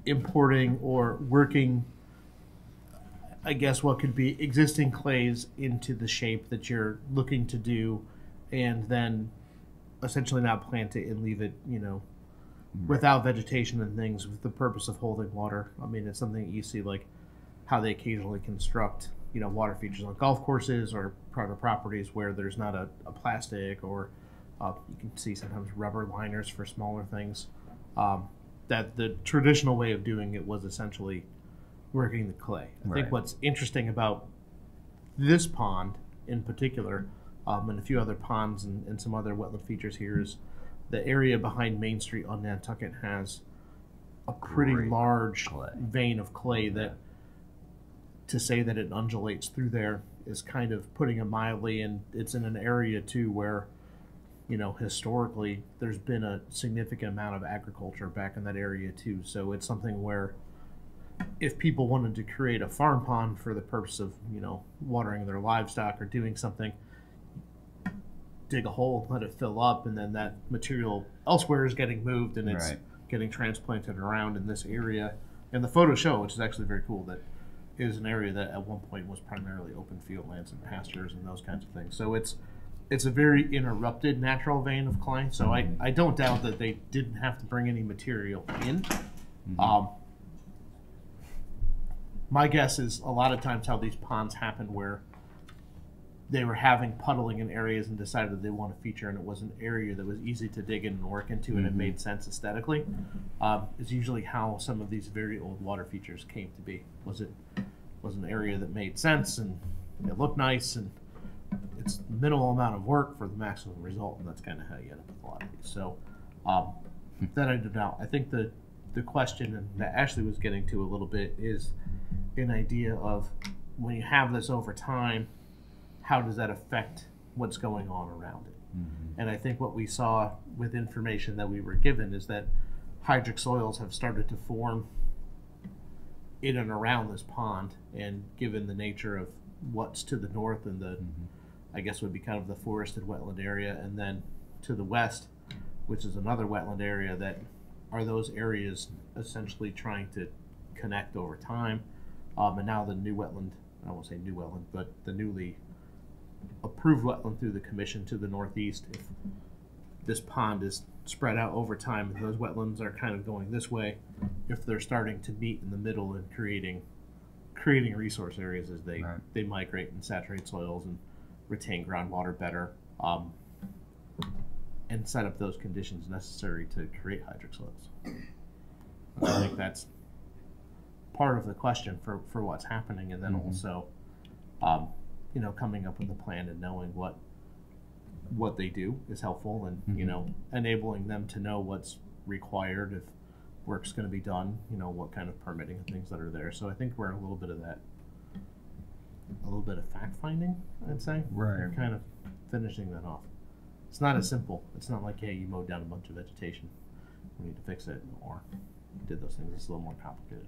importing or working, I guess, what could be existing clays into the shape that you're looking to do, and then essentially not plant it and leave it, without vegetation and things, with the purpose of holding water. I mean, it's something that you see, like how they occasionally construct, water features on golf courses or private properties where there's not a plastic, or you can see sometimes rubber liners for smaller things. That the traditional way of doing it was essentially working the clay. I think what's interesting about this pond in particular, and a few other ponds and some other wetland features here, is the area behind Main Street on Nantucket has a pretty large vein of clay that, to say that it undulates through there is kind of putting it mildly, and it's in an area too where, historically there's been a significant amount of agriculture back in that area too. So it's something where if people wanted to create a farm pond for the purpose of, watering their livestock or doing something, dig a hole, let it fill up, and then that material elsewhere is getting moved and it's getting transplanted around in this area. And the photos show, which is actually very cool, that is an area that at one point was primarily open field lands and pastures and those kinds of things. So it's a very interrupted natural vein of clay. So I don't doubt that they didn't have to bring any material in. My guess is a lot of times how these ponds happen where they were having puddling in areas and decided they want to feature, and it was an area that was easy to dig in and work into, and it made sense aesthetically. Is usually how some of these very old water features came to be. Was an area that made sense and it looked nice, and it's minimal amount of work for the maximum result, and that's kind of how you end up with a lot of these. So that I don't know. I think the question that Ashley was getting to a little bit is an idea of, when you have this over time, how does that affect what's going on around it? And I think what we saw with information that we were given is that hydric soils have started to form in and around this pond, and given the nature of what's to the north and the I guess would be kind of the forested wetland area, and then to the west, which is another wetland area, that are those areas essentially trying to connect over time. And now the new wetland, I won't say new wetland, but the newly approved wetland through the commission to the northeast, if this pond is spread out over time and those wetlands are kind of going this way, if they're starting to meet in the middle and creating resource areas as they migrate and saturate soils and retain groundwater better, and set up those conditions necessary to create hydric soils. I think that's part of the question for what's happening, and then also, you know, coming up with a plan and knowing what they do is helpful, and you know, enabling them to know what's required if work's going to be done, you know, what kind of permitting and things that are there. So I think we're in a little bit of that, a little bit of fact finding, I'd say. Right. We're kind of finishing that off. It's not as simple. It's not like, hey, you mowed down a bunch of vegetation, we need to fix it, or you did those things. It's a little more complicated.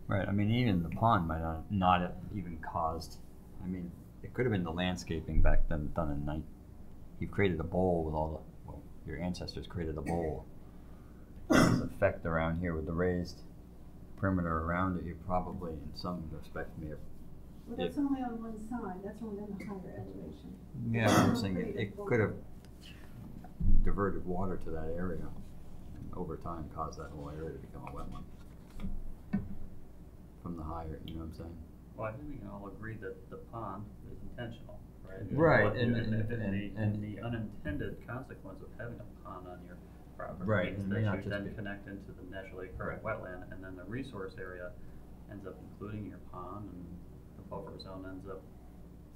Right. I mean, even the pond might not have even caused. I mean, it could have been the landscaping back then done in night. You created a bowl with all the, well, your ancestors created a bowl. This effect around here with the raised perimeter around it, you probably, in some respect, may have. Well, that's only on one side. That's only on the higher elevation. Yeah, I'm saying it could have diverted water to that area, and over time caused that whole area to become a wetland. From the higher, you know what I'm saying? Well, I think we can all agree that the pond is intentional, right? Right, But and the unintended consequence of having a pond on your property Right, means and that may you not just then be- connect into the naturally occurring wetland, and then the resource area ends up including your pond, and the buffer zone ends up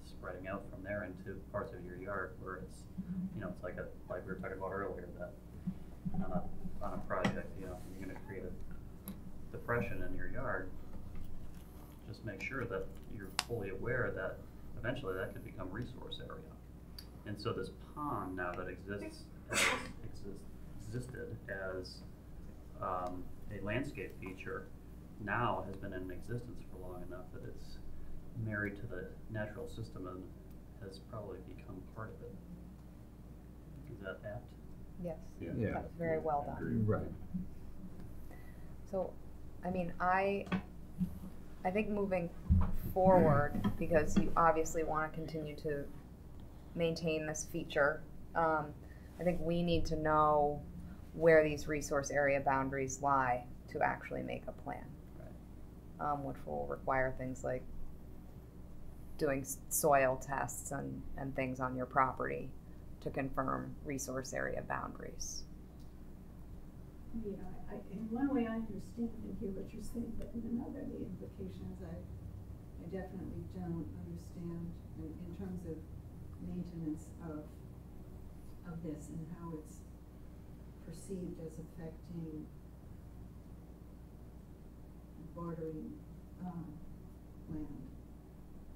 spreading out from there into parts of your yard where it's, you know, it's like we were talking about earlier, that on a project, you know, you're gonna create a depression in your yard. Just make sure that you're fully aware that eventually that could become resource area. And so this pond now that existed as a landscape feature now has been in existence for long enough that it's married to the natural system and has probably become part of it. Is that apt? Yes. Yeah. That was very well done. Right. So, I mean, I think moving forward, because you obviously want to continue to maintain this feature, I think we need to know where these resource area boundaries lie to actually make a plan, which will require things like doing soil tests and things on your property to confirm resource area boundaries. Yeah, in one way I understand and hear what you're saying, but in another, the implications I definitely don't understand in terms of maintenance of this and how it's perceived as affecting bordering land.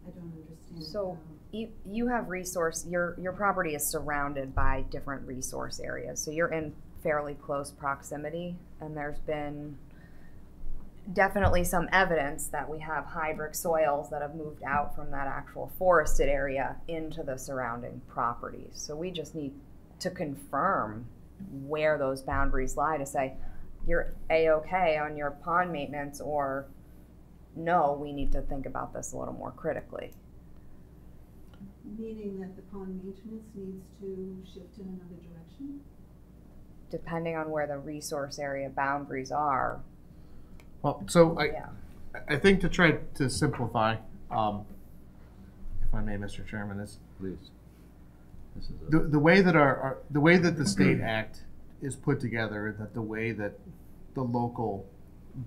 I don't understand. So you have your property is surrounded by different resource areas. So you're in fairly close proximity, and there's been definitely some evidence that we have hydric soils that have moved out from that actual forested area into the surrounding properties. So we just need to confirm where those boundaries lie to say you're A-okay on your pond maintenance, or no, we need to think about this a little more critically. Meaning that the pond maintenance needs to shift in another direction? Depending on where the resource area boundaries are. Well, so Yeah. I think to try to simplify, if I may, Mr. Chairman, is Please. This is the way that the way that the state act is put together, that the way that the local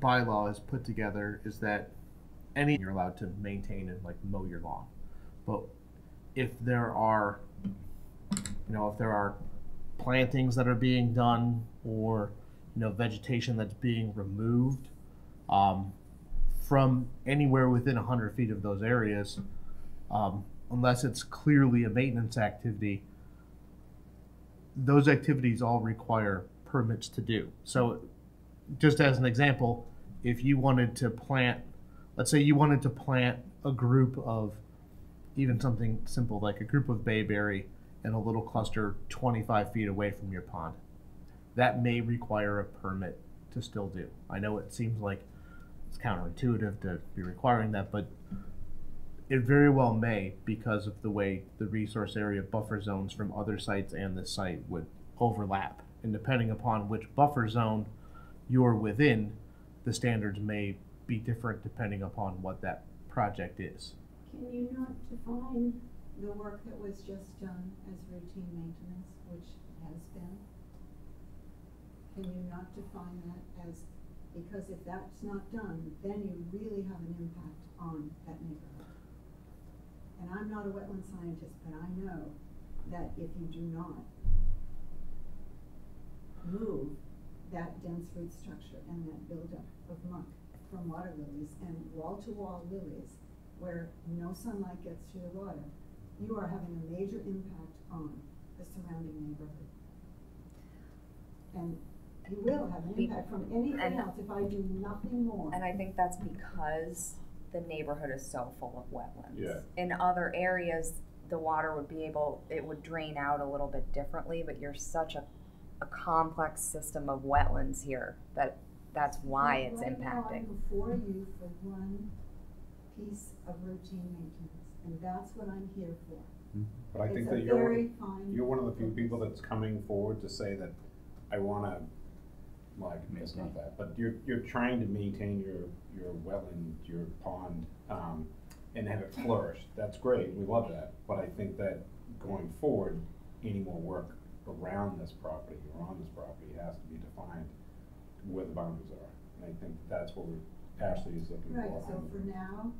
bylaw is put together is that you're allowed to maintain and like mow your lawn. But if there are, if there are plantings that are being done, or vegetation that's being removed from anywhere within 100 feet of those areas, unless it's clearly a maintenance activity, those activities all require permits to do. So just as an example, if you wanted to plant, let's say you wanted to plant a group of, even something simple like a group of bayberry in a little cluster 25 feet away from your pond, that may require a permit to still do. I know it seems like it's counterintuitive to be requiring that, but it very well may, because of the way the resource area buffer zones from other sites and this site would overlap. And depending upon which buffer zone you're within, the standards may be different depending upon what that project is. Can you not define the work that was just done as routine maintenance, which has been? Can you not define that as Because if that's not done, then you really have an impact on that neighborhood. And I'm not a wetland scientist, but I know that if you do not move that dense root structure and that buildup of muck from water lilies and wall-to-wall lilies where no sunlight gets to the water, you are having a major impact on the surrounding neighborhood. And you will have an impact from anything else if I do nothing more. And I think that's because the neighborhood is so full of wetlands. Yeah. In other areas, the water would it would drain out a little bit differently, but you're such a complex system of wetlands here that's why it's right impacting. Now I'm before you for one piece of routine maintenance, and that's what I'm here for. But I think It's that a you're very fine one of the few people that's coming forward to say that I want to. Well, I guess not that, but you're trying to maintain your wetland, your pond, and have it flourish. That's great. We love that. But I think that going forward, any more work around this property or on this property has to be defined where the boundaries are. And I think that's what Ashley is looking Right, for. so for now,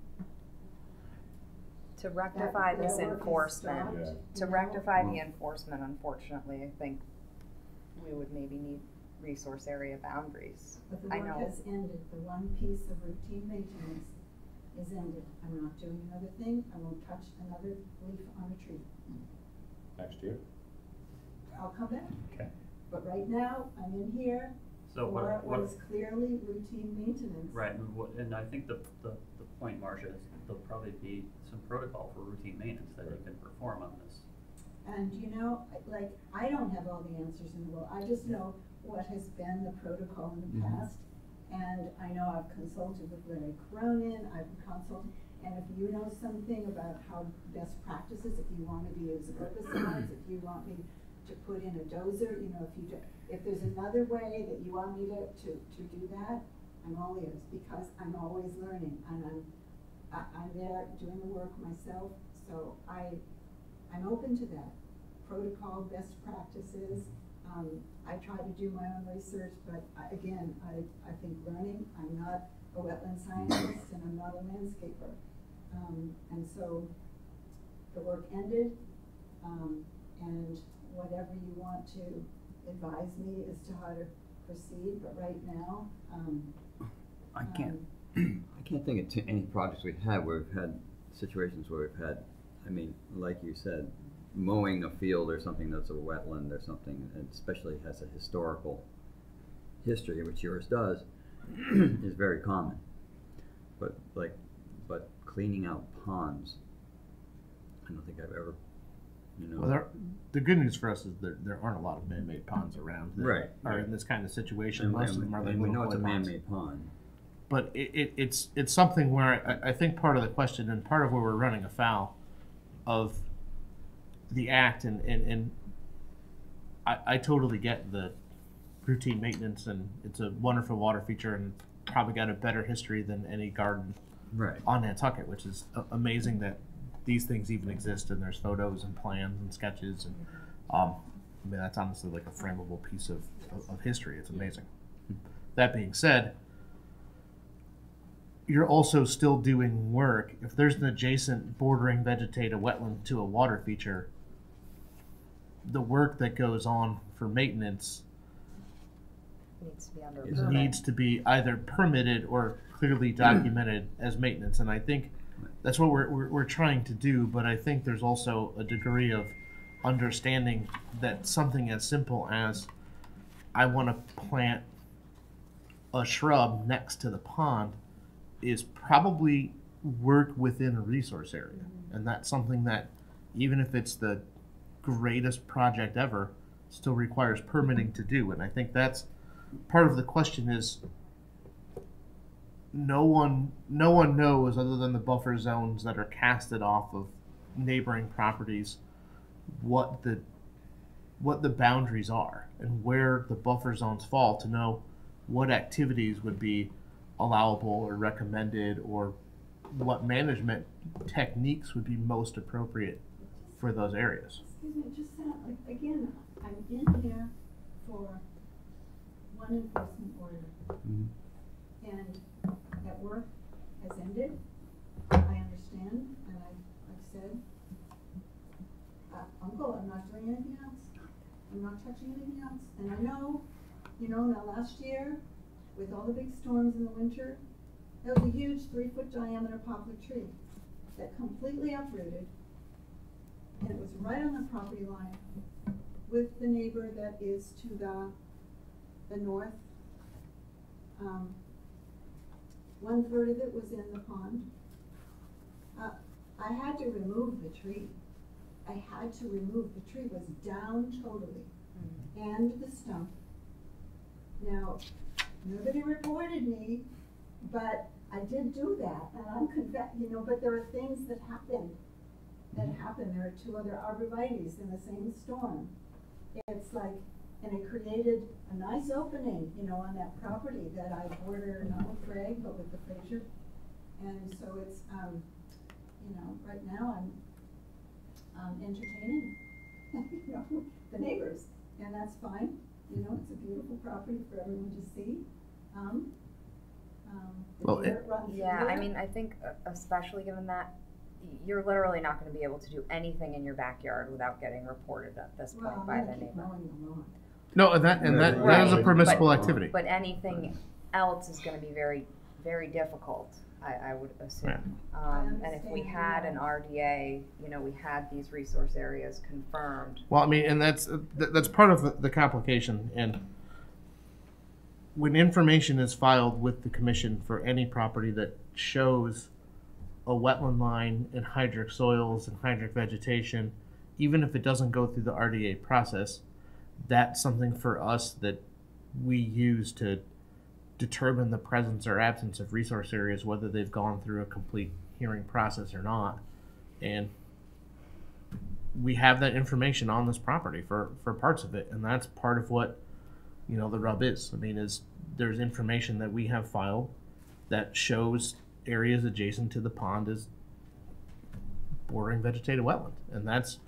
To rectify this that work is enforcement, stopped. to rectify the enforcement, unfortunately, I think we would maybe need resource area boundaries. But the work has ended. The one piece of routine maintenance is ended. I'm not doing another thing. I won't touch another leaf on a tree. Next year? I'll come back. Okay. But right now, I'm in here So for what is clearly routine maintenance. right, and I think the point, Marcia, is there'll probably be some protocol for routine maintenance that you can perform on this. And you know, like, I don't have all the answers in the world. I just know what has been the protocol in the past. And I know I've consulted with Larry Cronin, I've consulted, and if you know something about how best practices, if you want me to use herbicides, if you want me to put in a dozer, you know, if there's another way that you want me to do that, I'm all ears, because I'm always learning, and I'm there doing the work myself, so I'm open to that. Protocol, best practices, I try to do my own research, but I think learning, I'm not a wetland scientist and I'm not a landscaper. And so the work ended, and whatever you want to advise me as to how to proceed, but right now, I can't think of any projects we've had where we've had situations where we've had, I mean, like you said, mowing a field or something that's a wetland or something, and especially has a historical history, which yours does, is very common. But cleaning out ponds, I don't think I've ever, you know. Well, the good news for us is there aren't a lot of man-made ponds around that are in this kind of situation. Most of them are like we know it's a ponds. man-made pond. But it's something where I think part of the question and part of where we're running afoul of the act, and I totally get the routine maintenance, and it's a wonderful water feature and probably got a better history than any garden on Nantucket, which is amazing that these things even exist, and there's photos and plans and sketches, and I mean, that's honestly like a frameable piece of history. It's amazing. That being said, you're also still doing work. If there's an adjacent bordering vegetative wetland to a water feature, the work that goes on for maintenance needs to be either permitted or clearly documented as maintenance. And I think that's what we're trying to do, but I think there's also a degree of understanding that something as simple as I want to plant a shrub next to the pond is probably work within a resource area. And that's something that, even if it's the greatest project ever, still requires permitting to do. And I think that's part of the question is no one knows, other than the buffer zones that are casted off of neighboring properties, what the boundaries are and where the buffer zones fall, to know what activities would be allowable or recommended, or what management techniques would be most appropriate for those areas. Excuse me, just like, again, I'm in here for one enforcement order. and that work has ended. I understand, and I've said, Uncle, I'm not doing anything else. I'm not touching anything else. And I know, now last year, with all the big storms in the winter, there was a huge 3-foot diameter poplar tree that completely uprooted, and it was right on the property line with the neighbor that is to the north. 1/3 of it was in the pond. I had to remove the tree. I had to remove, the tree was down totally, and the stump. Now, nobody reported me, but I did do that, and I'm but there are things that happened. There are 2 other arborvitaes in the same storm. It's like, and it created a nice opening, on that property that I border not with Craig, but with the Fraser. And so it's, right now I'm entertaining, the neighbors, and that's fine. It's a beautiful property for everyone to see. Yeah, I mean, I think especially given that you're literally not going to be able to do anything in your backyard without getting reported at this point by the neighbor. No, and that is a permissible activity. But anything else is going to be very, very difficult, I would assume. Yeah. And if we had an RDA, we had these resource areas confirmed. Well, I mean, and that's part of the complication. And when information is filed with the commission for any property that shows a wetland line and hydric soils and hydric vegetation, even if it doesn't go through the RDA process, that's something for us that we use to determine the presence or absence of resource areas, whether they've gone through a complete hearing process or not. And we have that information on this property for parts of it, and that's part of what the rub is. I mean, there's information that we have filed that shows areas adjacent to the pond as bordering vegetated wetland, and that's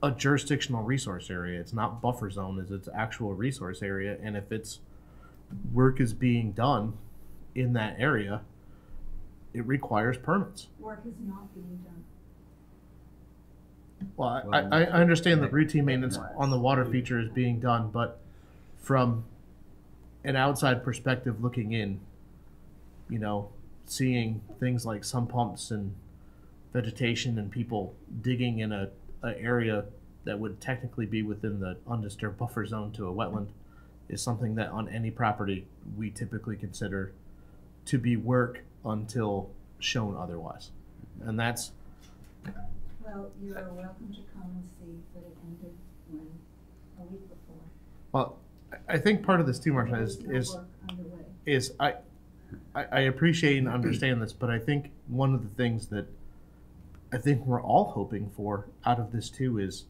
a jurisdictional resource area. It's not buffer zone, it's actual resource area, and if its work is being done in that area, it requires permits. Work is not being done. Well, I understand that routine maintenance on the water feature is being done, but from an outside perspective looking in, seeing things like sump pumps and vegetation and people digging in a area that would technically be within the undisturbed buffer zone to a wetland is something that on any property we typically consider to be work until shown otherwise. And that's... Well, you are welcome to come and see that it ended a week before. Well, I think part of this too, Marcia, is I appreciate and understand this, but I think one of the things that I think we're all hoping for out of this too is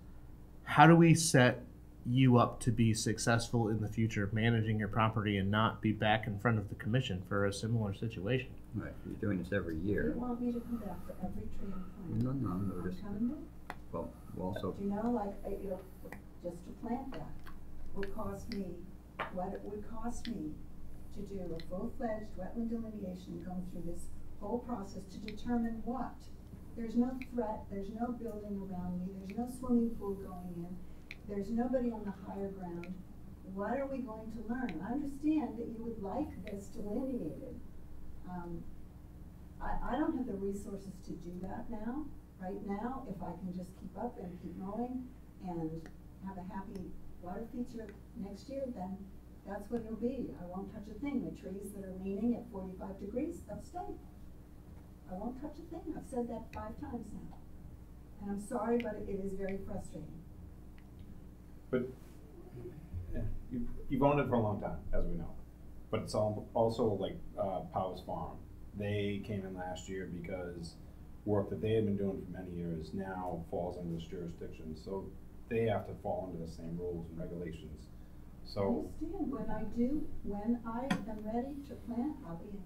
how do we set you up to be successful in the future managing your property and not be back in front of the commission for a similar situation? Right, you're doing this every year. You want me to come back for every tree and plant? No, I'm just, coming back. well, also. Do you know, just to plant that would cost me what it would cost me to do a full-fledged wetland delineation, going through this whole process to determine what. There's no threat, there's no building around me, there's no swimming pool going in, there's nobody on the higher ground. What are we going to learn? I understand that you would like this delineated. I don't have the resources to do that now. Right now, if I can just keep up and keep mowing and have a happy water feature next year, then that's what it'll be. I won't touch a thing. The trees that are leaning at 45 degrees, they'll stay. I won't touch a thing. I've said that 5 times now. And I'm sorry, but it is very frustrating. But you've owned it for a long time, as we know. But it's also like Powell's Farm. They came in last year because work that they had been doing for many years now falls under this jurisdiction. So they have to fall under the same rules and regulations. So I understand. When I am ready to plant, I'll be in.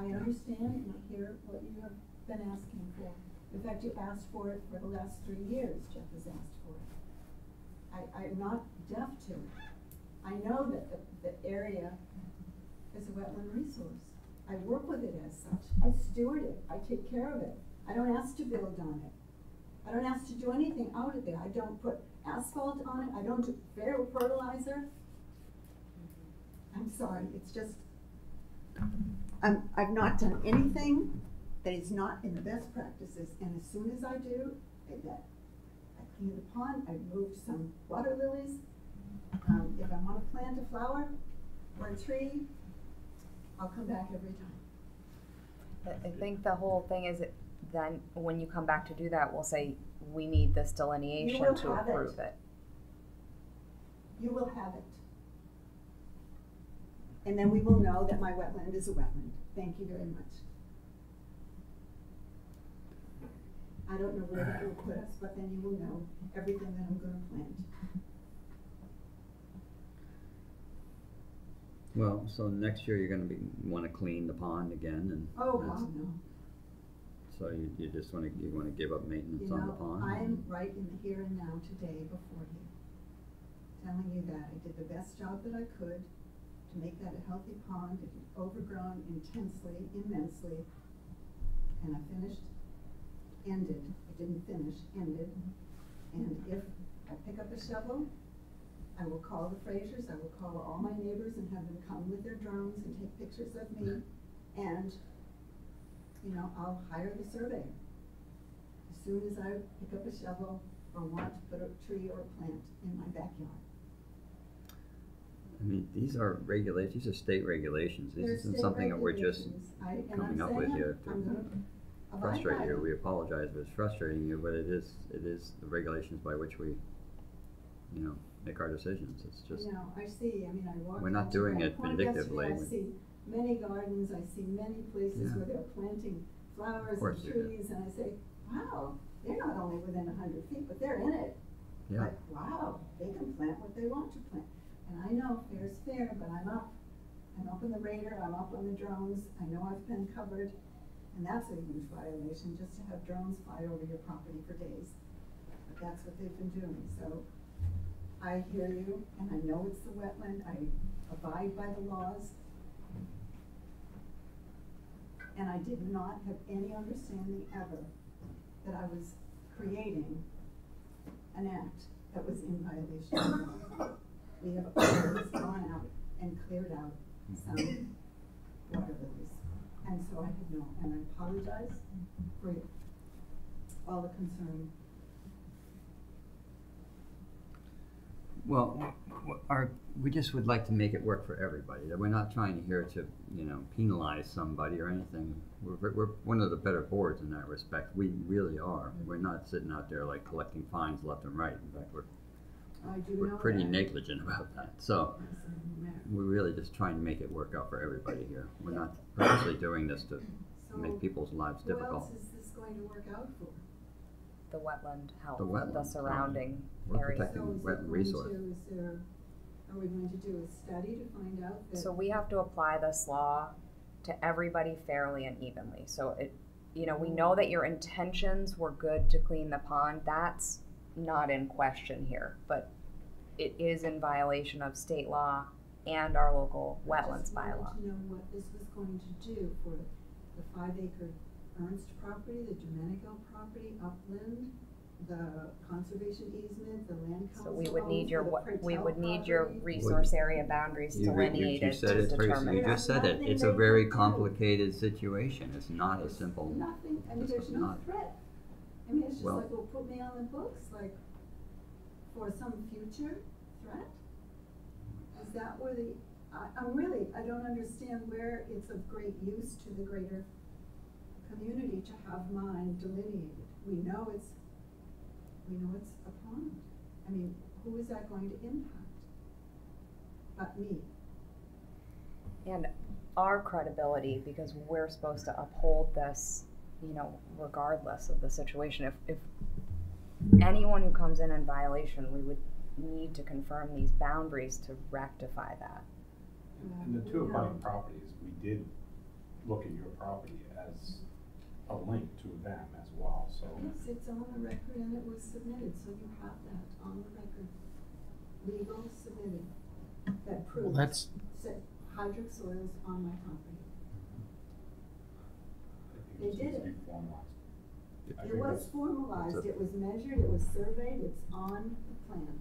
I understand and I hear what you have been asking for. In fact, you asked for it for the last 3 years. Jeff has asked for it. I'm not deaf to it. I know that the area is a wetland resource. I work with it as such. I steward it. I take care of it. I don't ask to build on it. I don't ask to do anything out of there. I don't put asphalt on it. I don't do fertilizer. I'm sorry, it's just, I've not done anything that is not in the best practices, and as soon as I do, I clean the pond, I moved some water lilies. If I want to plant a flower or a tree, I'll come back every time. I think the whole thing is that then when you come back to do that, we'll say, we need this delineation to approve it. You will have it. And then we will know that my wetland is a wetland. Thank you very much. I don't know where that will put us, but then you will know everything that I'm going to plant. Well, so next year you're going to want to clean the pond again, and oh God, no. So you just want to give up maintenance on the pond. I'm right in the here and now today before you, telling you that I did the best job that I could to make that a healthy pond. It had overgrown intensely, immensely, and I ended. I didn't finish, ended. And if I pick up a shovel, I will call the Frasers, I will call all my neighbors and have them come with their drones and take pictures of me, and, you know, I'll hire the surveyor. As soon as I pick up a shovel or want to put a tree or a plant in my backyard. I mean, these are regulations, these are state regulations. This isn't something that we're just coming up with here to frustrate you. We apologize if it's frustrating you, but it is the regulations by which we, you know, make our decisions. It's just. You know, I see, I mean, I walk. We're not doing it vindictively. I see many gardens, I see many places where they're planting flowers and trees, and I say, wow, they're not only within 100 feet, but they're in it. Yeah. Like, wow, they can plant what they want to plant. And I know fair is fair, but I'm up on the radar, I'm up on the drones, I know I've been covered, and that's a huge violation, just to have drones fly over your property for days. But that's what they've been doing, so I hear you, and I know it's the wetland, I abide by the laws, and I did not have any understanding ever that I was creating an act that was in violation of the law. We have always gone out and cleared out some water lilies. And so I had no, and I apologize for all the concern. Well, we just would like to make it work for everybody. We're not trying here to, you know, penalize somebody or anything. We're one of the better boards in that respect. We really are. We're not sitting out there like collecting fines left and right. In fact, we're pretty negligent about that. So we're really just trying to make it work out for everybody here. We're not purposely doing this to make people's lives difficult. Who else is this going to work out for? The wetland health, the surrounding we're area. protecting wetland resource. Are we going to do a study to find out that? So we have to apply this law to everybody fairly and evenly. So it, you know, we know that your intentions were good to clean the pond. That's not in question here, but it is in violation of state law and our local wetlands bylaw. I just wanted to know what this was going to do for the 5-acre Ernst property, the Domenico property, upland, the conservation easement, the land council. So we would need your resource area boundaries delineated to determine. You just said it. It's a very complicated situation. It's not a simple. Nothing. I mean, there's no threat. I mean, it's just like, well, put me on the books, like, for some future threat? Is that where I don't understand where it's of great use to the greater community to have mine delineated. We know it's a pond. I mean, who is that going to impact but me? And our credibility, because we're supposed to uphold this, you know, regardless of the situation. If anyone who comes in violation, we would need to confirm these boundaries to rectify that. In the two abutting properties, we did look at your property as a link to them as well, so. Yes, it's on the record and it was submitted, so you have that on the record. Legal submitted. that proved that's- hydric soils on my property. I They think did needs to it. be formalized. I It think was that's- formalized, that's a- it was measured, it was surveyed, it's on the plan.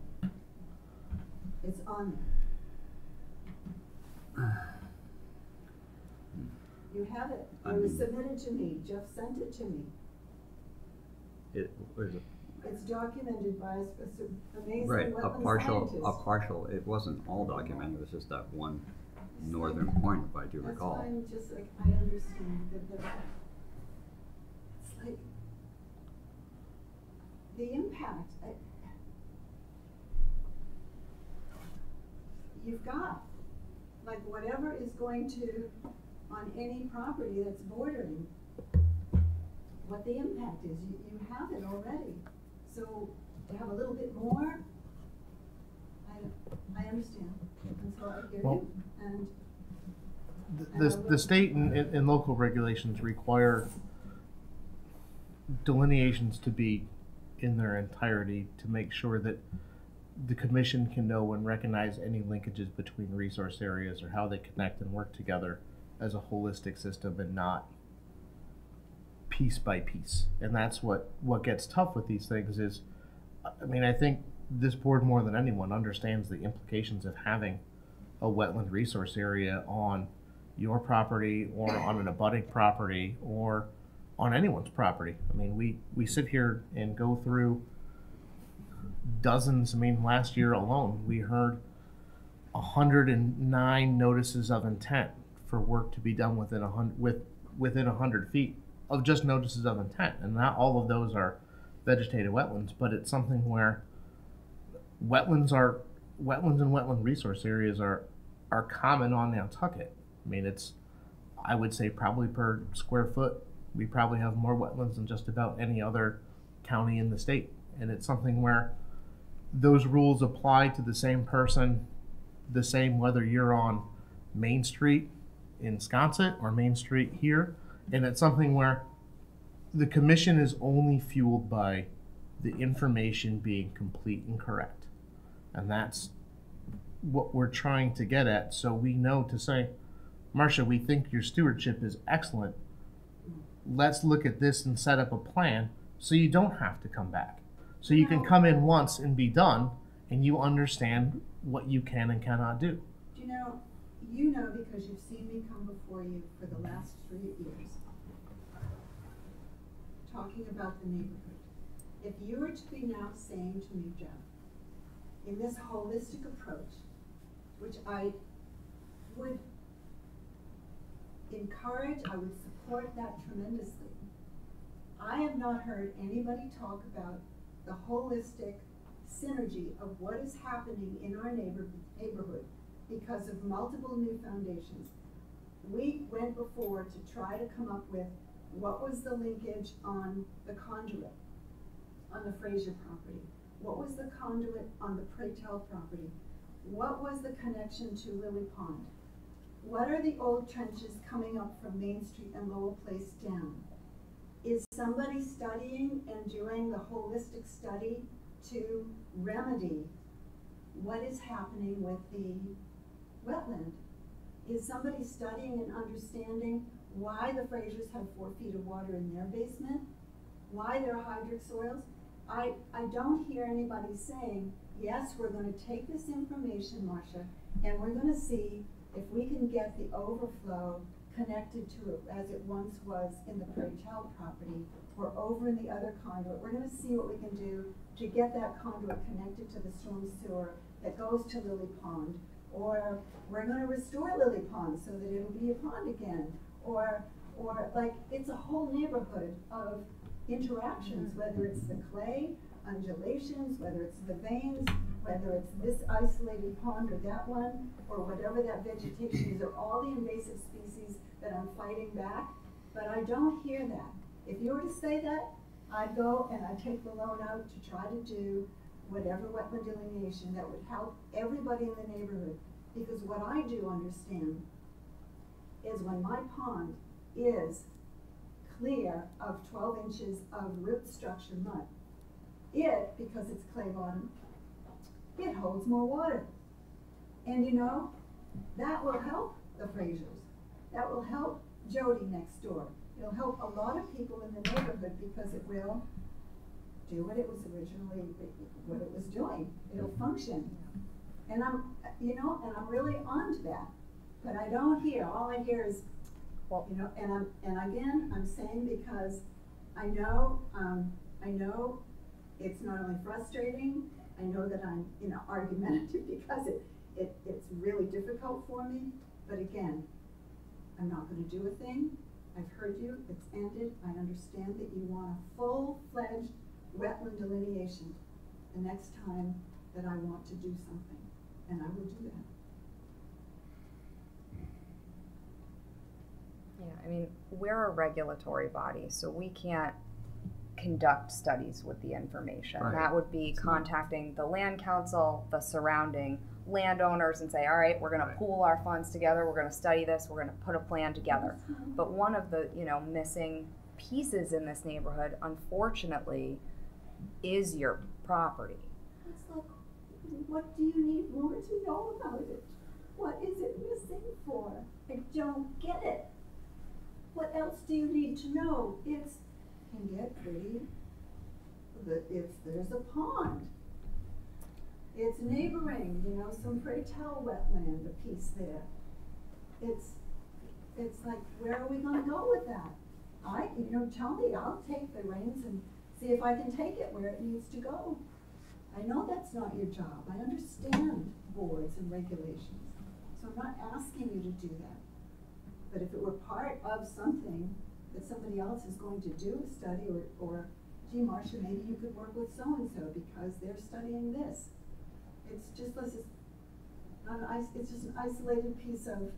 It's on there. You have it. I It was mean- submitted to me. Jeff sent it to me. It was It's documented by a amazing right, a wetland partial, scientist. it wasn't all documented, it was just that one northern point, if I do That's recall. why I'm just like, I understand that it's like, the impact, you've got, like, whatever is going to, on any property that's bordering, what the impact is, you have it already. So, to have a little bit more, I understand, and so I hear Well, you, and the state and local regulations require delineations to be in their entirety to make sure that the commission can know and recognize any linkages between resource areas or how they connect and work together as a holistic system and not piece by piece. And that's what gets tough with these things is, I mean, I think this board more than anyone understands the implications of having a wetland resource area on your property or on an abutting property or on anyone's property. I mean, we sit here and go through dozens. I mean, last year alone, we heard 109 notices of intent for work to be done within 100 feet of just notices of intent. And not all of those are vegetated wetlands, but it's something where wetlands and wetland resource areas are common on Nantucket. I mean, it's, I would say probably per square foot, we probably have more wetlands than just about any other county in the state. And it's something where those rules apply to the same person, the same whether you're on Main Street in Sconset or Main Street here. And it's something where the commission is only fueled by the information being complete and correct. And that's what we're trying to get at. So we know to say, Marcia, we think your stewardship is excellent. Let's look at this and set up a plan so you don't have to come back. So you can come in once and be done and you understand what you can and cannot do. Do you know because you've seen me come before you for the last 3 years, talking about the neighborhood. If you were to be now saying to me, Jeff, in this holistic approach, which I would encourage, I would support that tremendously. I have not heard anybody talk about the holistic synergy of what is happening in our neighborhood because of multiple new foundations. We went before to try to come up with what was the linkage on the conduit on the Fraser property? What was the conduit on the Pratel property? What was the connection to Lily Pond? What are the old trenches coming up from Main Street and Lowell Place down? Is somebody studying and doing the holistic study to remedy what is happening with the wetland? Is somebody studying and understanding why the Frasers have 4 feet of water in their basement? Why there are hydric soils? I don't hear anybody saying, yes, we're going to take this information, Marcia, and we're going to see if we can get the overflow connected to it as it once was in the Pratel property or over in the other conduit. We're going to see what we can do to get that conduit connected to the storm sewer that goes to Lily Pond. Or we're going to restore Lily Pond so that it'll be a pond again. Or like, it's a whole neighborhood of interactions, whether it's the clay, undulations, whether it's the veins, whether it's this isolated pond or that one, or whatever that vegetation is, or all the invasive species that I'm fighting back. But I don't hear that. If you were to say that, I'd go and I'd take the loan out to try to do whatever wetland delineation that would help everybody in the neighborhood. Because what I do understand is when my pond is clear of 12 inches of root structure mud, it, because it's clay bottom, it holds more water. And you know, that will help the Frasers. That will help Jody next door. It'll help a lot of people in the neighborhood because it will do what it was originally, what it was doing. It'll function. And I'm really on to that. But I don't hear, all I hear is, you know, and again, I'm saying because I know it's not only frustrating, I know that I'm, you know, argumentative because it's really difficult for me, but again, I'm not gonna do a thing. I've heard you, it's ended. I understand that you want a full-fledged wetland delineation the next time that I want to do something, and I will do that. Yeah, I mean, we're a regulatory body, so we can't conduct studies with the information. Right. That would be contacting the land council, the surrounding landowners, and say, all right, we're gonna pool our funds together, we're gonna study this, we're gonna put a plan together. But one of the, you know, missing pieces in this neighborhood, unfortunately, is your property. It's like, what do you need more to know about it? What is it missing for? I don't get it. What else do you need to know? It can get pretty, there's a pond. It's neighboring, you know, some pray tell wetland, a piece there. It's like, where are we gonna go with that? Tell me, I'll take the reins and see if I can take it where it needs to go. I know that's not your job. I understand boards and regulations. So I'm not asking you to do that. But if it were part of something that somebody else is going to do a study, or gee, Marcia, maybe you could work with so-and-so because they're studying this. It's just an isolated piece of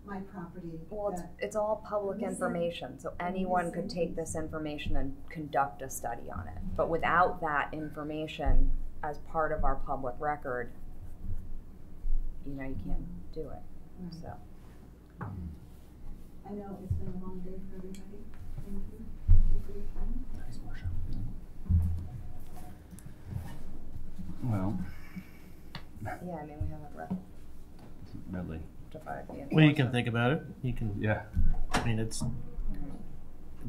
my property. Well, it's all public information, so anyone could take this information and conduct a study on it. But without that information as part of our public record, you know, you can't do it. So. I know it's been a long day for everybody. Thank you. Thank you for your time. Thanks, Marcia. Well. Yeah, I mean, we haven't Really. ratified the enforcement. Well, you can think about it. You can. Yeah. I mean, it's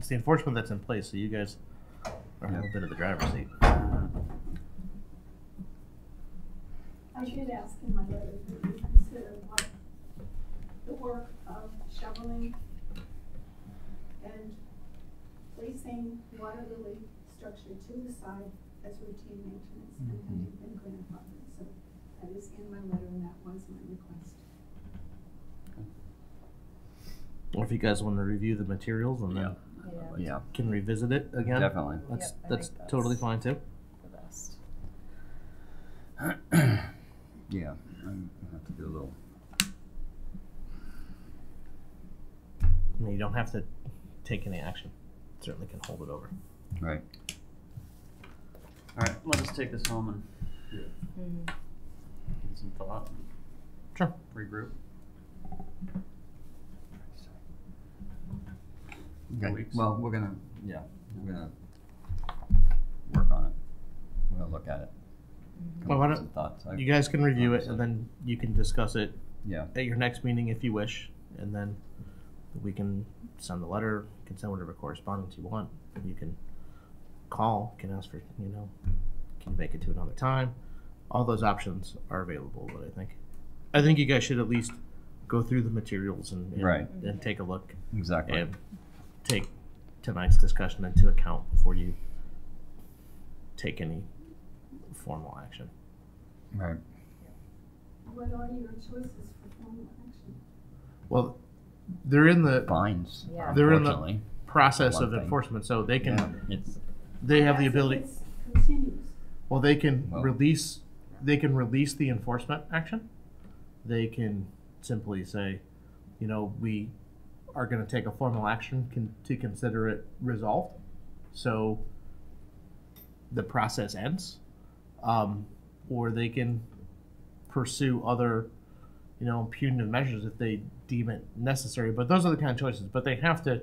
the enforcement that's in place, so you guys are a little bit of the driver's seat. I did ask in my letter that you consider what the work of shoveling and placing water lily structure to the side as routine maintenance and grandfathered. So that is in my letter, and that was my request. Or if you guys want to review the materials and then can revisit it again, Definitely. That's totally fine too. The best. Yeah, I'm gonna have to do a little. I mean, you don't have to take any action. Certainly can hold it over. Right. All right, let us take this home and get some thought. Sure. Regroup. Okay. Well, we're gonna work on it. We're gonna look at it. Well, why don't thoughts. you guys can review it, and then you can discuss it at your next meeting if you wish, and then we can send a letter, you can send whatever correspondence you want. You can call, you can ask for, can you make it to another time? All those options are available, but I think you guys should at least go through the materials and take a look. Exactly. And take tonight's discussion into account before you take any formal action. Right. What are your choices for formal action? Well, they're in the fines. Yeah. They're in the process of enforcement, so they can. They have the ability. Continues. Well, they can release. They can release the enforcement action. They can simply say, we are going to take a formal action to consider it resolved. So the process ends, or they can pursue other, punitive measures if they deem it necessary. But those are the kind of choices. But they have to.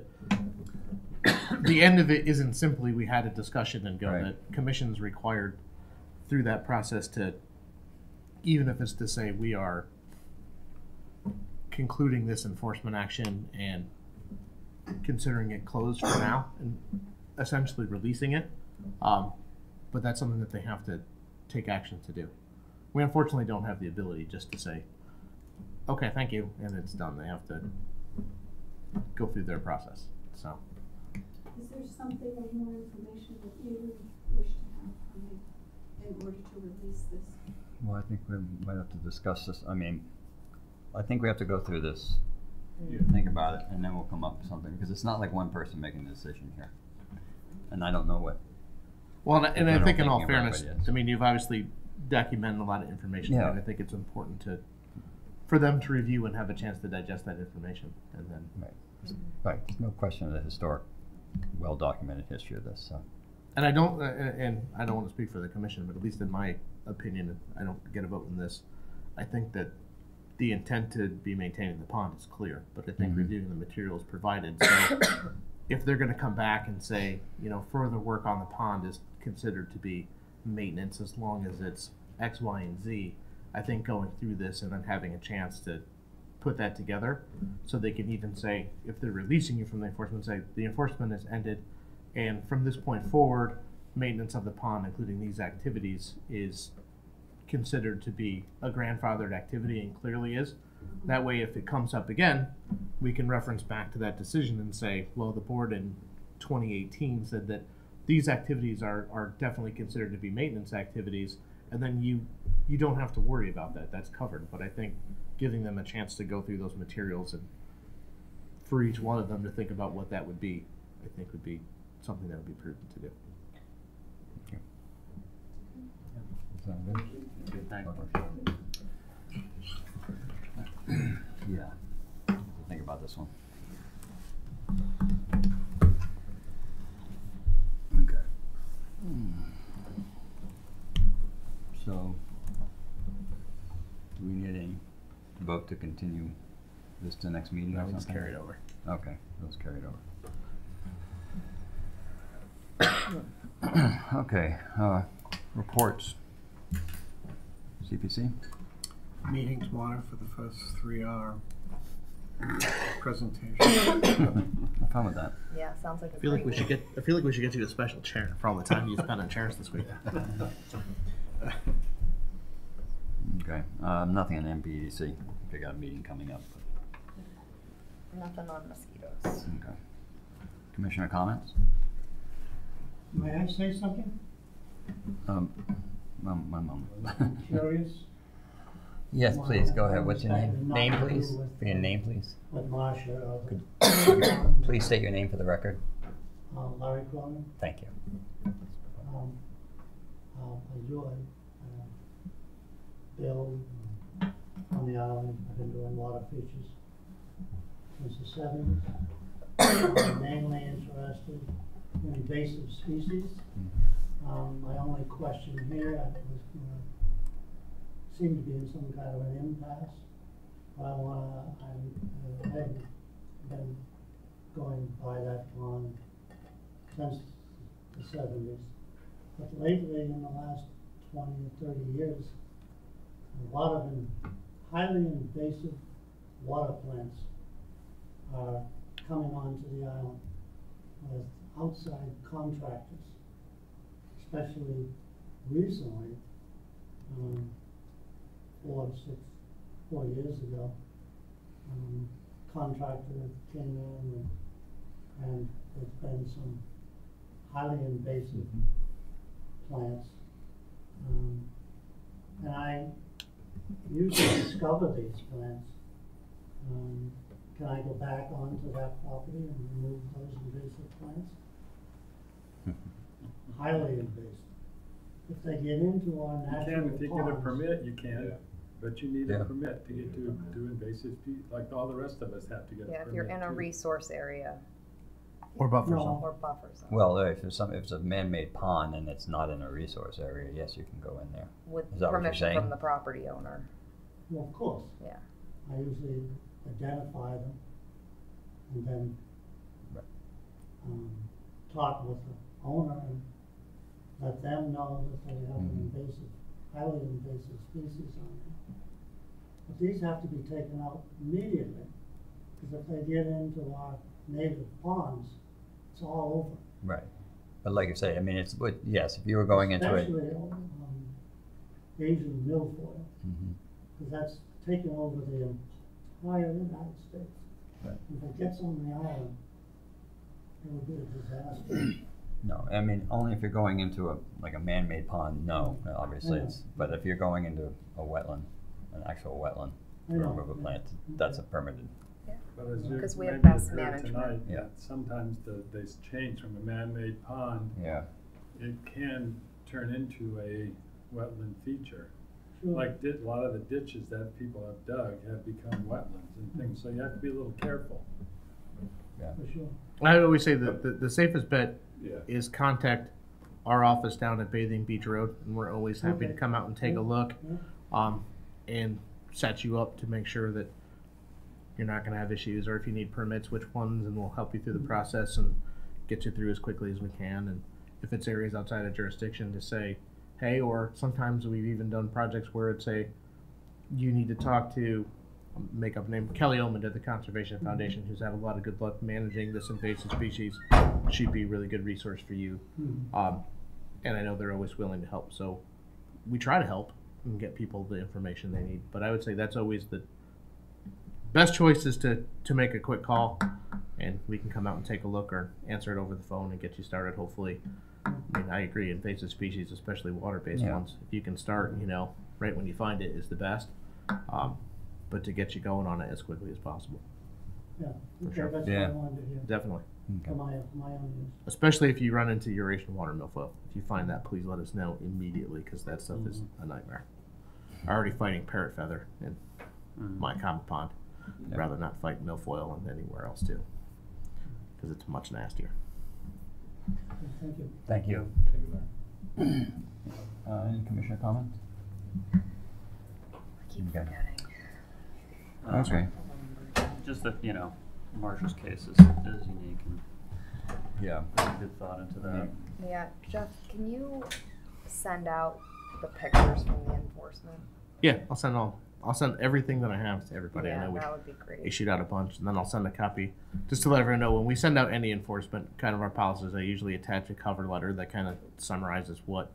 The end of it isn't simply we had a discussion and go. That commission's required through that process to, even if it's to say we are concluding this enforcement action and considering it closed for now and essentially releasing it. But that's something that they have to take action to do. We unfortunately don't have the ability just to say, okay, thank you, and it's done. They have to go through their process. So. Is there something, any more information that you wish to have from me in order to release this? Well, I think we might have to discuss this. I mean, I think we have to go through this, think about it, and then we'll come up with something, because it's not like one person making the decision here. And I don't know what. Well, and I think in all thinking of fairness, everybody is. I mean, you've obviously documented a lot of information, Yeah. and I think it's important for them to review and have a chance to digest that information, and then. Right, there's no question of the historic, well-documented history of this, so. And I don't want to speak for the commission, but at least in my opinion, I don't get a vote in this. I think that the intent to be maintaining the pond is clear, but I think reviewing the materials provided. So if they're going to come back and say, further work on the pond is considered to be maintenance as long as it's X, Y, and Z, I think going through this and then having a chance to put that together, so they can even say, if they're releasing you from the enforcement, say the enforcement has ended, and from this point forward, maintenance of the pond, including these activities, is considered to be a grandfathered activity, and clearly is. That way, if it comes up again, we can reference back to that decision and say, well, the board in 2018 said that these activities are definitely considered to be maintenance activities, and then you don't have to worry about that. That's covered. But I think giving them a chance to go through those materials and for each one of them to think about what that would be, I think would be something that would be prudent to do. Sound good? Yeah. Think about this one. Okay. So, do we need any vote to continue this to next meeting or something? It's carried over. Okay, it was carried over. Okay, reports. CPC? Meetings water for the first 3-hour presentation. Have fun with that. Yeah, sounds like a I feel like we great should get you a special chair for all the time you spent on chairs this week. Okay, nothing on MPDC. They got a meeting coming up. Nothing on mosquitoes. Okay. Commissioner comments? May I say something? One moment. Curious? Yes, please, go ahead. What's your name? Name, please? Your name, please? With Marcia. Please state your name for the record. Larry Cronin. Thank you. Enjoy. Bill on the island. I've been doing water features since the 70s. I'm mainly interested in invasive species. My only question here, I seem to be in some kind of an impasse. I've been going by that pond since the 70s. But lately, in the last 20 or 30 years, a lot of highly invasive water plants are coming onto the island with outside contractors, especially recently, 4 years ago, contractor came in and there's been some highly invasive plants. And I usually discover these plants. Can I go back onto that property and remove those invasive plants? Highly invasive. If they get into our natural If you get a ponds, permit, you can, but you need Yeah. a permit to get to invasive species, like all the rest of us have to get a permit. Yeah, if you're in a too. resource area Or buffer No. zone. or buffer zone. Well, if it's a man-made pond and it's not in a resource area, yes, you can go in there. With Is that what you're permission from saying? the property owner. Well, of course. Yeah. I usually identify them and then talk with the owner and let them know that they have an invasive, highly invasive species on But these have to be taken out immediately, because if they get into our native ponds, it's all over. Right. But like I say, I mean, it's, yes, if you were going into it. Especially Asian milfoil, because that's taken over the entire United States. Right. If it gets on the island, it would be a disaster. No, I mean, only if you're going into like a man-made pond, no, obviously it's, but if you're going into a wetland, an actual wetland, to remove a plant, that's a permitted. But as you Because we have maybe best heard management. tonight, Yeah. sometimes they change from a man-made pond. Yeah. It can turn into a wetland feature. Sure. Like a lot of the ditches that people have dug have become wetlands and things, so you have to be a little careful. Yeah. For sure. I always say that the safest bet Yeah. is contact our office down at Bathing Beach Road, and we're always happy to come out and take a look, and set you up to make sure that you're not going to have issues, or if you need permits, which ones, and we'll help you through the process and get you through as quickly as we can. And if it's areas outside of jurisdiction, to say, hey, or sometimes we've even done projects where it's a, you need to talk to, make up a name, Kelly Ullman at the Conservation Foundation, who's had a lot of good luck managing this invasive species. She'd be a really good resource for you. And I know they're always willing to help. So we try to help and get people the information they need. But I would say that's always the best choice, is to make a quick call, and we can come out and take a look or answer it over the phone and get you started, hopefully. I mean, I agree, invasive species, especially water-based ones, if you can start, right when you find it is the best. But to get you going on it as quickly as possible. Yeah, For okay, sure. that's Yeah. what I wanted to hear. Definitely. For my own use. Especially if you run into Eurasian water milfoil. If you find that, please let us know immediately, because that stuff is a nightmare. I'm already fighting parrot feather in my common pond. Yep. Rather not fight milfoil and anywhere else too, because it's much nastier. Thank you. Thank you. Any commissioner comments? I keep Okay. forgetting. Okay. Just that, Marshall's case is unique, and Yeah. put a good thought into that. Yeah, Jeff, can you send out the pictures from the enforcement? Yeah, I'll send everything that I have to everybody. I Yeah, know we that would be great. issued out a bunch, and then I'll send a copy just to let everyone know when we send out any enforcement. Kind of our policies, I usually attach a cover letter that kind of summarizes what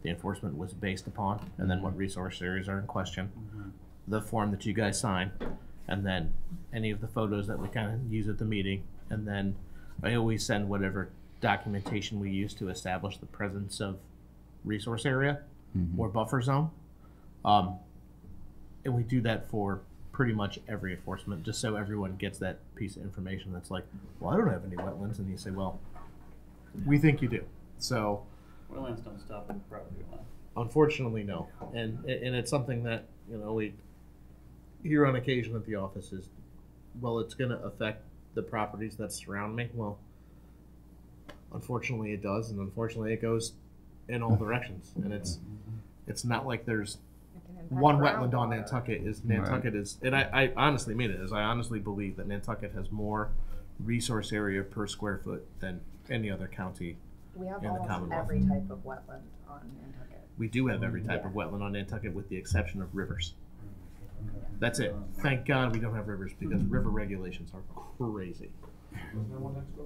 the enforcement was based upon, and then what resource areas are in question, the form that you guys sign, and then any of the photos that we kind of use at the meeting, and then I always send whatever documentation we use to establish the presence of resource area or buffer zone. And we do that for pretty much every enforcement, just so everyone gets that piece of information that's like, well, I don't have any wetlands. And you say, well, we think you do. So Wetlands don't stop at the property line. unfortunately, no. And it's something that, we hear on occasion at the office is, well, it's going to affect the properties that surround me. Well, unfortunately it does. And unfortunately it goes in all directions. And it's not like there's one wetland on Nantucket. Nantucket is, and I honestly mean it, I honestly believe that Nantucket has more resource area per square foot than any other county We have in the almost Commonwealth. every type of wetland on Nantucket. We do have every type of wetland on Nantucket with the exception of rivers. That's it. Thank God we don't have rivers, because river regulations are crazy.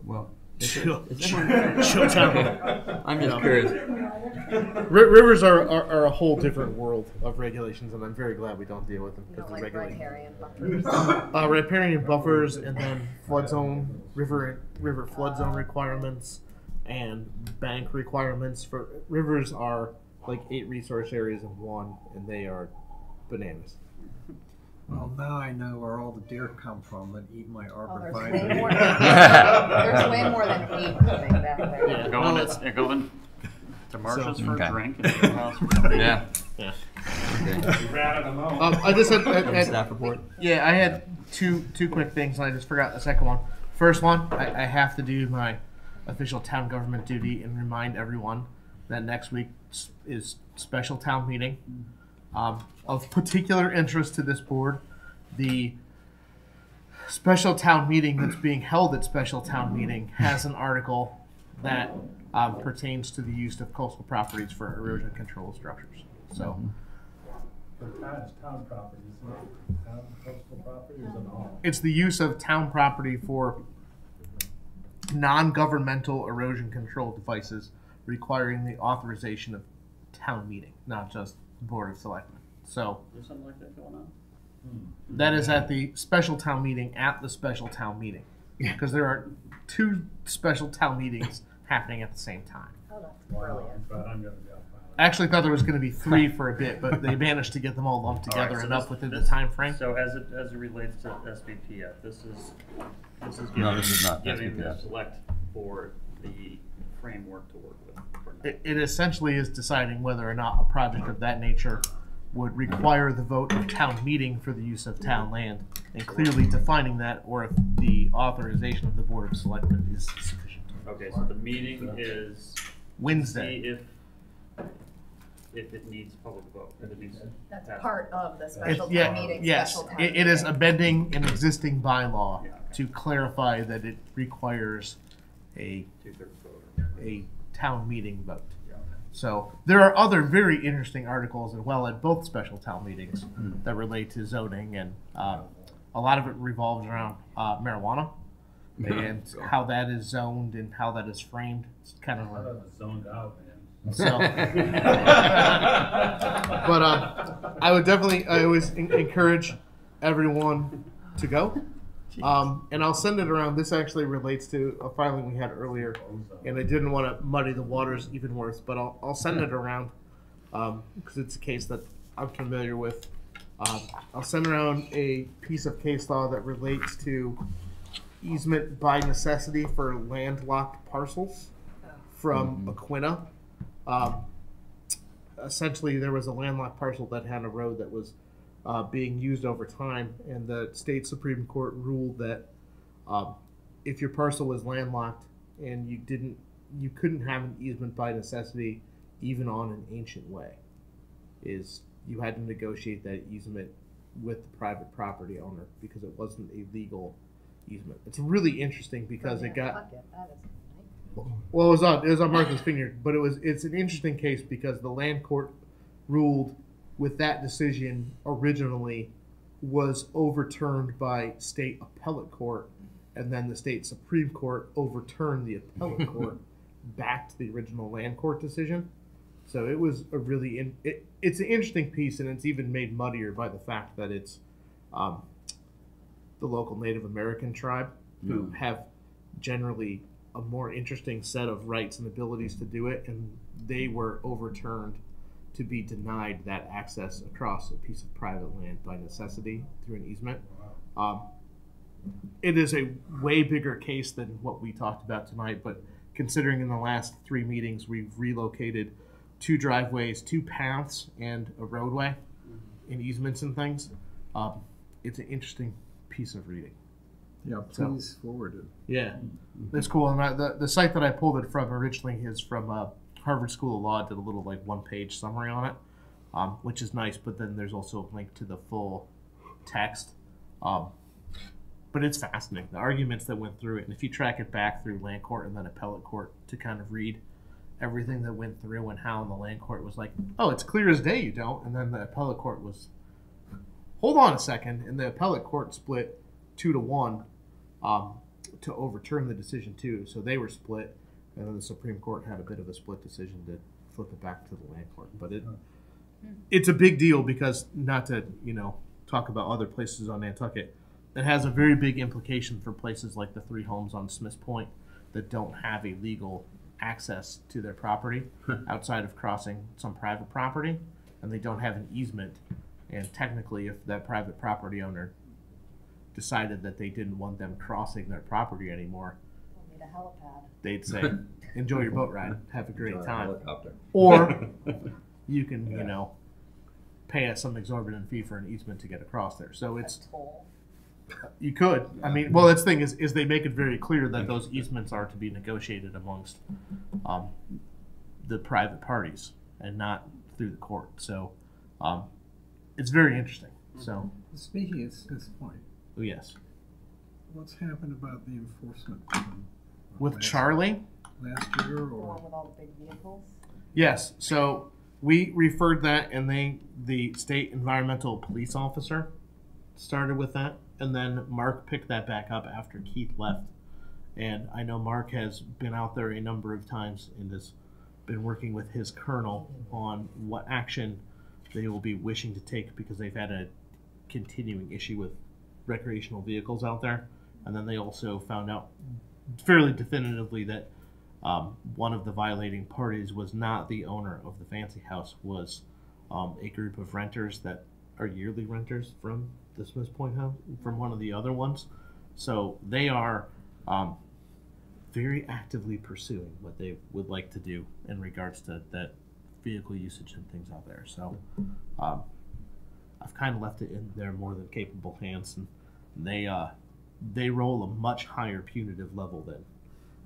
Well, Showtime. I'm just curious. Rivers are a whole different world of regulations, and I'm very glad we don't deal with them, You because don't the like regulations. riparian buffers? Riparian buffers, and then flood zone, river flood zone requirements, and bank requirements for rivers are like 8 resource areas in one, and they are bananas. Well, now I know where all the deer come from that eat my There's arborvitae. way more. There's way more than 8 living back there. Yeah. You're going to Marshall's for Okay. a drink and to your house for something. Yeah. Yeah. Okay. Ratted them out. I just had Staff report. Yeah, I had two quick things, and I just forgot the second one. First one, I have to do my official town government duty and remind everyone that next week is special town meeting. Of particular interest to this board, the special town meeting that's being held at special town meeting has an article that pertains to the use of coastal properties for erosion control structures. So The town property, isn't it? Town coastal property, or is it all? It's the use of town property for non-governmental erosion control devices requiring the authorization of town meeting, not just Board of Selectmen. So There's something like that going on? that is at the special town meeting at the special town meeting. Because there are 2 special town meetings happening at the same time. Oh, that's Wow, brilliant. but I'm gonna go. I actually thought there was going to be 3 for a bit, but they managed to get them all lumped together so enough this- within the this- time frame. So as it relates to SBPF, this is giving, No, this is not giving the SBPF. select board the framework to work with. for now. It essentially is deciding whether or not a project of that nature would require the vote of town meeting for the use of town land, and clearly defining that, or if the authorization of the Board of Selectmen is sufficient. Okay, so the meeting is Wednesday. see if it needs public vote. If it needs That's passed. part of the It's, special town yeah, meeting, yes, special town it is meeting. amending an existing bylaw Yeah, okay. to clarify that it requires a 2/3 vote. or whatever. a town meeting vote. Yeah, okay. So there are other very interesting articles as well at both special town meetings that relate to zoning, and a lot of it revolves around marijuana and how that is zoned and how that is framed. It's kind of I thought it was zoned out, man. so. But I would definitely, I always encourage everyone to go. And I'll send it around. This actually relates to a filing we had earlier, and I didn't want to muddy the waters even worse, but I'll send it around because it's a case that I'm familiar with. I'll send around a piece of case law that relates to easement by necessity for landlocked parcels from Aquina. Essentially, there was a landlocked parcel that had a road that was being used over time, and the state Supreme Court ruled that if your parcel was landlocked and you couldn't have an easement by necessity, even on an ancient way. You had to negotiate that easement with the private property owner because it wasn't a legal easement. It's really interesting because it got. Nantucket, that is Well, it was on Martha's Vineyard, but it's an interesting case because the land court ruled with that decision originally was overturned by state appellate court, and then the state Supreme Court overturned the appellate court back to the original land court decision. So it was a really it's an interesting piece, and it's even made muddier by the fact that it's the local Native American tribe who have generally a more interesting set of rights and abilities to do it, and they were overturned to be denied that access across a piece of private land by necessity through an easement. It is a way bigger case than what we talked about tonight, but considering in the last 3 meetings we've relocated 2 driveways, 2 paths, and a roadway in easements and things, it's an interesting piece of reading. Yeah, please forward it. Yeah, that's cool. And the site that I pulled it from originally is from Harvard School of Law. Did a little 1-page summary on it, which is nice. But then there's also a link to the full text. But it's fascinating, the arguments that went through it. And if you track it back through land court and then appellate court to kind of read everything that went through and how in the land court was like, oh, it's clear as day you don't. And then the appellate court was, hold on a second. And the appellate court split 2-1 to overturn the decision too. So they were split. And then the Supreme Court had a bit of a split decision to flip it back to the land court. But it's a big deal because, not to talk about other places on Nantucket, it has a very big implication for places like the 3 homes on Smith's Point that don't have a legal access to their property outside of crossing some private property, and they don't have an easement. And technically, if that private property owner decided that they didn't want them crossing their property anymore, need a helipad. they'd say, enjoy your boat ride, have a great Enjoy a time. helicopter. Or you can, pay us some exorbitant fee for an easement to get across there. So it's, you could. I mean, well, that's the thing is they make it very clear that those easements are to be negotiated amongst the private parties and not through the court. So it's very interesting. So Speaking at Smith's Point, yes. what's happened about the enforcement? With Charlie? Last year The or? one with all the big vehicles. Yes. So we referred that, and the state environmental police officer started with that, and then Mark picked that back up after Keith left. And I know Mark has been out there a number of times and has been working with his colonel on what action they will be wishing to take, because they've had a continuing issue with recreational vehicles out there. And then they also found out fairly definitively that one of the violating parties was not the owner of the fancy house, was a group of renters that are yearly renters from the Smiths Point house, from one of the other ones. So they are very actively pursuing what they would like to do in regards to that vehicle usage and things out there. So I've kind of left it in their more than capable hands, and they roll a much higher punitive level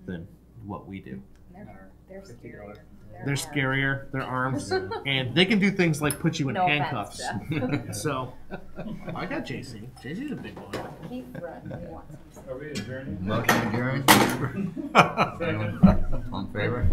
than what we do. They're scarier. They're scarier. They're armed, and they can do things like put you in handcuffs. So I got JC. JC's a big boy. Keith Rudd, he wants some. Are we adjourning? Motion adjourned. Anyone? All in favor?